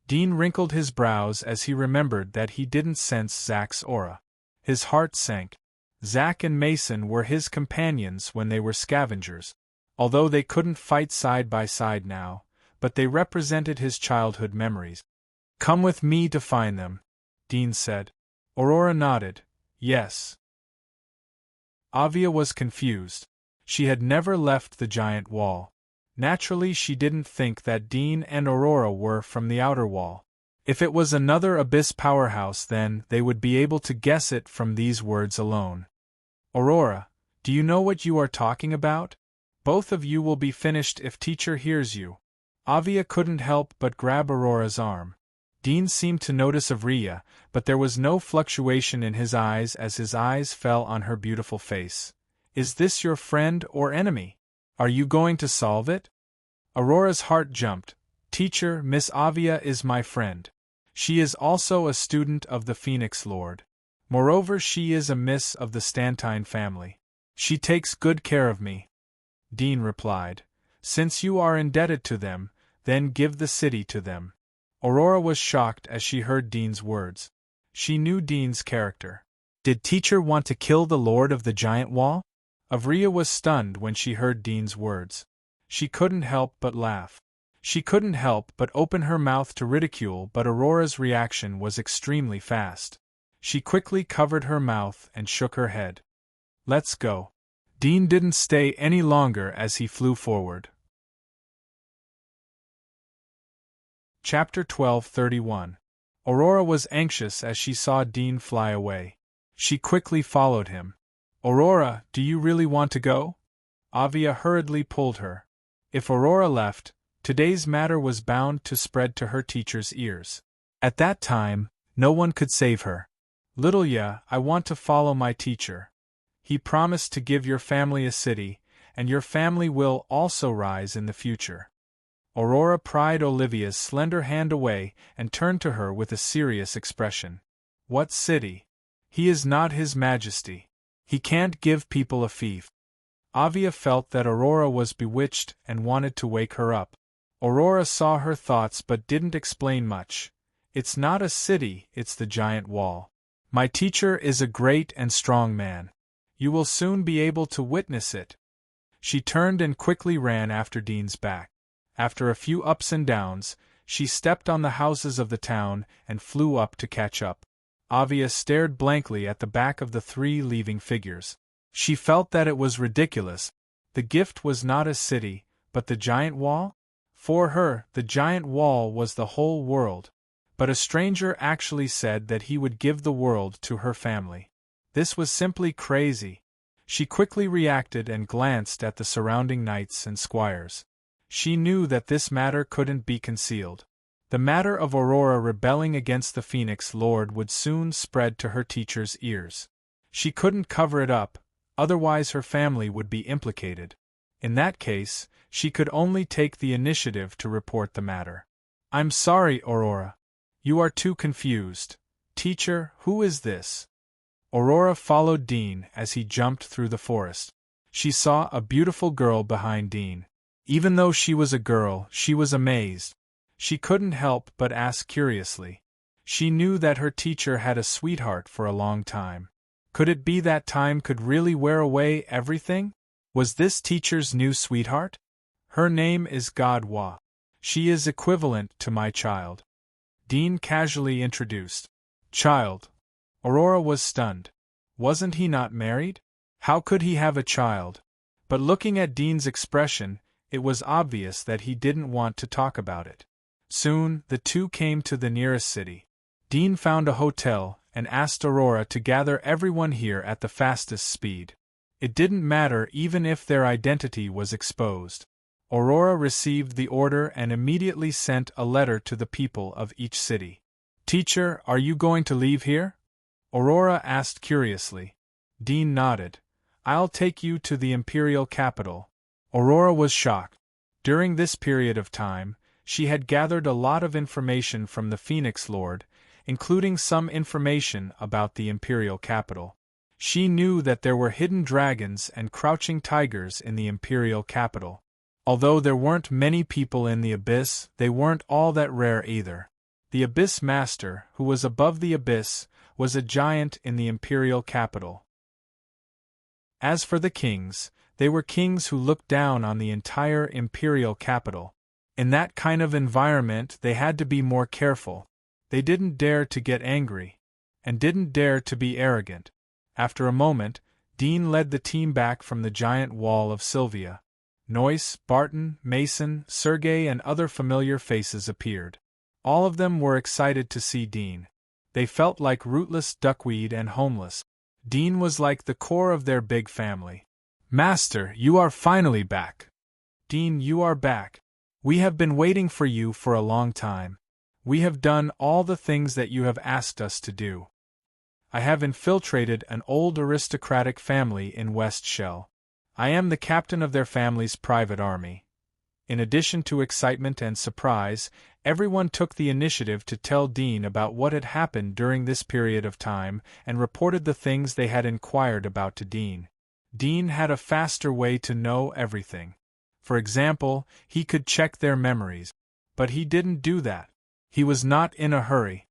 Dean wrinkled his brows as he remembered that he didn't sense Zack's aura. His heart sank. Zack and Mason were his companions when they were scavengers, although they couldn't fight side by side now, but they represented his childhood memories. "Come with me to find them," Dean said. Aurora nodded. "Yes." Avia was confused. She had never left the giant wall. Naturally, she didn't think that Dean and Aurora were from the outer wall. If it was another abyss powerhouse, then they would be able to guess it from these words alone. "Aurora, do you know what you are talking about? Both of you will be finished if teacher hears you." Avia couldn't help but grab Aurora's arm. Dean seemed to notice Avria, but there was no fluctuation in his eyes as his eyes fell on her beautiful face. "Is this your friend or enemy? Are you going to solve it?" Aurora's heart jumped. "Teacher, Miss Avia is my friend. She is also a student of the Phoenix Lord. Moreover, she is a miss of the Stantine family. She takes good care of me." Dean replied. "Since you are indebted to them, then give the city to them." Aurora was shocked as she heard Dean's words. She knew Dean's character. Did teacher want to kill the Lord of the Giant Wall? Avria was stunned when she heard Dean's words. She couldn't help but laugh. She couldn't help but open her mouth to ridicule, but Aurora's reaction was extremely fast. She quickly covered her mouth and shook her head. "Let's go." Dean didn't stay any longer as he flew forward. Chapter 12:31. Aurora was anxious as she saw Dean fly away. She quickly followed him. "Aurora, do you really want to go?" Avia hurriedly pulled her. If Aurora left, today's matter was bound to spread to her teacher's ears. At that time, no one could save her. "Littleya, I want to follow my teacher. He promised to give your family a city, and your family will also rise in the future." Aurora pried Olivia's slender hand away and turned to her with a serious expression. "What city? He is not His Majesty. He can't give people a fief." Avia felt that Aurora was bewitched and wanted to wake her up. Aurora saw her thoughts but didn't explain much. "It's not a city, it's the giant wall. My teacher is a great and strong man. You will soon be able to witness it." She turned and quickly ran after Dean's back. After a few ups and downs, She stepped on the houses of the town and flew up to catch up. Avia stared blankly at the back of the three leaving figures. She felt that it was ridiculous. The gift was not a city, but the giant wall? For her, the giant wall was the whole world. But a stranger actually said that he would give the world to her family. This was simply crazy. She quickly reacted and glanced at the surrounding knights and squires. She knew that this matter couldn't be concealed. The matter of Aurora rebelling against the Phoenix Lord would soon spread to her teacher's ears. She couldn't cover it up, otherwise her family would be implicated. In that case, she could only take the initiative to report the matter. "I'm sorry, Aurora. You are too confused. Teacher, who is this?" Aurora followed Dean as he jumped through the forest. She saw a beautiful girl behind Dean. Even though she was a girl, she was amazed. She couldn't help but ask curiously. She knew that her teacher had a sweetheart for a long time. Could it be that time could really wear away everything? Was this teacher's new sweetheart? "Her name is Godwa. She is equivalent to my child," Dean casually introduced. "Child?" Aurora was stunned. Wasn't he not married? How could he have a child? But looking at Dean's expression, it was obvious that he didn't want to talk about it. Soon, the two came to the nearest city. Dean found a hotel and asked Aurora to gather everyone here at the fastest speed. It didn't matter even if their identity was exposed. Aurora received the order and immediately sent a letter to the people of each city. "Teacher, are you going to leave here?" Aurora asked curiously. Dean nodded. "I'll take you to the imperial capital." Aurora was shocked. During this period of time, she had gathered a lot of information from the Phoenix Lord, including some information about the imperial capital. She knew that there were hidden dragons and crouching tigers in the imperial capital. Although there weren't many people in the abyss, they weren't all that rare either. The Abyss Master, who was above the abyss, was a giant in the imperial capital. As for the kings, they were kings who looked down on the entire imperial capital. In that kind of environment, they had to be more careful. They didn't dare to get angry, and didn't dare to be arrogant. After a moment, Dean led the team back from the giant wall of Sylvia. Noyce, Barton, Mason, Sergei and other familiar faces appeared. All of them were excited to see Dean. They felt like rootless duckweed and homeless. Dean was like the core of their big family. "Master, you are finally back." "Dean, you are back. We have been waiting for you for a long time. We have done all the things that you have asked us to do. I have infiltrated an old aristocratic family in West Shell. I am the captain of their family's private army." In addition to excitement and surprise, everyone took the initiative to tell Dean about what had happened during this period of time and reported the things they had inquired about to Dean. Dean had a faster way to know everything. For example, he could check their memories. But he didn't do that. He was not in a hurry.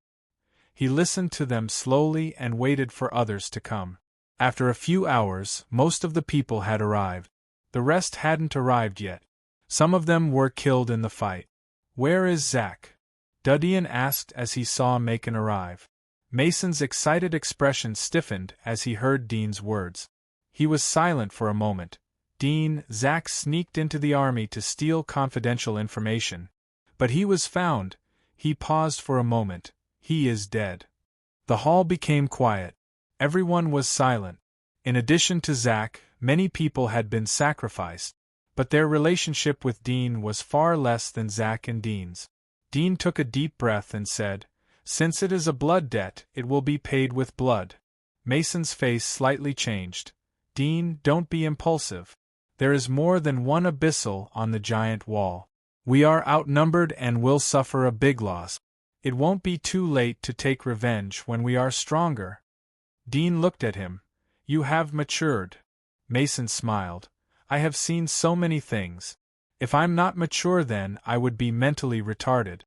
He listened to them slowly and waited for others to come. After a few hours, most of the people had arrived. The rest hadn't arrived yet. Some of them were killed in the fight. "Where is Zack?" Dudian asked as he saw Macon arrive. Mason's excited expression stiffened as he heard Dean's words. He was silent for a moment. "Dean, Zack sneaked into the army to steal confidential information. But he was found." He paused for a moment. "He is dead." The hall became quiet. Everyone was silent. In addition to Zack, many people had been sacrificed. But their relationship with Dean was far less than Zack and Dean's. Dean took a deep breath and said, "Since it is a blood debt, it will be paid with blood." Mason's face slightly changed. "Dean, don't be impulsive. There is more than one abyssal on the giant wall. We are outnumbered and will suffer a big loss. It won't be too late to take revenge when we are stronger." Dean looked at him. "You have matured." Mason smiled. "I have seen so many things. If I'm not mature then I would be mentally retarded."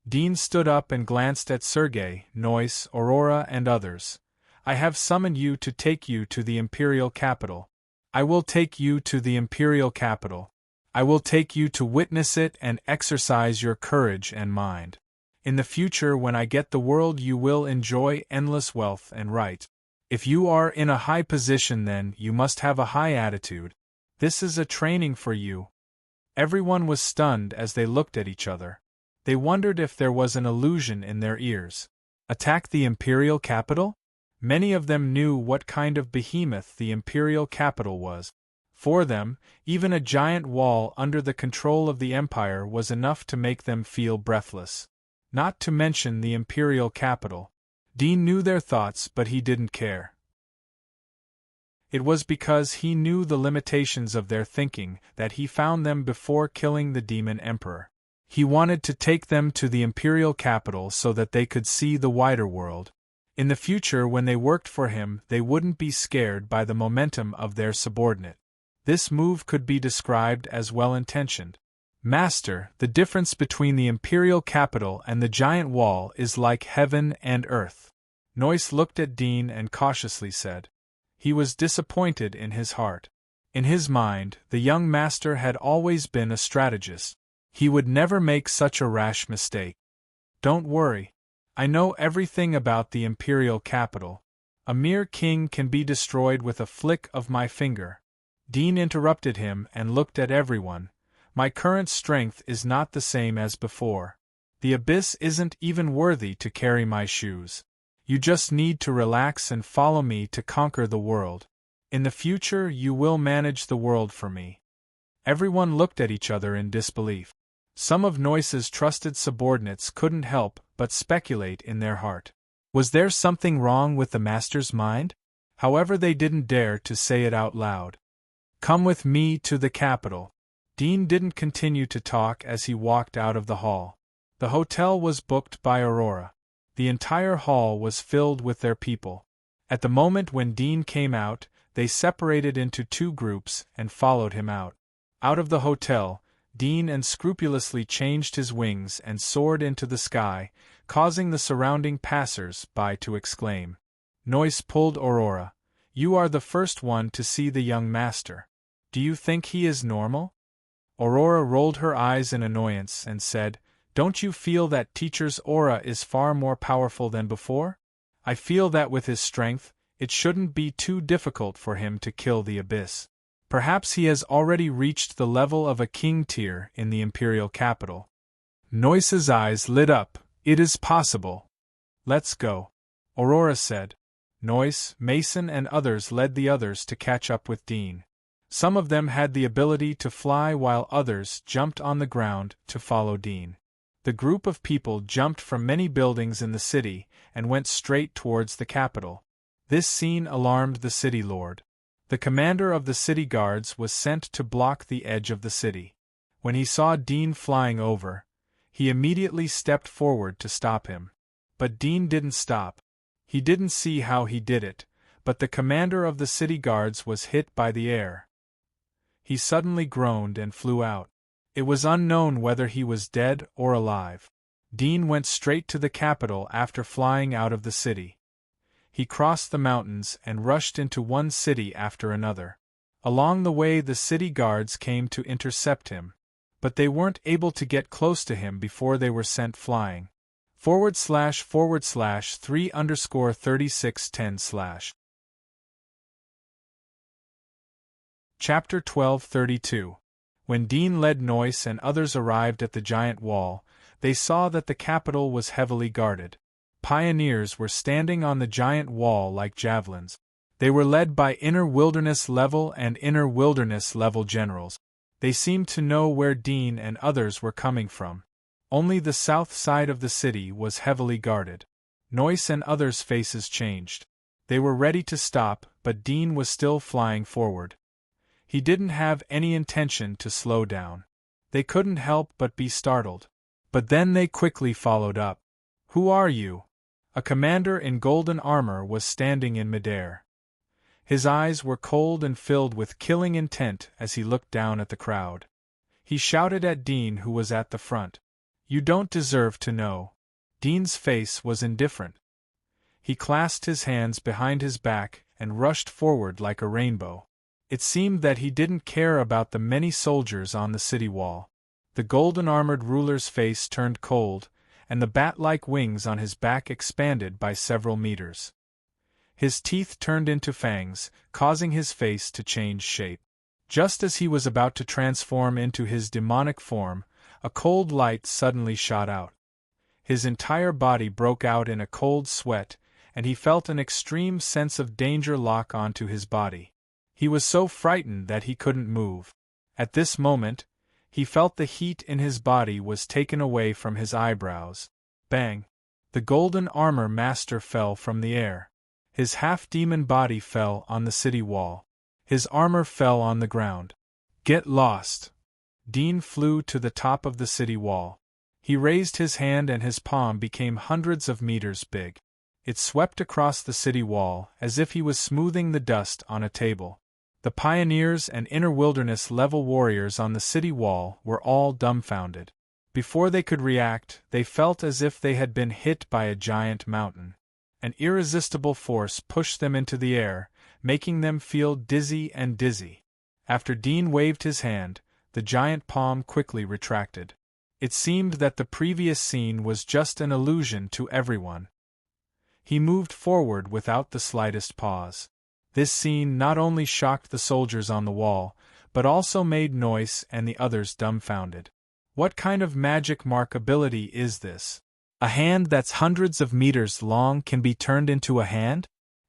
Dean stood up and glanced at Sergei, Noyce, Aurora and others. "I have summoned you to take you to the imperial capital." "I will take you to the imperial capital. I will take you to witness it and exercise your courage and mind. In the future, when I get the world, you will enjoy endless wealth and right. If you are in a high position, then you must have a high attitude. This is a training for you." Everyone was stunned as they looked at each other. They wondered if there was an illusion in their ears. Attack the imperial capital? Many of them knew what kind of behemoth the imperial capital was. For them, even a giant wall under the control of the empire was enough to make them feel breathless. Not to mention the imperial capital. Dean knew their thoughts, but he didn't care. It was because he knew the limitations of their thinking that he found them before killing the demon emperor. He wanted to take them to the imperial capital so that they could see the wider world. In the future, when they worked for him, they wouldn't be scared by the momentum of their subordinate. This move could be described as well-intentioned. "Master, the difference between the imperial capital and the giant wall is like heaven and earth." Noyce looked at Dean and cautiously said. He was disappointed in his heart. In his mind, the young master had always been a strategist. He would never make such a rash mistake. "Don't worry. I know everything about the imperial capital. A mere king can be destroyed with a flick of my finger." Dean interrupted him and looked at everyone. "My current strength is not the same as before. The abyss isn't even worthy to carry my shoes. You just need to relax and follow me to conquer the world. In the future, you will manage the world for me." Everyone looked at each other in disbelief. Some of Noyce's trusted subordinates couldn't help but speculate in their heart. Was there something wrong with the master's mind? However, they didn't dare to say it out loud. "Come with me to the capital." Dean didn't continue to talk as he walked out of the hall. The hotel was booked by Aurora. The entire hall was filled with their people. At the moment when Dean came out, they separated into two groups and followed him out. Out of the hotel, Dean unscrupulously changed his wings and soared into the sky, causing the surrounding passers-by to exclaim. Noyce pulled Aurora. "You are the first one to see the young master. Do you think he is normal?" Aurora rolled her eyes in annoyance and said, "Don't you feel that teacher's aura is far more powerful than before? I feel that with his strength, it shouldn't be too difficult for him to kill the abyss. Perhaps he has already reached the level of a king tier in the imperial capital." Noyce's eyes lit up. "It is possible. Let's go," Aurora said. Noyce, Mason, and others led the others to catch up with Dean. Some of them had the ability to fly while others jumped on the ground to follow Dean. The group of people jumped from many buildings in the city and went straight towards the capital. This scene alarmed the city lord. The commander of the city guards was sent to block the edge of the city. When he saw Dean flying over, he immediately stepped forward to stop him. But Dean didn't stop. He didn't see how he did it, but the commander of the city guards was hit by the air. He suddenly groaned and flew out. It was unknown whether he was dead or alive. Dean went straight to the capital after flying out of the city. He crossed the mountains and rushed into one city after another. Along the way, the city guards came to intercept him, but they weren't able to get close to him before they were sent flying. //3_3610/ Chapter 1232. When Dean led Noyce and others arrived at the giant wall, they saw that the capital was heavily guarded. Pioneers were standing on the giant wall like javelins. They were led by inner wilderness level and inner wilderness level generals. They seemed to know where Dean and others were coming from. Only the south side of the city was heavily guarded. Noyce and others' faces changed. They were ready to stop, but Dean was still flying forward. He didn't have any intention to slow down. They couldn't help but be startled. But then they quickly followed up. "Who are you?" A commander in golden armor was standing in midair. His eyes were cold and filled with killing intent as he looked down at the crowd. He shouted at Dean, who was at the front. "You don't deserve to know." Dean's face was indifferent. He clasped his hands behind his back and rushed forward like a rainbow. It seemed that he didn't care about the many soldiers on the city wall. The golden-armored ruler's face turned cold, and the bat-like wings on his back expanded by several meters. His teeth turned into fangs, causing his face to change shape. Just as he was about to transform into his demonic form, a cold light suddenly shot out. His entire body broke out in a cold sweat, and he felt an extreme sense of danger lock onto his body. He was so frightened that he couldn't move. At this moment, he felt the heat in his body was taken away from his eyebrows. Bang! The golden armor master fell from the air. His half-demon body fell on the city wall. His armor fell on the ground. Get lost! Dean flew to the top of the city wall. He raised his hand and his palm became hundreds of meters big. It swept across the city wall as if he was smoothing the dust on a table. The pioneers and inner wilderness level warriors on the city wall were all dumbfounded. Before they could react, they felt as if they had been hit by a giant mountain. An irresistible force pushed them into the air, making them feel dizzy and dizzy. After Dean waved his hand, the giant palm quickly retracted. It seemed that the previous scene was just an illusion to everyone. He moved forward without the slightest pause. This scene not only shocked the soldiers on the wall, but also made Noyce and the others dumbfounded. What kind of magic mark ability is this? A hand that's hundreds of meters long can be turned into a hand?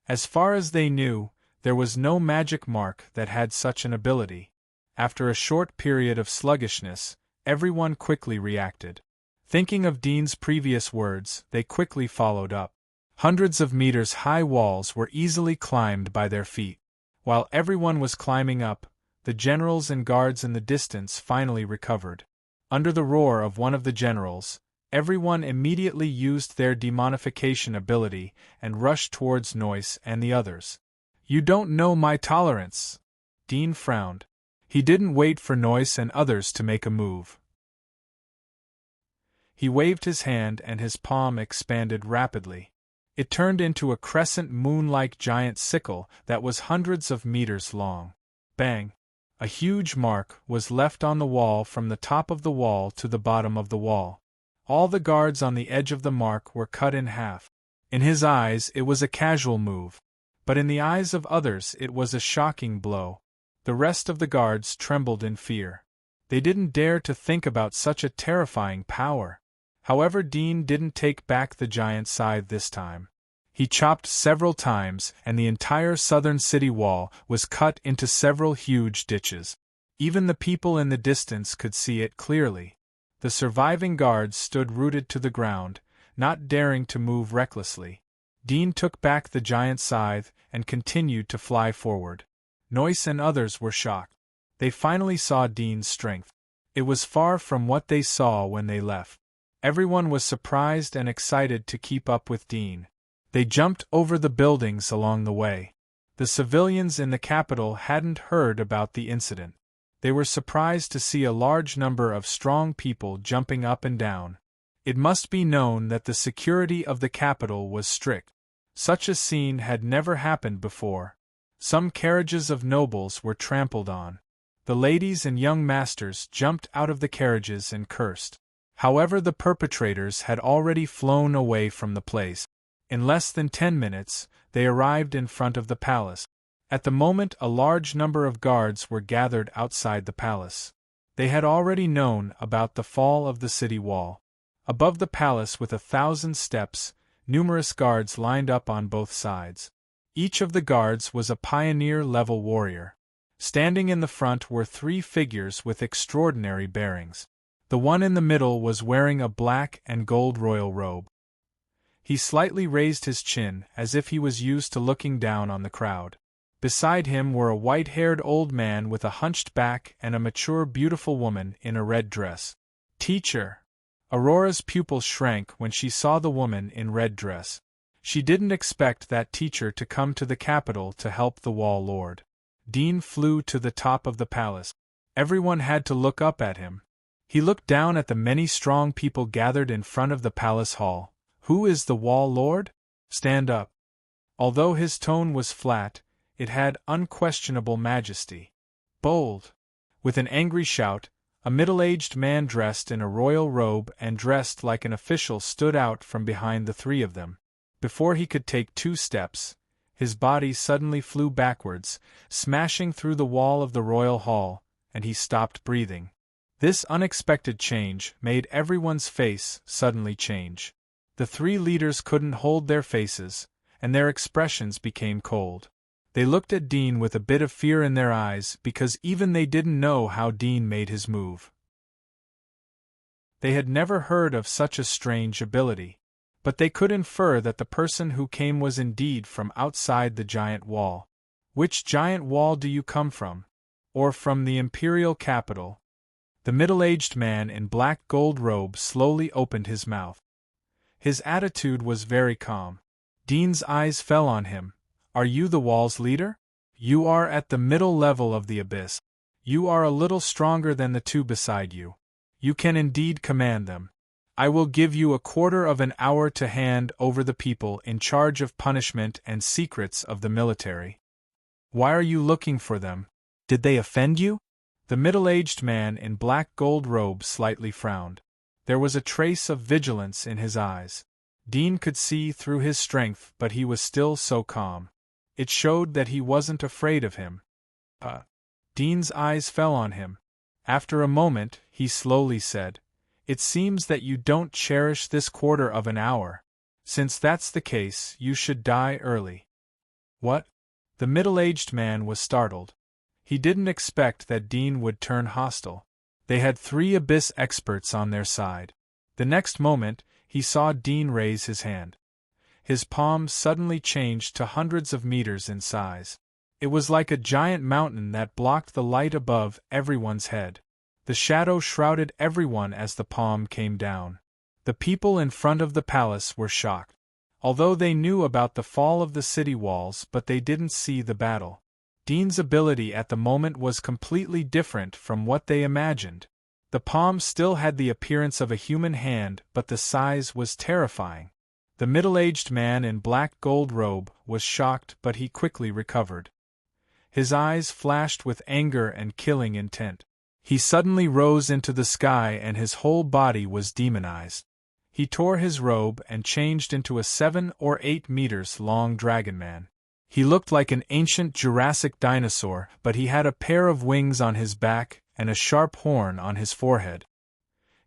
As far as they knew, there was no magic mark that had such an ability. After a short period of sluggishness, everyone quickly reacted. Thinking of Dean's previous words, they quickly followed up. Hundreds of meters high walls were easily climbed by their feet. While everyone was climbing up, the generals and guards in the distance finally recovered. Under the roar of one of the generals, everyone immediately used their demonification ability and rushed towards Noyce and the others. You don't know my tolerance. Dean frowned. He didn't wait for Noyce and others to make a move. He waved his hand and his palm expanded rapidly. It turned into a crescent moon-like giant sickle that was hundreds of meters long. Bang! A huge mark was left on the wall from the top of the wall to the bottom of the wall. All the guards on the edge of the mark were cut in half. In his eyes it was a casual move, but in the eyes of others it was a shocking blow. The rest of the guards trembled in fear. They didn't dare to think about such a terrifying power. However, Dean didn't take back the giant scythe this time. He chopped several times, and the entire southern city wall was cut into several huge ditches. Even the people in the distance could see it clearly. The surviving guards stood rooted to the ground, not daring to move recklessly. Dean took back the giant scythe and continued to fly forward. Noyce and others were shocked. They finally saw Dean's strength. It was far from what they saw when they left. Everyone was surprised and excited to keep up with Dean. They jumped over the buildings along the way. The civilians in the capital hadn't heard about the incident. They were surprised to see a large number of strong people jumping up and down. It must be known that the security of the capital was strict. Such a scene had never happened before. Some carriages of nobles were trampled on. The ladies and young masters jumped out of the carriages and cursed. However, the perpetrators had already flown away from the place. In less than 10 minutes, they arrived in front of the palace. At the moment, a large number of guards were gathered outside the palace. They had already known about the fall of the city wall. Above the palace, with 1,000 steps, numerous guards lined up on both sides. Each of the guards was a pioneer-level warrior. Standing in the front were 3 figures with extraordinary bearings. The one in the middle was wearing a black and gold royal robe. He slightly raised his chin as if he was used to looking down on the crowd. Beside him were a white-haired old man with a hunched back and a mature, beautiful woman in a red dress. Teacher! Aurora's pupils shrank when she saw the woman in red dress. She didn't expect that teacher to come to the capital to help the Wall Lord. Dean flew to the top of the palace. Everyone had to look up at him. He looked down at the many strong people gathered in front of the palace hall. Who is the Wall Lord? Stand up. Although his tone was flat, It had unquestionable majesty. Bold. With an angry shout, a middle-aged man dressed in a royal robe and dressed like an official stood out from behind the three of them. Before he could take 2 steps, his body suddenly flew backwards, smashing through the wall of the royal hall, and he stopped breathing. This unexpected change made everyone's face suddenly change. The 3 leaders couldn't hold their faces, and their expressions became cold. They looked at Dean with a bit of fear in their eyes because even they didn't know how Dean made his move. They had never heard of such a strange ability, but they could infer that the person who came was indeed from outside the giant wall. Which giant wall do you come from? Or from the imperial capital? The middle-aged man in black gold robe slowly opened his mouth. His attitude was very calm. Dean's eyes fell on him. Are you the wall's leader? You are at the middle level of the abyss. You are a little stronger than the 2 beside you. You can indeed command them. I will give you a quarter of an hour to hand over the people in charge of punishment and secrets of the military. Why are you looking for them? Did they offend you? The middle-aged man in black gold robe slightly frowned. There was a trace of vigilance in his eyes. Dean could see through his strength, but he was still so calm. It showed that he wasn't afraid of him. Dean's eyes fell on him. After a moment, he slowly said, It seems that you don't cherish this quarter of an hour. Since that's the case, you should die early. What? The middle-aged man was startled. He didn't expect that Dean would turn hostile. They had 3 abyss experts on their side. The next moment, he saw Dean raise his hand. His palm suddenly changed to hundreds of meters in size. It was like a giant mountain that blocked the light above everyone's head. The shadow shrouded everyone as the palm came down. The people in front of the palace were shocked. Although they knew about the fall of the city walls, but they didn't see the battle. Dean's ability at the moment was completely different from what they imagined. The palm still had the appearance of a human hand, but the size was terrifying. The middle-aged man in black gold robe was shocked, but he quickly recovered. His eyes flashed with anger and killing intent. He suddenly rose into the sky and his whole body was demonized. He tore his robe and changed into a 7 or 8 meters long dragonman. He looked like an ancient Jurassic dinosaur, but he had a pair of wings on his back and a sharp horn on his forehead.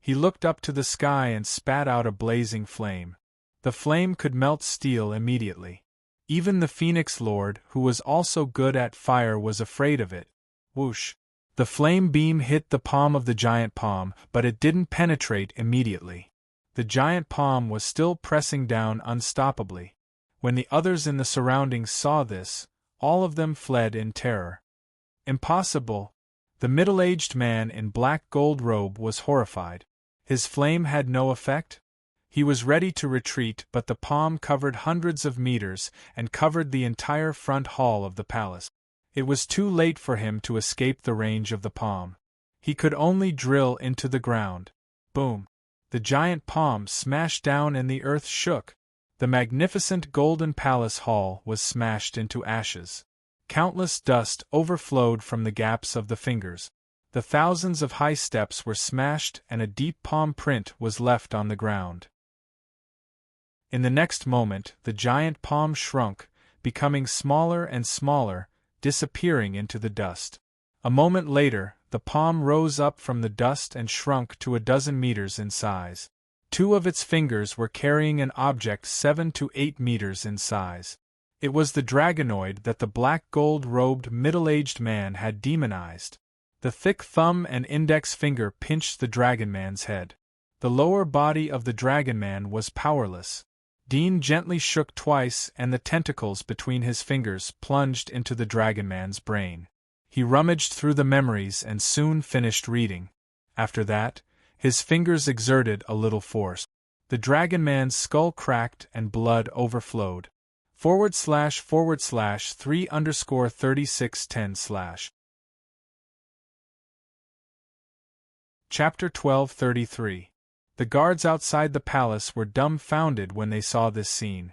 He looked up to the sky and spat out a blazing flame. The flame could melt steel immediately. Even the Phoenix Lord, who was also good at fire, was afraid of it. Whoosh! The flame beam hit the palm of the giant palm, but it didn't penetrate immediately. The giant palm was still pressing down unstoppably. When the others in the surroundings saw this, all of them fled in terror. Impossible! The middle-aged man in black gold robe was horrified. His flame had no effect? He was ready to retreat, but the palm covered hundreds of meters and covered the entire front hall of the palace. It was too late for him to escape the range of the palm. He could only drill into the ground. Boom! The giant palm smashed down and the earth shook. The magnificent golden palace hall was smashed into ashes. Countless dust overflowed from the gaps of the fingers. The thousands of high steps were smashed and a deep palm print was left on the ground. In the next moment, the giant palm shrunk, becoming smaller and smaller, disappearing into the dust. A moment later, the palm rose up from the dust and shrunk to a dozen meters in size. 2 of its fingers were carrying an object 7 to 8 meters in size. It was the dragonoid that the black gold-robed middle-aged man had demonized. The thick thumb and index finger pinched the dragonman's head. The lower body of the dragonman was powerless. Dean gently shook twice and the tentacles between his fingers plunged into the dragonman's brain. He rummaged through the memories and soon finished reading. After that, his fingers exerted a little force. The dragonman's skull cracked and blood overflowed. //3_3610/ Chapter 1233. The guards outside the palace were dumbfounded when they saw this scene.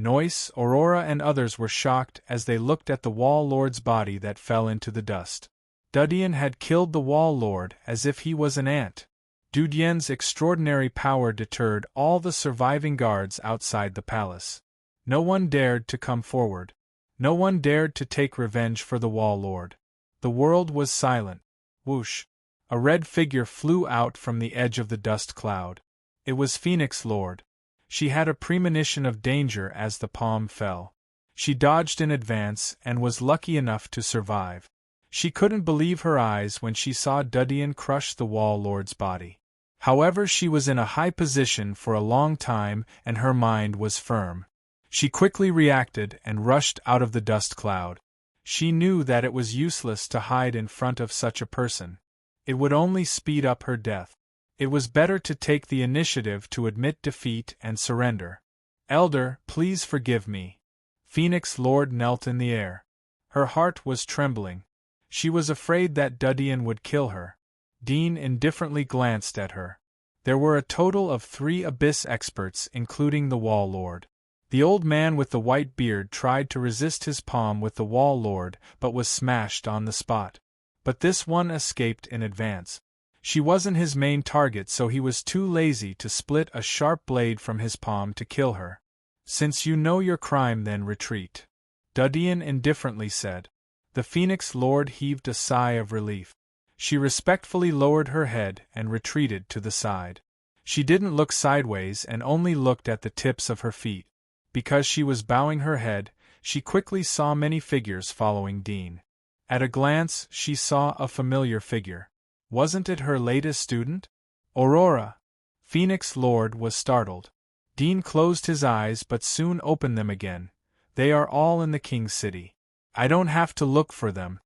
Noyce, Aurora and others were shocked as they looked at the Wall Lord's body that fell into the dust. Dudian had killed the Wall Lord as if he was an ant. Dudian's extraordinary power deterred all the surviving guards outside the palace. No one dared to come forward. No one dared to take revenge for the Wall Lord. The world was silent. Whoosh! A red figure flew out from the edge of the dust cloud. It was Phoenix Lord. She had a premonition of danger as the palm fell. She dodged in advance and was lucky enough to survive. She couldn't believe her eyes when she saw Dudian crush the Wall Lord's body. However, she was in a high position for a long time and her mind was firm. She quickly reacted and rushed out of the dust cloud. She knew that it was useless to hide in front of such a person. It would only speed up her death. It was better to take the initiative to admit defeat and surrender. Elder, please forgive me. Phoenix Lord knelt in the air. Her heart was trembling. She was afraid that Dudian would kill her. Dean indifferently glanced at her. There were a total of 3 abyss experts, including the Wall Lord. The old man with the white beard tried to resist his palm with the Wall Lord, but was smashed on the spot. But this one escaped in advance. She wasn't his main target, so he was too lazy to split a sharp blade from his palm to kill her. Since you know your crime, then retreat, Dudian indifferently said. The Phoenix Lord heaved a sigh of relief. She respectfully lowered her head and retreated to the side. She didn't look sideways and only looked at the tips of her feet. Because she was bowing her head, she quickly saw many figures following Dean. At a glance, she saw a familiar figure. Wasn't it her latest student? Aurora! Phoenix Lord was startled. Dean closed his eyes but soon opened them again. They are all in the King's City. I don't have to look for them.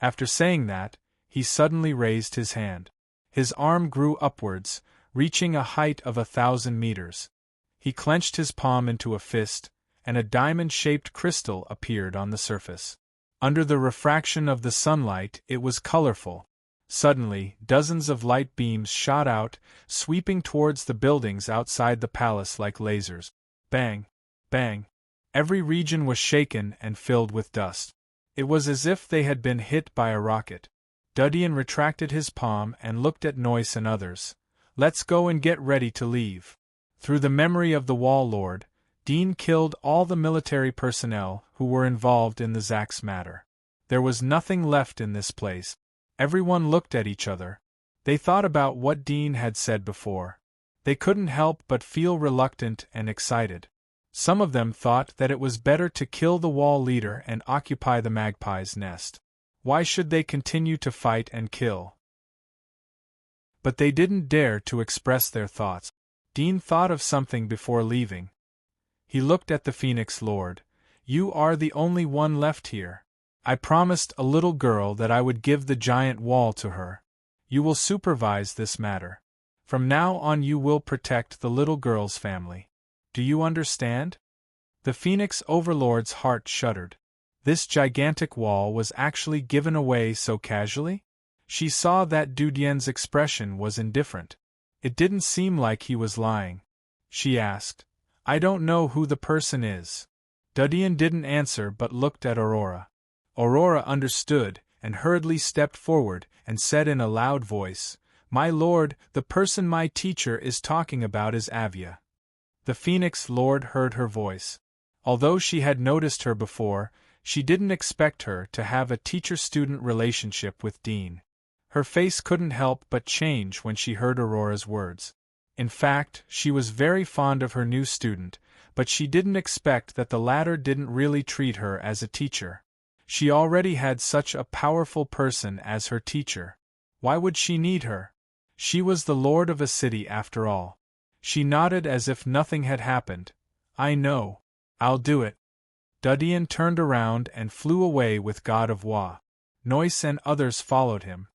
After saying that, he suddenly raised his hand. His arm grew upwards, reaching a height of 1,000 meters. He clenched his palm into a fist, and a diamond-shaped crystal appeared on the surface. Under the refraction of the sunlight, it was colorful. Suddenly, dozens of light beams shot out, sweeping towards the buildings outside the palace like lasers. Bang! Bang! Every region was shaken and filled with dust. It was as if they had been hit by a rocket. Dudian retracted his palm and looked at Noyce and others. Let's go and get ready to leave. Through the memory of the Wall Lord, Dean killed all the military personnel who were involved in the Zax matter. There was nothing left in this place. Everyone looked at each other. They thought about what Dean had said before. They couldn't help but feel reluctant and excited. Some of them thought that it was better to kill the Wall Leader and occupy the Magpie's nest. Why should they continue to fight and kill? But they didn't dare to express their thoughts. Dean thought of something before leaving. He looked at the Phoenix Lord. You are the only one left here. I promised a little girl that I would give the giant wall to her. You will supervise this matter. From now on you will protect the little girl's family. Do you understand? The Phoenix Overlord's heart shuddered. This gigantic wall was actually given away so casually? She saw that Dudian's expression was indifferent. It didn't seem like he was lying. She asked, I don't know who the person is. Dudian didn't answer but looked at Aurora. Aurora understood and hurriedly stepped forward and said in a loud voice, My lord, the person my teacher is talking about is Avia. The Phoenix Lord heard her voice. Although she had noticed her before, she didn't expect her to have a teacher-student relationship with Dean. Her face couldn't help but change when she heard Aurora's words. In fact, she was very fond of her new student, but she didn't expect that the latter didn't really treat her as a teacher. She already had such a powerful person as her teacher. Why would she need her? She was the lord of a city after all. She nodded as if nothing had happened. I know. I'll do it. Dudian turned around and flew away with God of Wa. Noyce and others followed him.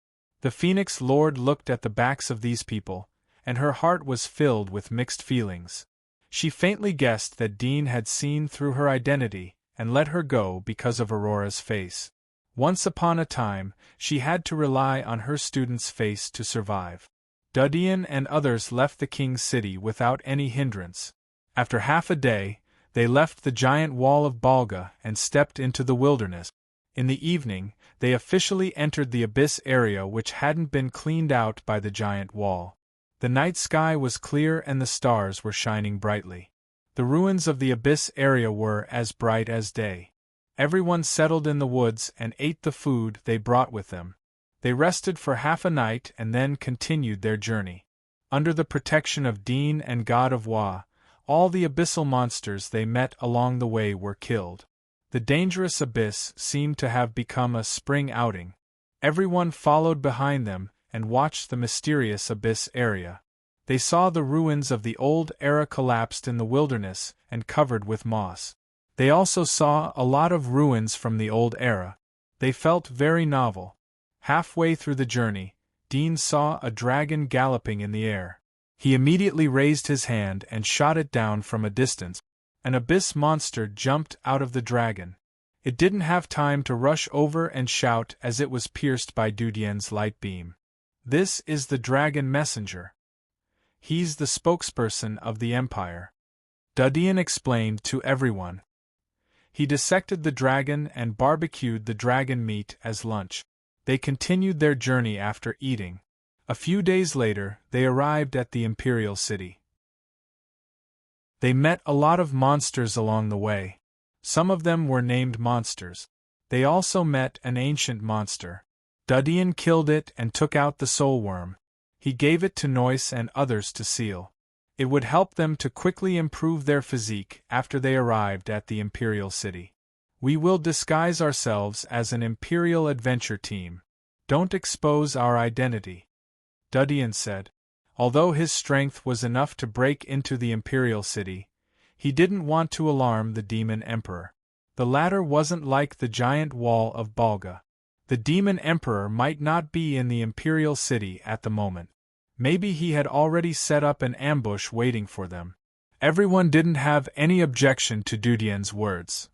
The Phoenix Lord looked at the backs of these people, and her heart was filled with mixed feelings. She faintly guessed that Dean had seen through her identity and let her go because of Aurora's face. Once upon a time, she had to rely on her student's face to survive. Dudian and others left the King's City without any hindrance. After half a day, They left the giant wall of Balga and stepped into the wilderness. In the evening, they officially entered the abyss area which hadn't been cleaned out by the giant wall. The night sky was clear and the stars were shining brightly. The ruins of the abyss area were as bright as day. Everyone settled in the woods and ate the food they brought with them. They rested for half a night and then continued their journey. Under the protection of Dean and God of Wa, all the abyssal monsters they met along the way were killed. The dangerous abyss seemed to have become a spring outing. Everyone followed behind them and watched the mysterious abyss area. They saw the ruins of the old era collapsed in the wilderness and covered with moss. They also saw a lot of ruins from the old era. They felt very novel. Halfway through the journey, Dean saw a dragon galloping in the air. He immediately raised his hand and shot it down from a distance. An abyss monster jumped out of the dragon. It didn't have time to rush over and shout as it was pierced by Dudien's light beam. "This is the dragon messenger. He's the spokesperson of the Empire," Dudien explained to everyone. He dissected the dragon and barbecued the dragon meat as lunch. They continued their journey after eating. A few days later, they arrived at the Imperial City. They met a lot of monsters along the way. Some of them were named monsters. They also met an ancient monster. Dudien killed it and took out the soul worm. He gave it to Noise and others to seal. It would help them to quickly improve their physique after they arrived at the Imperial City. "We will disguise ourselves as an Imperial adventure team. Don't expose our identity," Dudien said. Although his strength was enough to break into the Imperial City, he didn't want to alarm the Demon Emperor. The latter wasn't like the giant wall of Balga. The Demon Emperor might not be in the Imperial City at the moment. Maybe he had already set up an ambush waiting for them. Everyone didn't have any objection to Dudien's words.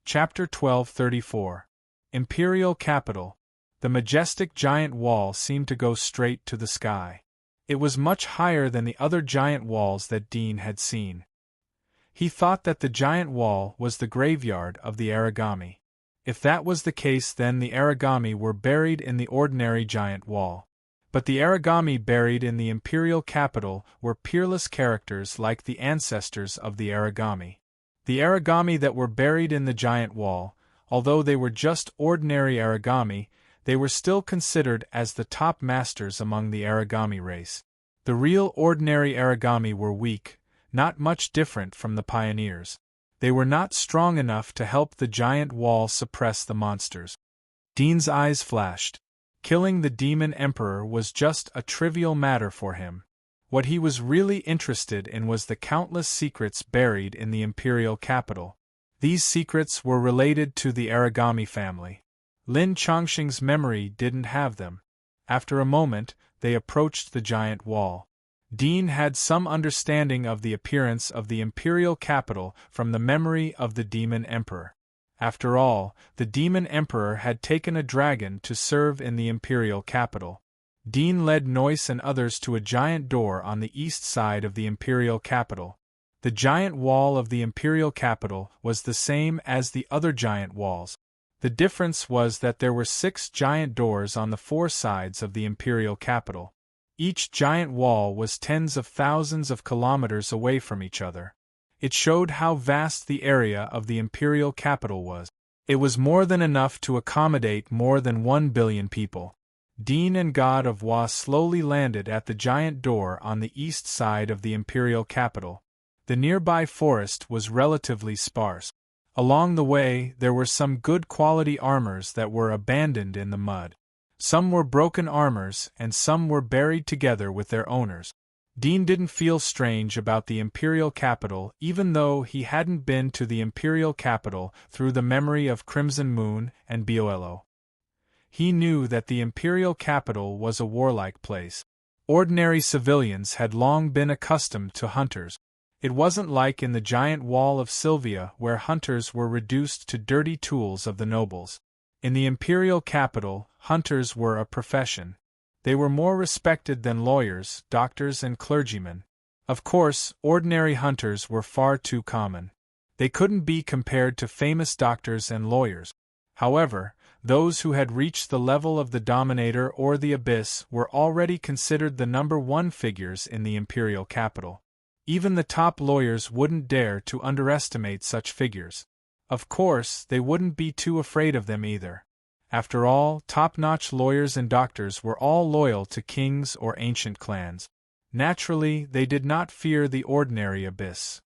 Chapter 1234. Imperial Capital. The majestic giant wall seemed to go straight to the sky. It was much higher than the other giant walls that Dean had seen. He thought that the giant wall was the graveyard of the Aragami. If that was the case, then the Aragami were buried in the ordinary giant wall. But the Aragami buried in the imperial capital were peerless characters like the ancestors of the Aragami. The Aragami that were buried in the giant wall, although they were just ordinary Aragami, they were still considered as the top masters among the Aragami race. The real ordinary Aragami were weak, not much different from the pioneers. They were not strong enough to help the giant wall suppress the monsters. Dean's eyes flashed. Killing the Demon Emperor was just a trivial matter for him. What he was really interested in was the countless secrets buried in the imperial capital. These secrets were related to the Aragami family. Lin Chongqing's memory didn't have them. After a moment, they approached the giant wall. Dean had some understanding of the appearance of the imperial capital from the memory of the Demon Emperor. After all, the Demon Emperor had taken a dragon to serve in the imperial capital. Dean led Noise and others to a giant door on the east side of the imperial capital. The giant wall of the imperial capital was the same as the other giant walls. The difference was that there were 6 giant doors on the 4 sides of the imperial capital. Each giant wall was tens of thousands of kilometers away from each other. It showed how vast the area of the imperial capital was. It was more than enough to accommodate more than 1 billion people. Dean and God of Wa slowly landed at the giant door on the east side of the imperial capital. The nearby forest was relatively sparse. Along the way, there were some good quality armors that were abandoned in the mud. Some were broken armors and some were buried together with their owners. Dean didn't feel strange about the imperial capital even though he hadn't been to the imperial capital through the memory of Crimson Moon and Bioello. He knew that the imperial capital was a warlike place. Ordinary civilians had long been accustomed to hunters. It wasn't like in the giant wall of Sylvia where hunters were reduced to dirty tools of the nobles. In the imperial capital, hunters were a profession. They were more respected than lawyers, doctors, and clergymen. Of course, ordinary hunters were far too common. They couldn't be compared to famous doctors and lawyers. However, those who had reached the level of the Dominator or the Abyss were already considered the number one figures in the imperial capital. Even the top lawyers wouldn't dare to underestimate such figures. Of course, they wouldn't be too afraid of them either. After all, top-notch lawyers and doctors were all loyal to kings or ancient clans. Naturally, they did not fear the ordinary Abyss.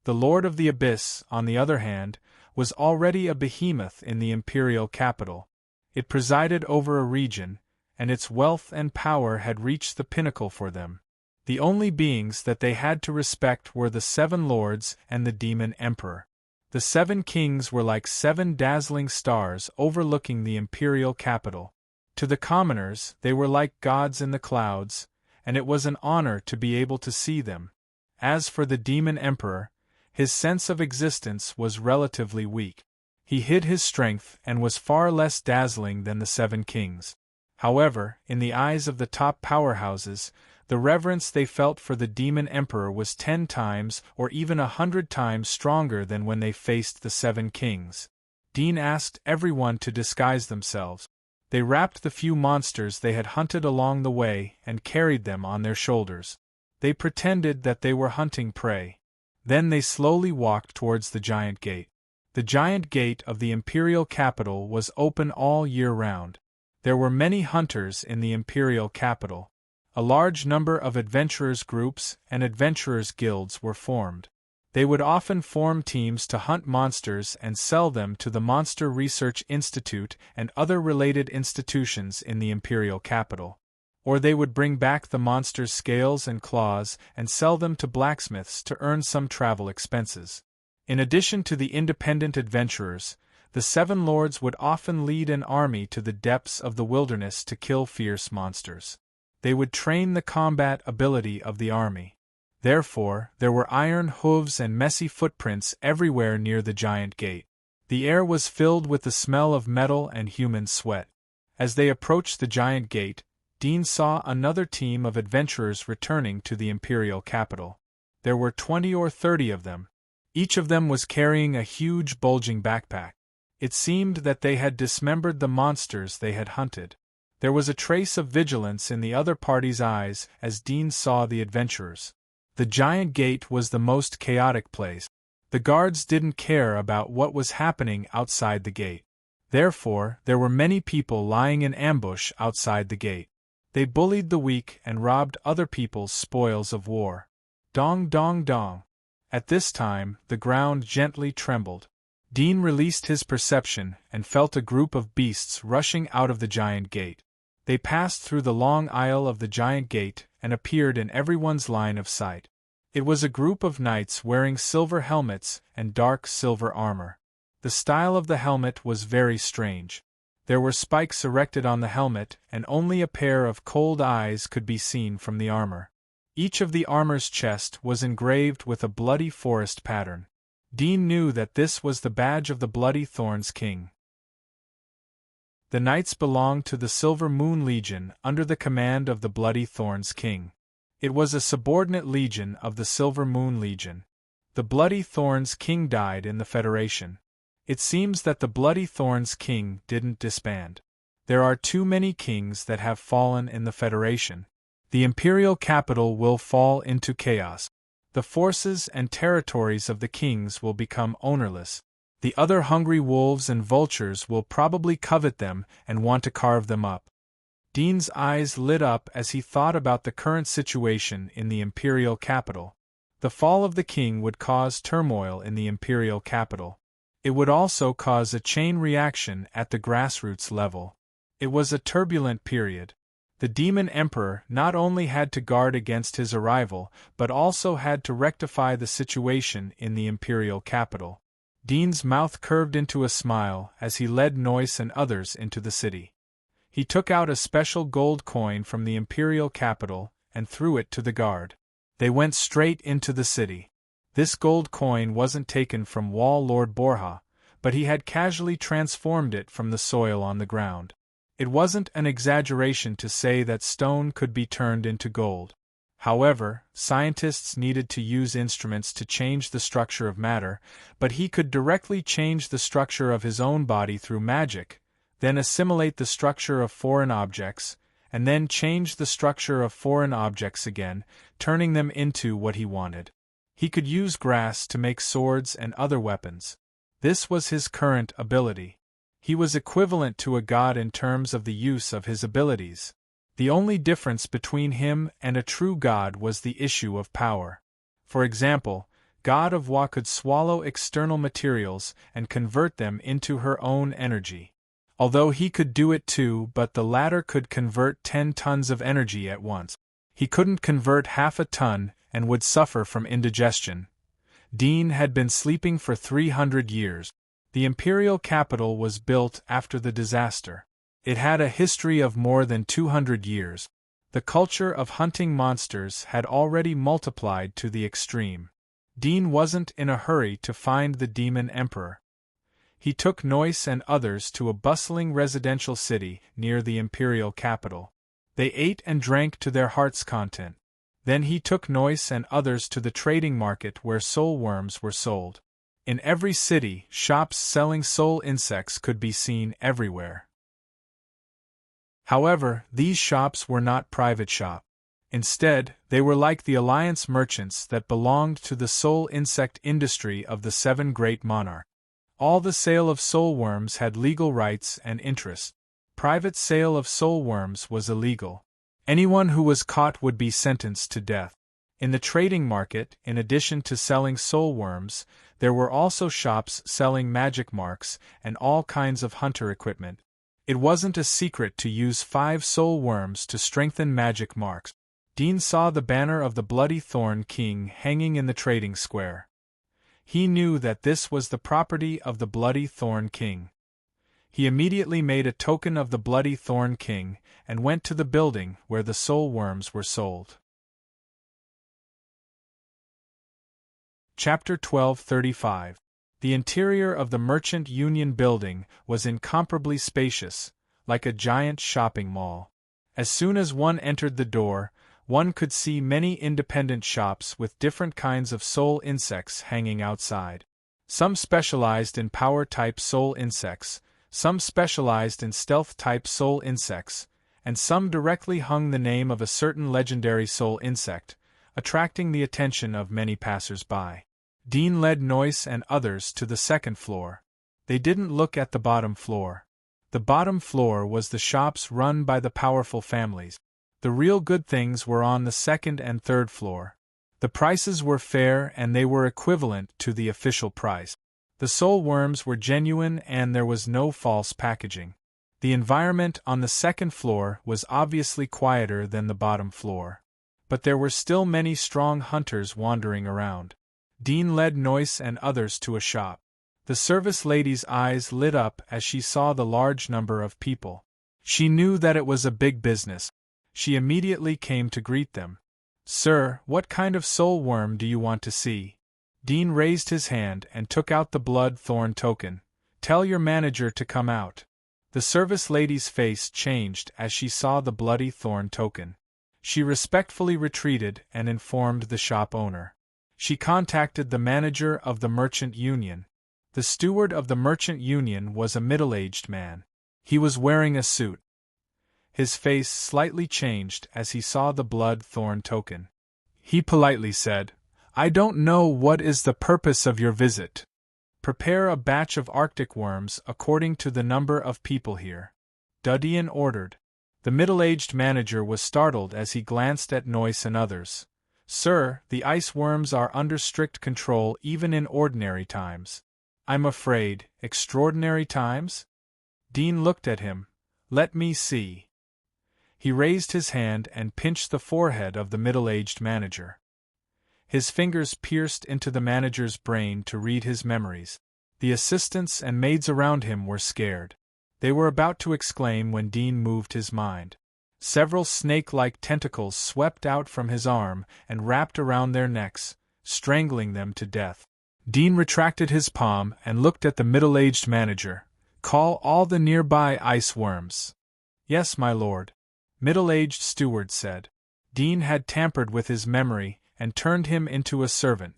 The Lord of the Abyss, on the other hand, was already a behemoth in the imperial capital. It presided over a region, and its wealth and power had reached the pinnacle for them. The only beings that they had to respect were the 7 lords and the demon emperor. The 7 kings were like 7 dazzling stars overlooking the imperial capital. To the commoners, they were like gods in the clouds, and it was an honor to be able to see them. As for the demon emperor, his sense of existence was relatively weak. He hid his strength and was far less dazzling than the 7 kings. However, in the eyes of the top powerhouses, the reverence they felt for the demon emperor was 10 times or even 100 times stronger than when they faced the 7 kings. Dean asked everyone to disguise themselves. They wrapped the few monsters they had hunted along the way and carried them on their shoulders. They pretended that they were hunting prey. Then they slowly walked towards the giant gate. The giant gate of the imperial capital was open all year round. There were many hunters in the imperial capital. A large number of adventurers' groups and adventurers' guilds were formed. They would often form teams to hunt monsters and sell them to the Monster Research Institute and other related institutions in the imperial capital. Or they would bring back the monster's scales and claws and sell them to blacksmiths to earn some travel expenses. In addition to the independent adventurers, the 7 lords would often lead an army to the depths of the wilderness to kill fierce monsters. They would train the combat ability of the army. Therefore, there were iron hooves and messy footprints everywhere near the giant gate. The air was filled with the smell of metal and human sweat. As they approached the giant gate, Dean saw another team of adventurers returning to the imperial capital. There were 20 or 30 of them. Each of them was carrying a huge bulging backpack. It seemed that they had dismembered the monsters they had hunted. There was a trace of vigilance in the other party's eyes as Dean saw the adventurers. The giant gate was the most chaotic place. The guards didn't care about what was happening outside the gate. Therefore, there were many people lying in ambush outside the gate. They bullied the weak and robbed other people's spoils of war. Dong dong dong. At this time, the ground gently trembled. Dean released his perception and felt a group of beasts rushing out of the giant gate. They passed through the long aisle of the giant gate and appeared in everyone's line of sight. It was a group of knights wearing silver helmets and dark silver armor. The style of the helmet was very strange. There were spikes erected on the helmet, and only a pair of cold eyes could be seen from the armor. Each of the armor's chest was engraved with a bloody forest pattern. Dean knew that this was the badge of the Bloody Thorns King. The knights belonged to the Silver Moon Legion under the command of the Bloody Thorns King. It was a subordinate legion of the Silver Moon Legion. The Bloody Thorns King died in the Federation. It seems that the Bloody Thorns King didn't disband. There are too many kings that have fallen in the Federation. The imperial capital will fall into chaos. The forces and territories of the kings will become ownerless. The other hungry wolves and vultures will probably covet them and want to carve them up. Dean's eyes lit up as he thought about the current situation in the imperial capital. The fall of the king would cause turmoil in the imperial capital. It would also cause a chain reaction at the grassroots level. It was a turbulent period. The demon emperor not only had to guard against his arrival, but also had to rectify the situation in the imperial capital. Dean's mouth curved into a smile as he led Noyce and others into the city. He took out a special gold coin from the imperial capital and threw it to the guard. They went straight into the city. This gold coin wasn't taken from Wall Lord Borja, but he had casually transformed it from the soil on the ground. It wasn't an exaggeration to say that stone could be turned into gold. However, scientists needed to use instruments to change the structure of matter, but he could directly change the structure of his own body through magic, then assimilate the structure of foreign objects, and then change the structure of foreign objects again, turning them into what he wanted. He could use grass to make swords and other weapons. This was his current ability. He was equivalent to a god in terms of the use of his abilities. The only difference between him and a true god was the issue of power. For example, God of Wa could swallow external materials and convert them into her own energy. Although he could do it too, but the latter could convert 10 tons of energy at once. He couldn't convert half a ton and would suffer from indigestion. Dean had been sleeping for 300 years. The imperial capital was built after the disaster. It had a history of more than 200 years. The culture of hunting monsters had already multiplied to the extreme. Dean wasn't in a hurry to find the demon emperor. He took Noyce and others to a bustling residential city near the imperial capital. They ate and drank to their heart's content. Then he took Noyce and others to the trading market where soul worms were sold. In every city, shops selling soul insects could be seen everywhere. However, these shops were not private shops. Instead, they were like the alliance merchants that belonged to the soul insect industry of the 7 great monarchs. All the sale of soul worms had legal rights and interests. Private sale of soul worms was illegal. Anyone who was caught would be sentenced to death. In the trading market, in addition to selling soul worms, there were also shops selling magic marks and all kinds of hunter equipment. It wasn't a secret to use 5 soul worms to strengthen magic marks. Dean saw the banner of the Bloody Thorn King hanging in the trading square. He knew that this was the property of the Bloody Thorn King. He immediately made a token of the Bloody Thorn King and went to the building where the soul worms were sold. Chapter 12:35. The interior of the Merchant Union building was incomparably spacious, like a giant shopping mall. As soon as one entered the door, one could see many independent shops with different kinds of soul insects hanging outside. Some specialized in power-type soul insects, some specialized in stealth-type soul insects, and some directly hung the name of a certain legendary soul insect, attracting the attention of many passers-by. Dean led Noyce and others to the 2nd floor. They didn't look at the bottom floor. The bottom floor was the shops run by the powerful families. The real good things were on the 2nd and 3rd floor. The prices were fair and they were equivalent to the official price. The soul worms were genuine and there was no false packaging. The environment on the 2nd floor was obviously quieter than the bottom floor. But there were still many strong hunters wandering around. Dean led Noyce and others to a shop. The service lady's eyes lit up as she saw the large number of people. She knew that it was a big business. She immediately came to greet them. "Sir, what kind of soul worm do you want to see?" Dean raised his hand and took out the blood thorn token. "Tell your manager to come out." The service lady's face changed as she saw the bloody thorn token. She respectfully retreated and informed the shop owner. She contacted the manager of the Merchant Union. The steward of the Merchant Union was a middle-aged man. He was wearing a suit. His face slightly changed as he saw the blood thorn token. He politely said, "I don't know what is the purpose of your visit. Prepare a batch of Arctic worms according to the number of people here," Dudian ordered. The middle-aged manager was startled as he glanced at Noyce and others. "Sir, the ice worms are under strict control even in ordinary times." "I'm afraid, extraordinary times?" Dean looked at him. "Let me see." He raised his hand and pinched the forehead of the middle-aged manager. His fingers pierced into the manager's brain to read his memories. The assistants and maids around him were scared. They were about to exclaim when Dean moved his mind. Several snake-like tentacles swept out from his arm and wrapped around their necks, strangling them to death. Dean retracted his palm and looked at the middle-aged manager. "Call all the nearby ice worms." "Yes, my lord," middle-aged steward said. Dean had tampered with his memory and turned him into a servant.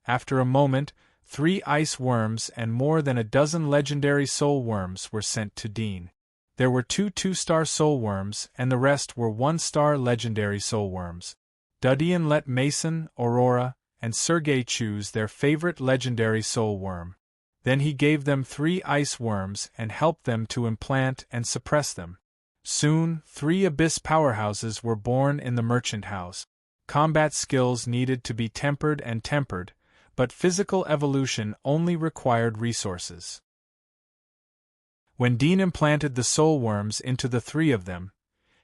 After a moment, 3 ice worms and more than a dozen legendary soul worms were sent to Dean. There were 2 2-star soul worms and the rest were 1-star legendary soul worms. Dean let Mason, Aurora, and Sergei choose their favorite legendary soul worm. Then he gave them 3 ice worms and helped them to implant and suppress them. Soon, 3 abyss powerhouses were born in the merchant house. Combat skills needed to be tempered, but physical evolution only required resources. When Dean implanted the soul worms into the 3 of them,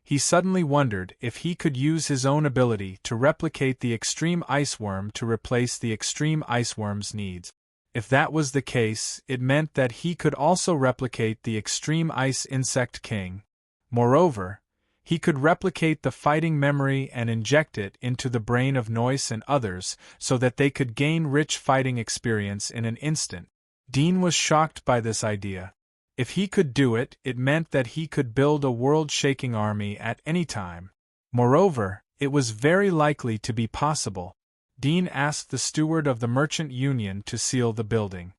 he suddenly wondered if he could use his own ability to replicate the extreme ice worm to replace the extreme ice worm's needs. If that was the case, it meant that he could also replicate the extreme ice insect king. Moreover, he could replicate the fighting memory and inject it into the brain of Noyce and others so that they could gain rich fighting experience in an instant. Dean was shocked by this idea. If he could do it, it meant that he could build a world-shaking army at any time. Moreover, it was very likely to be possible. Dean asked the steward of the Merchant Union to seal the building.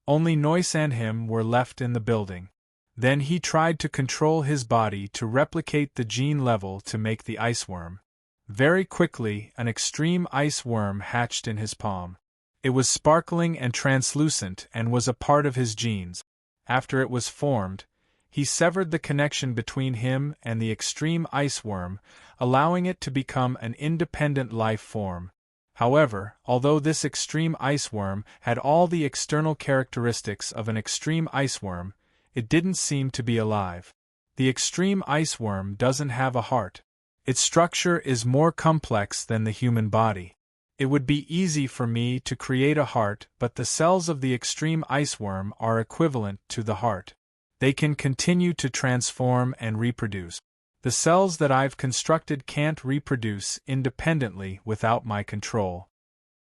Only Noyce and him were left in the building. Then he tried to control his body to replicate the gene level to make the ice worm. Very quickly, an extreme ice worm hatched in his palm. It was sparkling and translucent and was a part of his genes. After it was formed, he severed the connection between him and the extreme ice worm, allowing it to become an independent life form. However, although this extreme ice worm had all the external characteristics of an extreme ice worm, it didn't seem to be alive. The extreme ice worm doesn't have a heart. Its structure is more complex than the human body. It would be easy for me to create a heart, but the cells of the extreme ice worm are equivalent to the heart. They can continue to transform and reproduce. The cells that I've constructed can't reproduce independently without my control.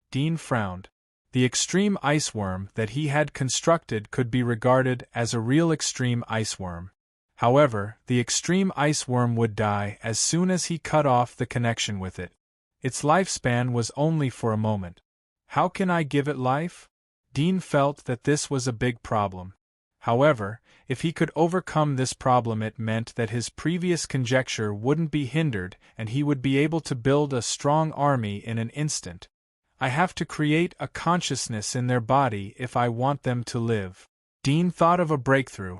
Dean frowned. The extreme ice worm that he had constructed could be regarded as a real extreme ice worm. However, the extreme ice worm would die as soon as he cut off the connection with it. Its lifespan was only for a moment. How can I give it life? Dean felt that this was a big problem. However, if he could overcome this problem, it meant that his previous conjecture wouldn't be hindered and he would be able to build a strong army in an instant. I have to create a consciousness in their body if I want them to live. Dean thought of a breakthrough.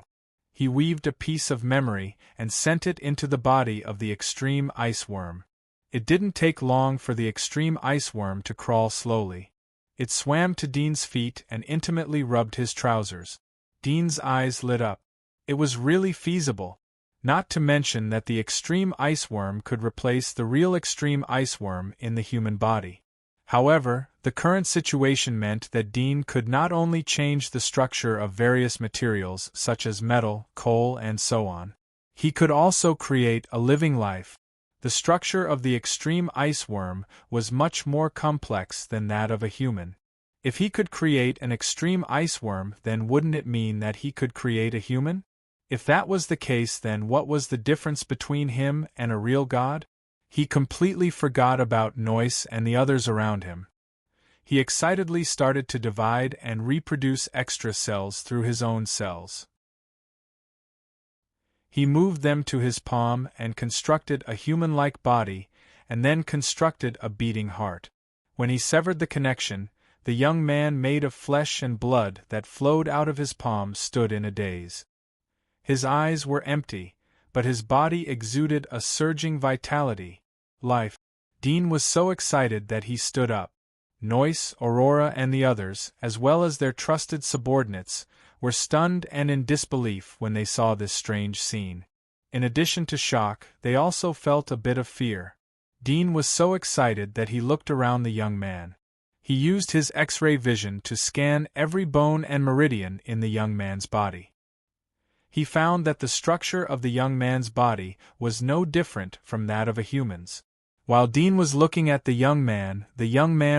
He weaved a piece of memory and sent it into the body of the extreme ice worm. It didn't take long for the extreme ice worm to crawl slowly. It swam to Dean's feet and intimately rubbed his trousers. Dean's eyes lit up. It was really feasible. Not to mention that the extreme ice worm could replace the real extreme ice worm in the human body. However, the current situation meant that Dean could not only change the structure of various materials such as metal, coal, and so on. He could also create a living life. The structure of the extreme ice worm was much more complex than that of a human. If he could create an extreme ice worm, then wouldn't it mean that he could create a human? If that was the case, then what was the difference between him and a real god? He completely forgot about Noyce and the others around him. He excitedly started to divide and reproduce extra cells through his own cells. He moved them to his palm and constructed a human-like body, and then constructed a beating heart. When he severed the connection, the young man made of flesh and blood that flowed out of his palm stood in a daze. His eyes were empty, but his body exuded a surging vitality, life. Dean was so excited that he stood up. Noyce, Aurora, and the others, as well as their trusted subordinates, were stunned and in disbelief when they saw this strange scene. In addition to shock, they also felt a bit of fear. Dean was so excited that he looked around the young man. He used his X-ray vision to scan every bone and meridian in the young man's body. He found that the structure of the young man's body was no different from that of a human's. While Dean was looking at the young man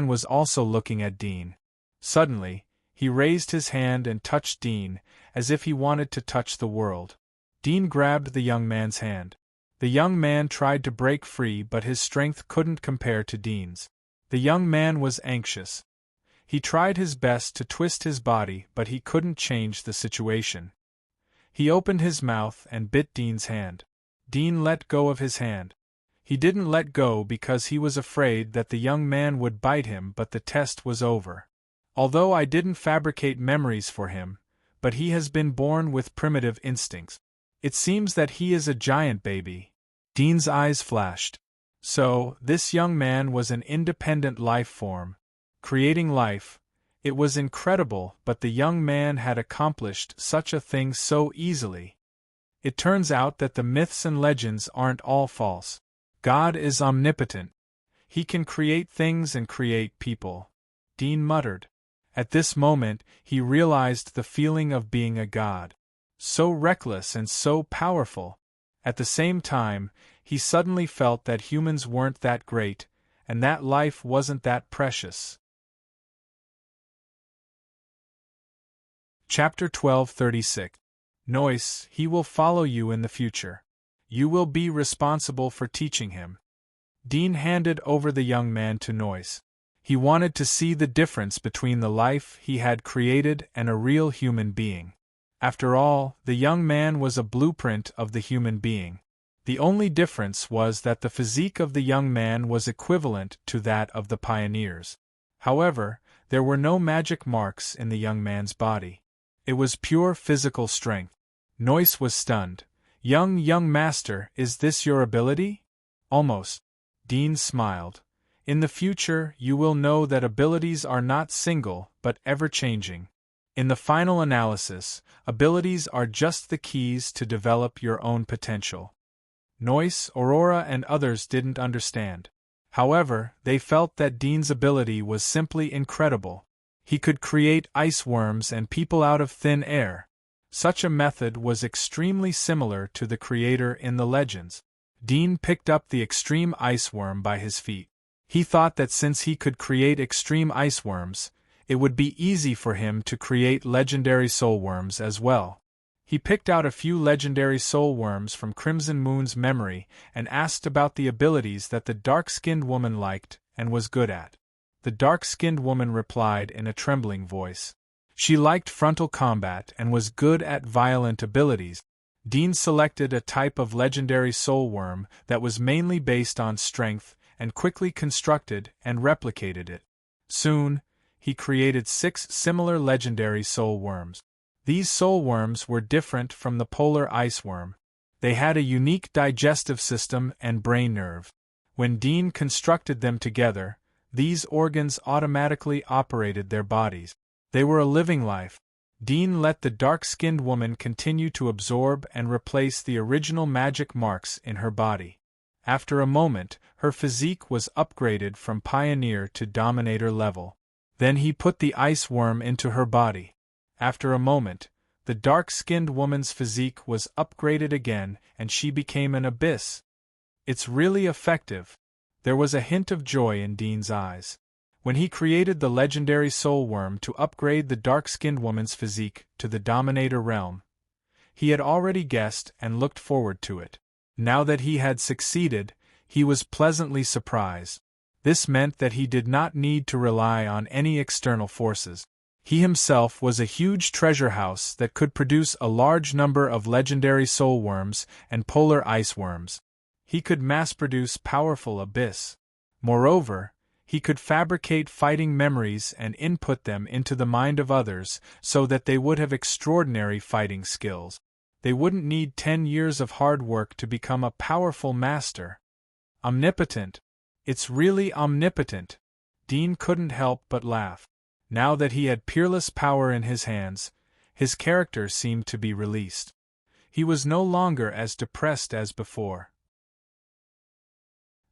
was also looking at Dean. Suddenly, he raised his hand and touched Dean, as if he wanted to touch the world. Dean grabbed the young man's hand. The young man tried to break free, but his strength couldn't compare to Dean's. The young man was anxious. He tried his best to twist his body, but he couldn't change the situation. He opened his mouth and bit Dean's hand. Dean let go of his hand. He didn't let go because he was afraid that the young man would bite him, but the test was over. Although I didn't fabricate memories for him, but he has been born with primitive instincts. It seems that he is a giant baby. Dean's eyes flashed. So, this young man was an independent life form. Creating life. It was incredible, but the young man had accomplished such a thing so easily. It turns out that the myths and legends aren't all false. God is omnipotent. He can create things and create people. Dean muttered. At this moment, he realized the feeling of being a god. So reckless and so powerful. At the same time, he suddenly felt that humans weren't that great, and that life wasn't that precious. Chapter 12:36. Noise, he will follow you in the future. You will be responsible for teaching him. Dean handed over the young man to Noise. He wanted to see the difference between the life he had created and a real human being. After all, the young man was a blueprint of the human being. The only difference was that the physique of the young man was equivalent to that of the pioneers. However, there were no magic marks in the young man's body. It was pure physical strength. Noise was stunned. Young master, is this your ability? Almost. Dean smiled. In the future, you will know that abilities are not single, but ever-changing. In the final analysis, abilities are just the keys to develop your own potential. Noise, Aurora, and others didn't understand. However, they felt that Dean's ability was simply incredible. He could create ice worms and people out of thin air. Such a method was extremely similar to the creator in the legends. Dean picked up the extreme ice worm by his feet. He thought that since he could create extreme ice worms, it would be easy for him to create legendary soul worms as well. He picked out a few legendary soul worms from Crimson Moon's memory and asked about the abilities that the dark-skinned woman liked and was good at. The dark-skinned woman replied in a trembling voice. She liked frontal combat and was good at violent abilities. Dean selected a type of legendary soul worm that was mainly based on strength and quickly constructed and replicated it. Soon, he created 6 similar legendary soul worms. These soul worms were different from the polar ice worm. They had a unique digestive system and brain nerve. When Dean constructed them together, these organs automatically operated their bodies. They were a living life. Dean let the dark-skinned woman continue to absorb and replace the original magic marks in her body. After a moment, her physique was upgraded from pioneer to dominator level. Then he put the ice worm into her body. After a moment, the dark-skinned woman's physique was upgraded again and she became an abyss. It's really effective. There was a hint of joy in Dean's eyes. When he created the legendary soul worm to upgrade the dark-skinned woman's physique to the dominator realm, he had already guessed and looked forward to it. Now that he had succeeded, he was pleasantly surprised. This meant that he did not need to rely on any external forces. He himself was a huge treasure house that could produce a large number of legendary soul worms and polar ice worms. He could mass-produce powerful abyss. Moreover, he could fabricate fighting memories and input them into the mind of others so that they would have extraordinary fighting skills. They wouldn't need 10 years of hard work to become a powerful master. Omnipotent. It's really omnipotent. Dean couldn't help but laugh. Now that he had peerless power in his hands, his character seemed to be released. He was no longer as depressed as before.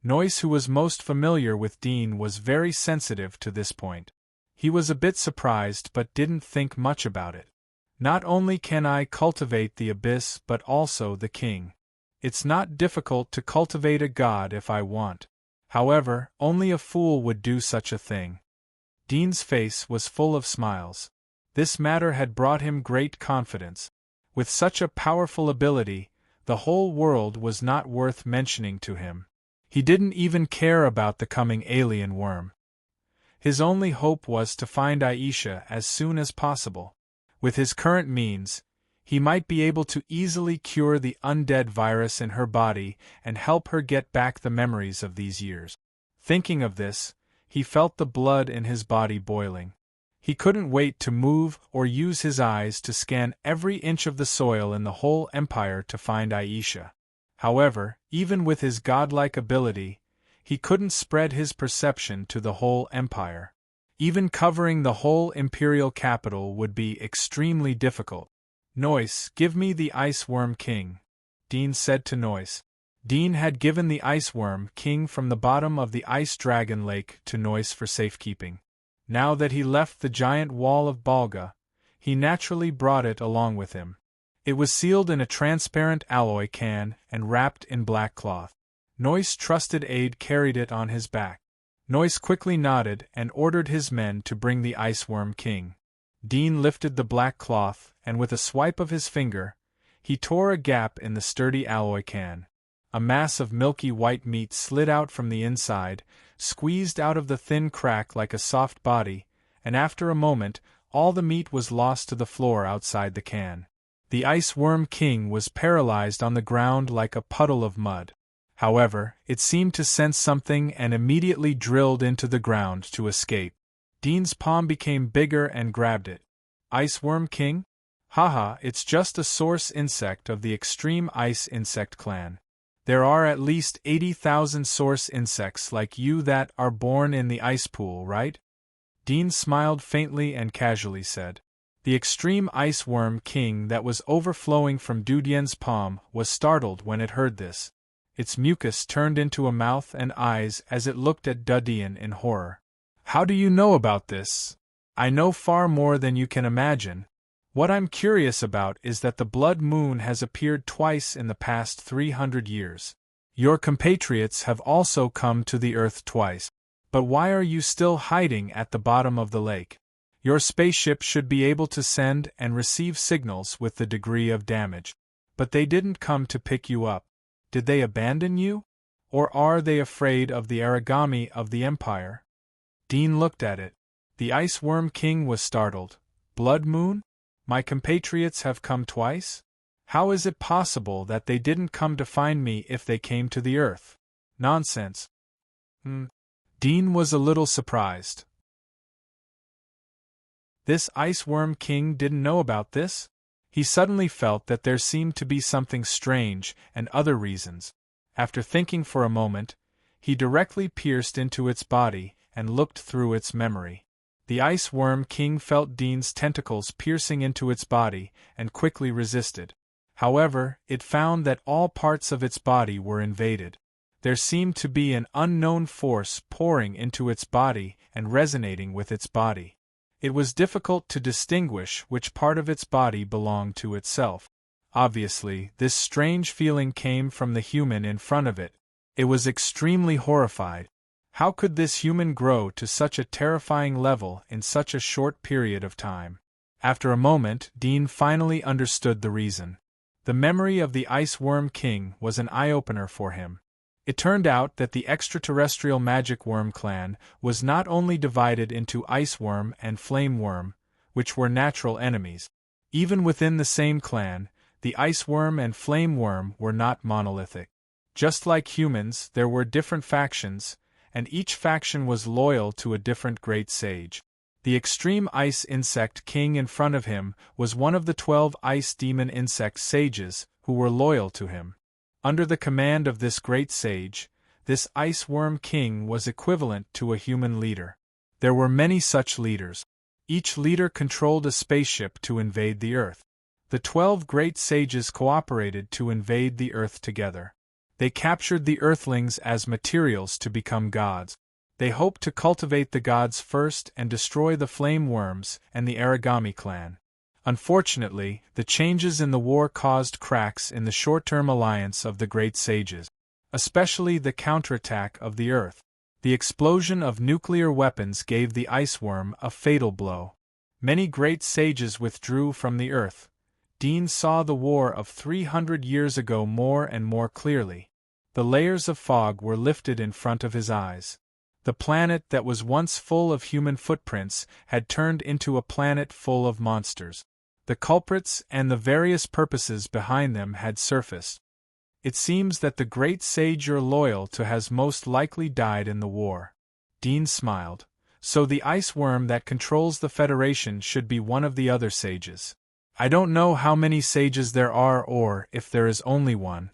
Noise, who was most familiar with Dean, was very sensitive to this point. He was a bit surprised but didn't think much about it. Not only can I cultivate the abyss but also the king. It's not difficult to cultivate a god if I want. However, only a fool would do such a thing. Dean's face was full of smiles. This matter had brought him great confidence. With such a powerful ability, The whole world was not worth mentioning to him. He didn't even care about the coming alien worm. His only hope was to find Aisha as soon as possible. With his current means, he might be able to easily cure the undead virus in her body and help her get back the memories of these years. Thinking of this, he felt the blood in his body boiling. He couldn't wait to move or use his eyes to scan every inch of the soil in the whole empire to find Aisha. However, even with his godlike ability, he couldn't spread his perception to the whole empire. Even covering the whole imperial capital would be extremely difficult. "Noise, give me the Ice Worm King," Dean said to Noise. Dean had given the Ice Worm King from the bottom of the Ice Dragon Lake to Noise for safekeeping. Now that he left the giant wall of Balga, he naturally brought it along with him. It was sealed in a transparent alloy can and wrapped in black cloth. Noise's trusted aide carried it on his back. Noise quickly nodded and ordered his men to bring the Ice Worm King. Dean lifted the black cloth, and with a swipe of his finger, he tore a gap in the sturdy alloy can. A mass of milky white meat slid out from the inside, squeezed out of the thin crack like a soft body, and after a moment, all the meat was lost to the floor outside the can. The Ice Worm King was paralyzed on the ground like a puddle of mud. However, it seemed to sense something and immediately drilled into the ground to escape. Dean's palm became bigger and grabbed it. "Ice Worm King? Haha, it's just a source insect of the extreme ice insect clan. There are at least 80,000 source insects like you that are born in the ice pool, right?" Dean smiled faintly and casually said. The extreme Ice Worm King that was overflowing from Dudien's palm was startled when it heard this. Its mucus turned into a mouth and eyes as it looked at Dudien in horror. "How do you know about this?" "I know far more than you can imagine. What I'm curious about is that the blood moon has appeared twice in the past 300 years. Your compatriots have also come to the Earth twice. But why are you still hiding at the bottom of the lake? Your spaceship should be able to send and receive signals with the degree of damage. But they didn't come to pick you up. Did they abandon you? Or are they afraid of the origami of the Empire?" Dean looked at it. The Ice Worm King was startled. "Blood moon? My compatriots have come twice? How is it possible that they didn't come to find me if they came to the Earth? Nonsense." Dean was a little surprised. This Ice Worm King didn't know about this? He suddenly felt that there seemed to be something strange and other reasons. After thinking for a moment, he directly pierced into its body and looked through its memory. The Ice Worm King felt Dean's tentacles piercing into its body and quickly resisted. However, it found that all parts of its body were invaded. There seemed to be an unknown force pouring into its body and resonating with its body. It was difficult to distinguish which part of its body belonged to itself. Obviously, this strange feeling came from the human in front of it. It was extremely horrified. How could this human grow to such a terrifying level in such a short period of time? After a moment, Dean finally understood the reason. The memory of the Ice Worm King was an eye-opener for him. It turned out that the extraterrestrial magic worm clan was not only divided into Ice Worm and Flame Worm, which were natural enemies. Even within the same clan, the Ice Worm and Flame Worm were not monolithic. Just like humans, there were different factions, and each faction was loyal to a different great sage. The extreme ice insect king in front of him was one of the 12 ice demon insect sages who were loyal to him. Under the command of this great sage, this Ice Worm King was equivalent to a human leader. There were many such leaders. Each leader controlled a spaceship to invade the Earth. The 12 great sages cooperated to invade the Earth together. They captured the Earthlings as materials to become gods. They hoped to cultivate the gods first and destroy the Flame Worms and the Origami clan. Unfortunately, the changes in the war caused cracks in the short-term alliance of the great sages, especially the counterattack of the Earth. The explosion of nuclear weapons gave the Ice Worm a fatal blow. Many great sages withdrew from the Earth. Dean saw the war of 300 years ago more and more clearly. The layers of fog were lifted in front of his eyes. The planet that was once full of human footprints had turned into a planet full of monsters. The culprits and the various purposes behind them had surfaced. It seems that the great sage you're loyal to has most likely died in the war. Dean smiled. So the ice worm that controls the Federation should be one of the other sages. I don't know how many sages there are or if there is only one.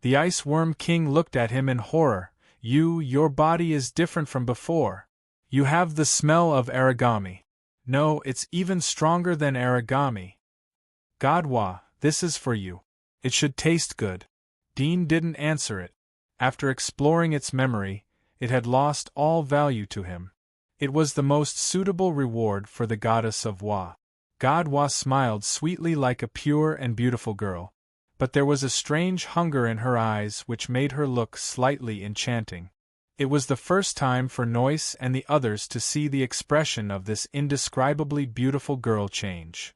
The Ice Worm King looked at him in horror. Your body is different from before. You have the smell of origami. No, it's even stronger than origami. Godwa, this is for you. It should taste good. Dean didn't answer it. After exploring its memory, it had lost all value to him. It was the most suitable reward for the goddess of Wa. Godwa smiled sweetly like a pure and beautiful girl, but there was a strange hunger in her eyes which made her look slightly enchanting. It was the first time for Noyce and the others to see the expression of this indescribably beautiful girl change.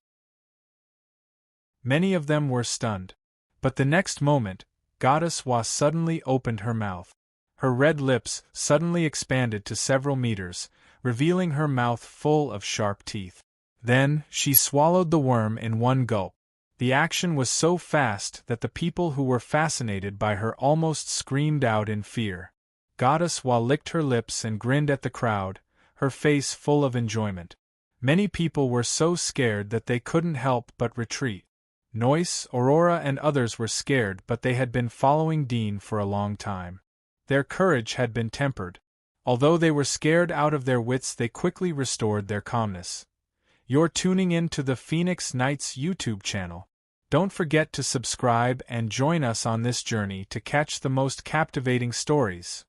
Many of them were stunned, but the next moment, Goddess Wa suddenly opened her mouth. Her red lips suddenly expanded to several meters, revealing her mouth full of sharp teeth. Then, she swallowed the worm in one gulp. The action was so fast that the people who were fascinated by her almost screamed out in fear. Goddess Wa licked her lips and grinned at the crowd, her face full of enjoyment. Many people were so scared that they couldn't help but retreat. Noyce, Aurora and others were scared, but they had been following Dean for a long time. Their courage had been tempered. Although they were scared out of their wits, they quickly restored their calmness. You're tuning in to the Phoenix Knights YouTube channel. Don't forget to subscribe and join us on this journey to catch the most captivating stories.